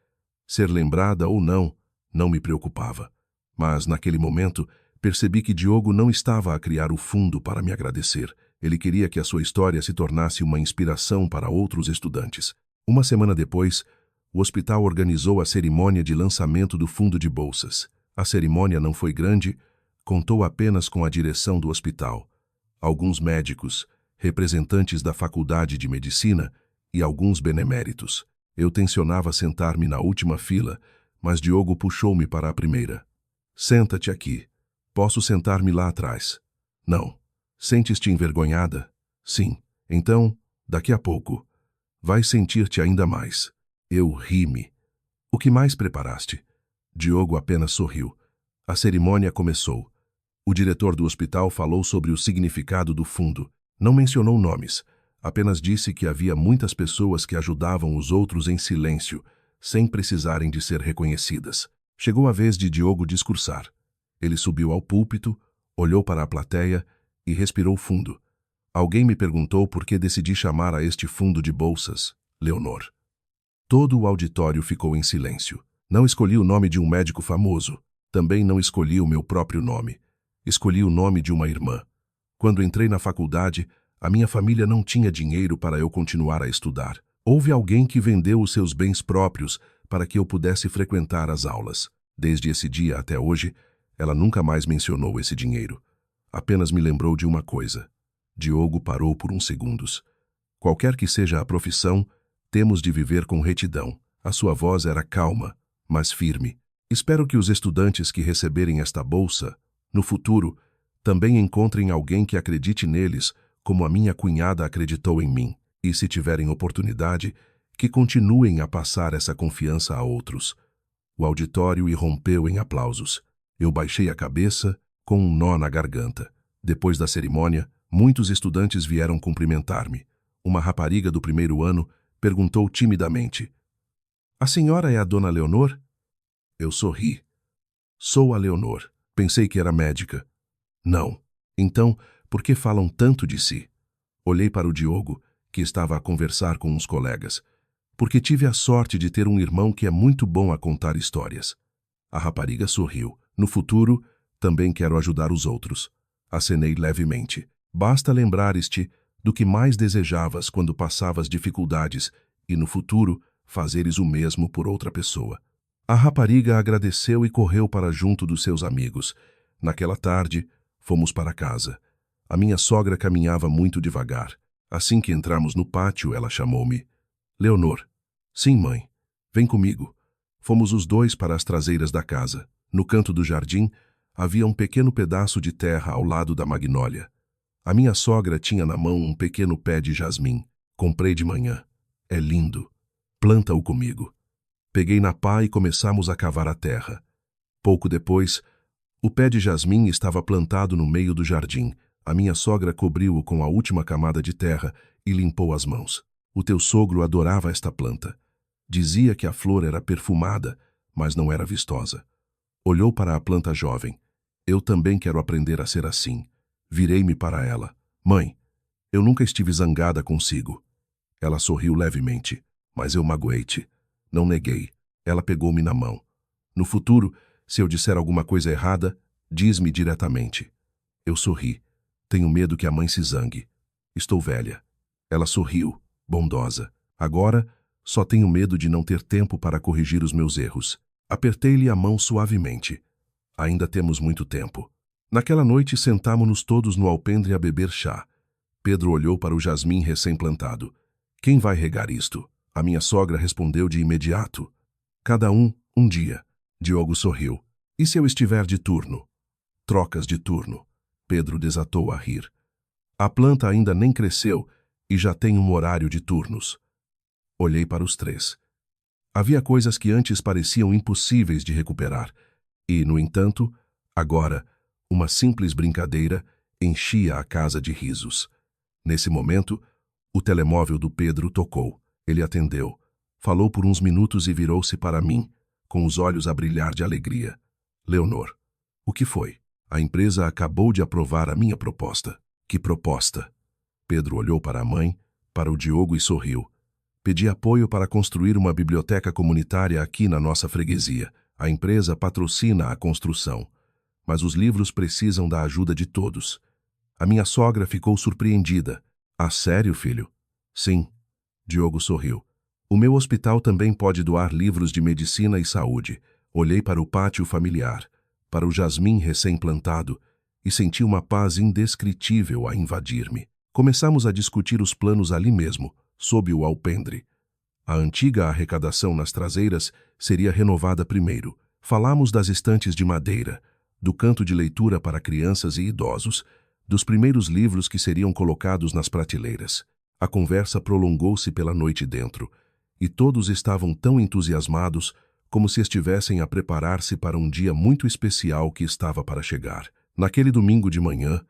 Ser lembrada ou não, não me preocupava. Mas, naquele momento, percebi que Diogo não estava a criar o fundo para me agradecer. Ele queria que a sua história se tornasse uma inspiração para outros estudantes. Uma semana depois, o hospital organizou a cerimônia de lançamento do fundo de bolsas. A cerimônia não foi grande, contou apenas com a direção do hospital, alguns médicos, representantes da faculdade de medicina e alguns beneméritos. Eu tencionava sentar-me na última fila, mas Diogo puxou-me para a primeira. Senta-te aqui. Posso sentar-me lá atrás? Não. Sentes-te envergonhada? Sim. Então, daqui a pouco, vais sentir-te ainda mais. Eu ri-me. O que mais preparaste? Diogo apenas sorriu. A cerimônia começou. O diretor do hospital falou sobre o significado do fundo. Não mencionou nomes. Apenas disse que havia muitas pessoas que ajudavam os outros em silêncio, sem precisarem de ser reconhecidas. Chegou a vez de Diogo discursar. Ele subiu ao púlpito, olhou para a plateia e respirou fundo. Alguém me perguntou por que decidi chamar a este fundo de bolsas Leonor. Todo o auditório ficou em silêncio. Não escolhi o nome de um médico famoso. Também não escolhi o meu próprio nome. Escolhi o nome de uma irmã. Quando entrei na faculdade, a minha família não tinha dinheiro para eu continuar a estudar. Houve alguém que vendeu os seus bens próprios para que eu pudesse frequentar as aulas. Desde esse dia até hoje, ela nunca mais mencionou esse dinheiro. Apenas me lembrou de uma coisa. Diogo parou por uns segundos. Qualquer que seja a profissão, temos de viver com retidão. A sua voz era calma, mas firme. Espero que os estudantes que receberem esta bolsa, no futuro, também encontrem alguém que acredite neles, como a minha cunhada acreditou em mim. E, se tiverem oportunidade, que continuem a passar essa confiança a outros. O auditório irrompeu em aplausos. Eu baixei a cabeça, com um nó na garganta. Depois da cerimônia, muitos estudantes vieram cumprimentar-me. Uma rapariga do primeiro ano perguntou timidamente: "A senhora é a dona Leonor?" Eu sorri. "Sou a Leonor. Pensei que era médica." "Não. Então, por que falam tanto de si?" Olhei para o Diogo, que estava a conversar com uns colegas. "Porque tive a sorte de ter um irmão que é muito bom a contar histórias." A rapariga sorriu. "No futuro, também quero ajudar os outros." Acenei levemente. "Basta lembrares-te do que mais desejavas quando passavas dificuldades e, no futuro, fazeres o mesmo por outra pessoa." A rapariga agradeceu e correu para junto dos seus amigos. Naquela tarde, fomos para casa. A minha sogra caminhava muito devagar. Assim que entramos no pátio, ela chamou-me. "Leonor." "Sim, mãe. Vem comigo." Fomos os dois para as traseiras da casa. No canto do jardim, havia um pequeno pedaço de terra ao lado da magnólia. A minha sogra tinha na mão um pequeno pé de jasmim. "Comprei de manhã. É lindo. Planta-o comigo." Peguei na pá e começamos a cavar a terra. Pouco depois, o pé de jasmim estava plantado no meio do jardim. A minha sogra cobriu-o com a última camada de terra e limpou as mãos. "O teu sogro adorava esta planta. Dizia que a flor era perfumada, mas não era vistosa." Olhou para a planta jovem. "Eu também quero aprender a ser assim." Virei-me para ela. "Mãe, eu nunca estive zangada consigo." Ela sorriu levemente. "Mas eu magoei-te." Não neguei. Ela pegou-me na mão. "No futuro, se eu disser alguma coisa errada, diz-me diretamente." Eu sorri. "Tenho medo que a mãe se zangue. Estou velha." Ela sorriu, bondosa. "Agora, só tenho medo de não ter tempo para corrigir os meus erros." Apertei-lhe a mão suavemente. "Ainda temos muito tempo." Naquela noite, sentámo-nos todos no alpendre a beber chá. Pedro olhou para o jasmim recém-plantado. "Quem vai regar isto?" A minha sogra respondeu de imediato. "Cada um dia." Diogo sorriu. "E se eu estiver de turno?" "Trocas de turno." Pedro desatou a rir. "A planta ainda nem cresceu e já tem um horário de turnos." Olhei para os três. Havia coisas que antes pareciam impossíveis de recuperar e, no entanto, agora, uma simples brincadeira enchia a casa de risos. Nesse momento, o telemóvel do Pedro tocou. Ele atendeu. Falou por uns minutos e virou-se para mim, com os olhos a brilhar de alegria. "Leonor." "O que foi?" "A empresa acabou de aprovar a minha proposta." "Que proposta?" Pedro olhou para a mãe, para o Diogo e sorriu. "Pedi apoio para construir uma biblioteca comunitária aqui na nossa freguesia. A empresa patrocina a construção, mas os livros precisam da ajuda de todos." A minha sogra ficou surpreendida. "Ah, sério, filho?" "Sim." Diogo sorriu. "O meu hospital também pode doar livros de medicina e saúde." Olhei para o pátio familiar, para o jasmim recém-plantado, e senti uma paz indescritível a invadir-me. Começamos a discutir os planos ali mesmo, sob o alpendre. A antiga arrecadação nas traseiras seria renovada primeiro. Falamos das estantes de madeira, do canto de leitura para crianças e idosos, dos primeiros livros que seriam colocados nas prateleiras. A conversa prolongou-se pela noite dentro, e todos estavam tão entusiasmados como se estivessem a preparar-se para um dia muito especial que estava para chegar. Naquele domingo de manhã,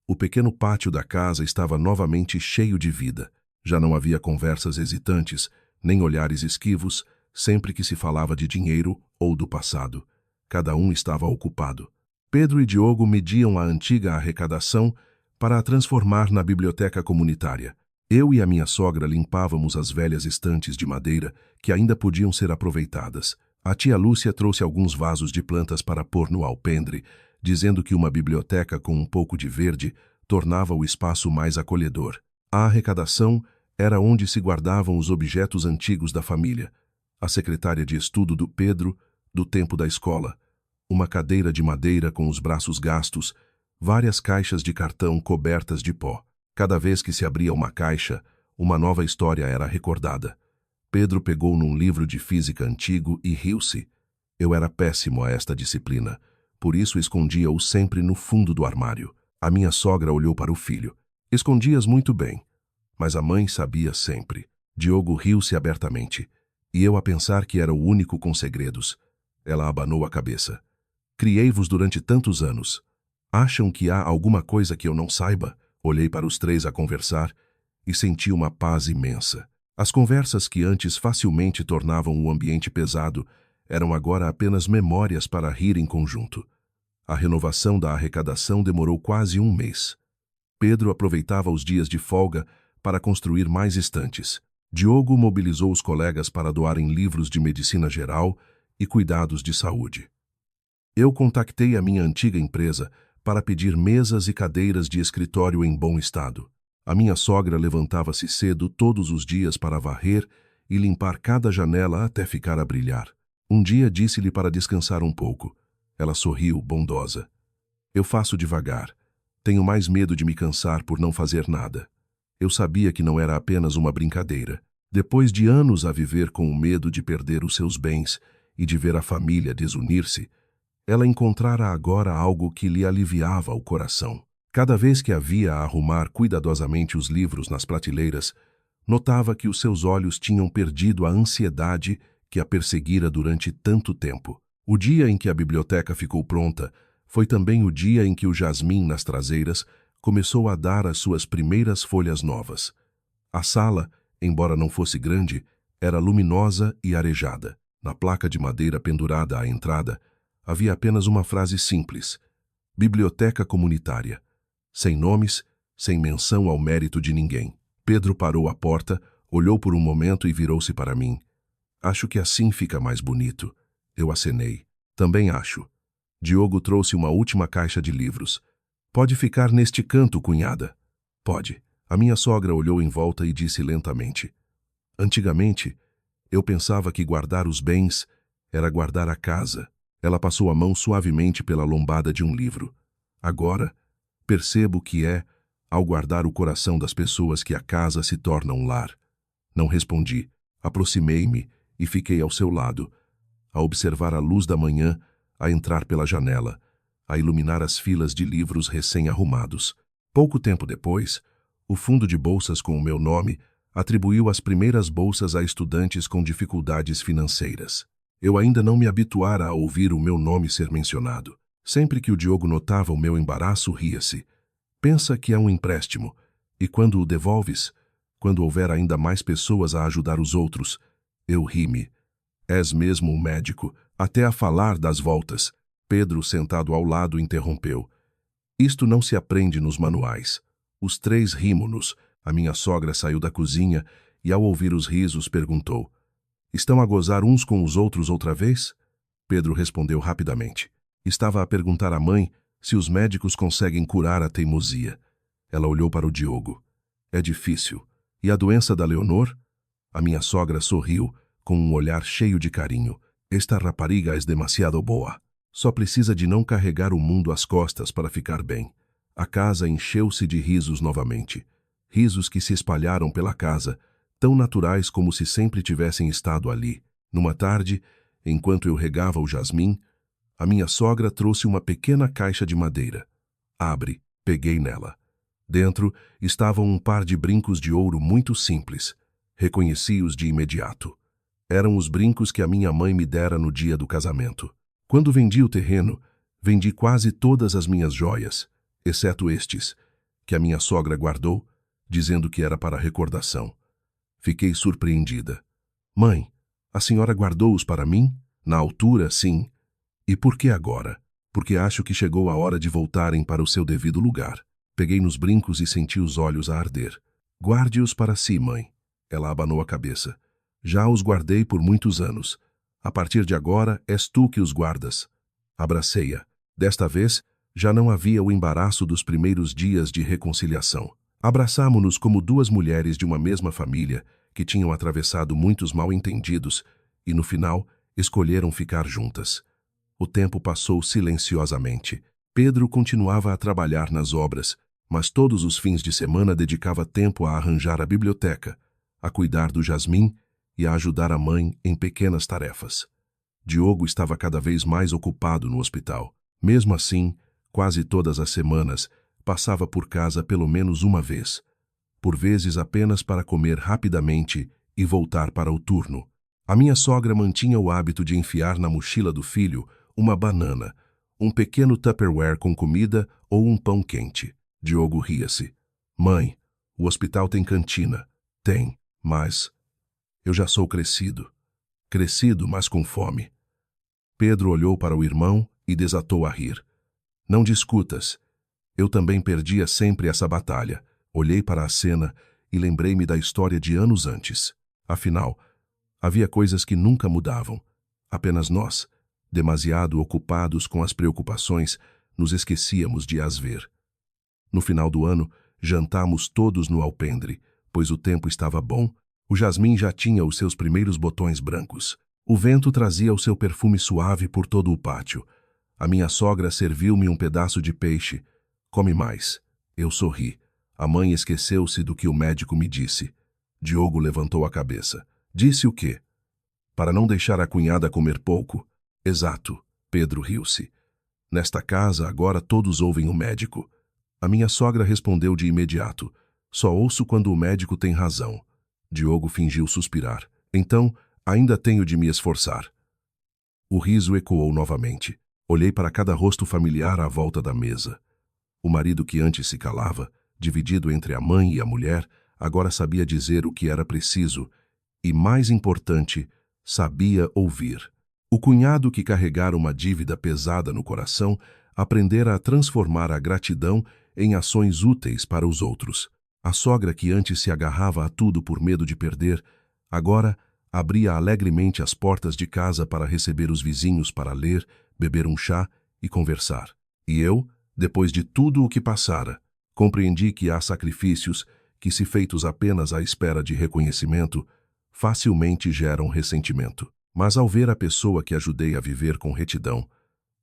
o pequeno pátio da casa estava novamente cheio de vida. Já não havia conversas hesitantes, nem olhares esquivos, sempre que se falava de dinheiro ou do passado. Cada um estava ocupado. Pedro e Diogo mediam a antiga arrecadação para a transformar na biblioteca comunitária. Eu e a minha sogra limpávamos as velhas estantes de madeira que ainda podiam ser aproveitadas. A tia Lúcia trouxe alguns vasos de plantas para pôr no alpendre, dizendo que uma biblioteca com um pouco de verde tornava o espaço mais acolhedor. A arrecadação era onde se guardavam os objetos antigos da família. A secretária de estudo do Pedro, do tempo da escola, uma cadeira de madeira com os braços gastos, várias caixas de cartão cobertas de pó. Cada vez que se abria uma caixa, uma nova história era recordada. Pedro pegou num livro de física antigo e riu-se. Eu era péssimo a esta disciplina, por isso escondia-o sempre no fundo do armário. A minha sogra olhou para o filho. Escondias muito bem, mas a mãe sabia sempre. Diogo riu-se abertamente, e eu a pensar que era o único com segredos. Ela abanou a cabeça. Criei-vos durante tantos anos. Acham que há alguma coisa que eu não saiba? Olhei para os três a conversar e senti uma paz imensa. As conversas que antes facilmente tornavam o ambiente pesado eram agora apenas memórias para rir em conjunto. A renovação da arrecadação demorou quase um mês. Pedro aproveitava os dias de folga para construir mais estantes. Diogo mobilizou os colegas para doarem livros de medicina geral e cuidados de saúde. Eu contactei a minha antiga empresa para pedir mesas e cadeiras de escritório em bom estado. A minha sogra levantava-se cedo todos os dias para varrer e limpar cada janela até ficar a brilhar. Um dia disse-lhe para descansar um pouco. Ela sorriu, bondosa. Eu faço devagar. Tenho mais medo de me cansar por não fazer nada. Eu sabia que não era apenas uma brincadeira. Depois de anos a viver com o medo de perder os seus bens e de ver a família desunir-se, ela encontrara agora algo que lhe aliviava o coração. Cada vez que a via a arrumar cuidadosamente os livros nas prateleiras, notava que os seus olhos tinham perdido a ansiedade que a perseguira durante tanto tempo. O dia em que a biblioteca ficou pronta foi também o dia em que o jasmim nas traseiras começou a dar as suas primeiras folhas novas. A sala, embora não fosse grande, era luminosa e arejada. Na placa de madeira pendurada à entrada, havia apenas uma frase simples: Biblioteca Comunitária. Sem nomes, sem menção ao mérito de ninguém. Pedro parou à porta, olhou por um momento e virou-se para mim. Acho que assim fica mais bonito. Eu acenei. Também acho. Diogo trouxe uma última caixa de livros. Pode ficar neste canto, cunhada. Pode. A minha sogra olhou em volta e disse lentamente. Antigamente, eu pensava que guardar os bens era guardar a casa. Ela passou a mão suavemente pela lombada de um livro. Agora, percebo que é, ao guardar o coração das pessoas, que a casa se torna um lar. Não respondi. Aproximei-me e fiquei ao seu lado, a observar a luz da manhã a entrar pela janela, a iluminar as filas de livros recém-arrumados. Pouco tempo depois, o fundo de bolsas com o meu nome atribuiu as primeiras bolsas a estudantes com dificuldades financeiras. Eu ainda não me habituara a ouvir o meu nome ser mencionado. Sempre que o Diogo notava o meu embaraço, ria-se. Pensa que é um empréstimo, e quando o devolves, quando houver ainda mais pessoas a ajudar os outros, eu ri-me. És mesmo um médico, até a falar das voltas. Pedro, sentado ao lado, interrompeu. Isto não se aprende nos manuais. Os três rimo-nos. A minha sogra saiu da cozinha e, ao ouvir os risos, perguntou: Estão a gozar uns com os outros outra vez? Pedro respondeu rapidamente. Estava a perguntar à mãe se os médicos conseguem curar a teimosia. Ela olhou para o Diogo. É difícil. E a doença da Leonor? A minha sogra sorriu, com um olhar cheio de carinho. Esta rapariga é demasiado boa. Só precisa de não carregar o mundo às costas para ficar bem. A casa encheu-se de risos novamente. Risos que se espalharam pela casa, tão naturais como se sempre tivessem estado ali. Numa tarde, enquanto eu regava o jasmim, a minha sogra trouxe uma pequena caixa de madeira. Abre, peguei nela. Dentro estavam um par de brincos de ouro muito simples. Reconheci-os de imediato. Eram os brincos que a minha mãe me dera no dia do casamento. Quando vendi o terreno, vendi quase todas as minhas joias, exceto estes, que a minha sogra guardou, dizendo que era para recordação. Fiquei surpreendida. Mãe, a senhora guardou-os para mim? Na altura, sim. E por que agora? Porque acho que chegou a hora de voltarem para o seu devido lugar. Peguei nos brincos e senti os olhos a arder. Guarde-os para si, mãe. Ela abanou a cabeça. Já os guardei por muitos anos. A partir de agora, és tu que os guardas. Abracei-a. Desta vez, já não havia o embaraço dos primeiros dias de reconciliação. Abraçamo-nos como duas mulheres de uma mesma família que tinham atravessado muitos mal-entendidos e, no final, escolheram ficar juntas. O tempo passou silenciosamente. Pedro continuava a trabalhar nas obras, mas todos os fins de semana dedicava tempo a arranjar a biblioteca, a cuidar do jasmim e a ajudar a mãe em pequenas tarefas. Diogo estava cada vez mais ocupado no hospital. Mesmo assim, quase todas as semanas, passava por casa pelo menos uma vez, por vezes apenas para comer rapidamente e voltar para o turno. A minha sogra mantinha o hábito de enfiar na mochila do filho uma banana, um pequeno Tupperware com comida ou um pão quente. Diogo ria-se. Mãe, o hospital tem cantina. Tem, mas... Eu já sou crescido. Crescido, mas com fome. Pedro olhou para o irmão e desatou a rir. Não discutas. Eu também perdia sempre essa batalha. Olhei para a cena e lembrei-me da história de anos antes. Afinal, havia coisas que nunca mudavam. Apenas nós, demasiado ocupados com as preocupações, nos esquecíamos de as ver. No final do ano, jantamos todos no alpendre, pois o tempo estava bom. O jasmim já tinha os seus primeiros botões brancos. O vento trazia o seu perfume suave por todo o pátio. A minha sogra serviu-me um pedaço de peixe. Come mais. Eu sorri. A mãe esqueceu-se do que o médico me disse. Diogo levantou a cabeça. Disse o quê? Para não deixar a cunhada comer pouco. Exato. Pedro riu-se. Nesta casa, agora todos ouvem o médico. A minha sogra respondeu de imediato. Só ouço quando o médico tem razão. Diogo fingiu suspirar. Então, ainda tenho de me esforçar. O riso ecoou novamente. Olhei para cada rosto familiar à volta da mesa. O marido que antes se calava, dividido entre a mãe e a mulher, agora sabia dizer o que era preciso e, mais importante, sabia ouvir. O cunhado que carregara uma dívida pesada no coração aprendera a transformar a gratidão em ações úteis para os outros. A sogra que antes se agarrava a tudo por medo de perder, agora abria alegremente as portas de casa para receber os vizinhos para ler, beber um chá e conversar. E eu, depois de tudo o que passara, compreendi que há sacrifícios que, se feitos apenas à espera de reconhecimento, facilmente geram ressentimento. Mas ao ver a pessoa que ajudei a viver com retidão,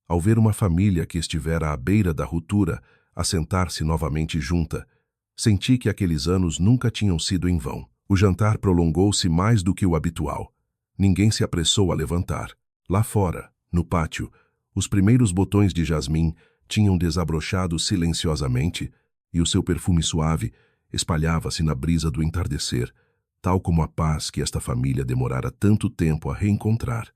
ao ver uma família que estivera à beira da ruptura assentar-se novamente junta, senti que aqueles anos nunca tinham sido em vão. O jantar prolongou-se mais do que o habitual. Ninguém se apressou a levantar. Lá fora, no pátio, os primeiros botões de jasmim tinham desabrochado silenciosamente e o seu perfume suave espalhava-se na brisa do entardecer, tal como a paz que esta família demorara tanto tempo a reencontrar.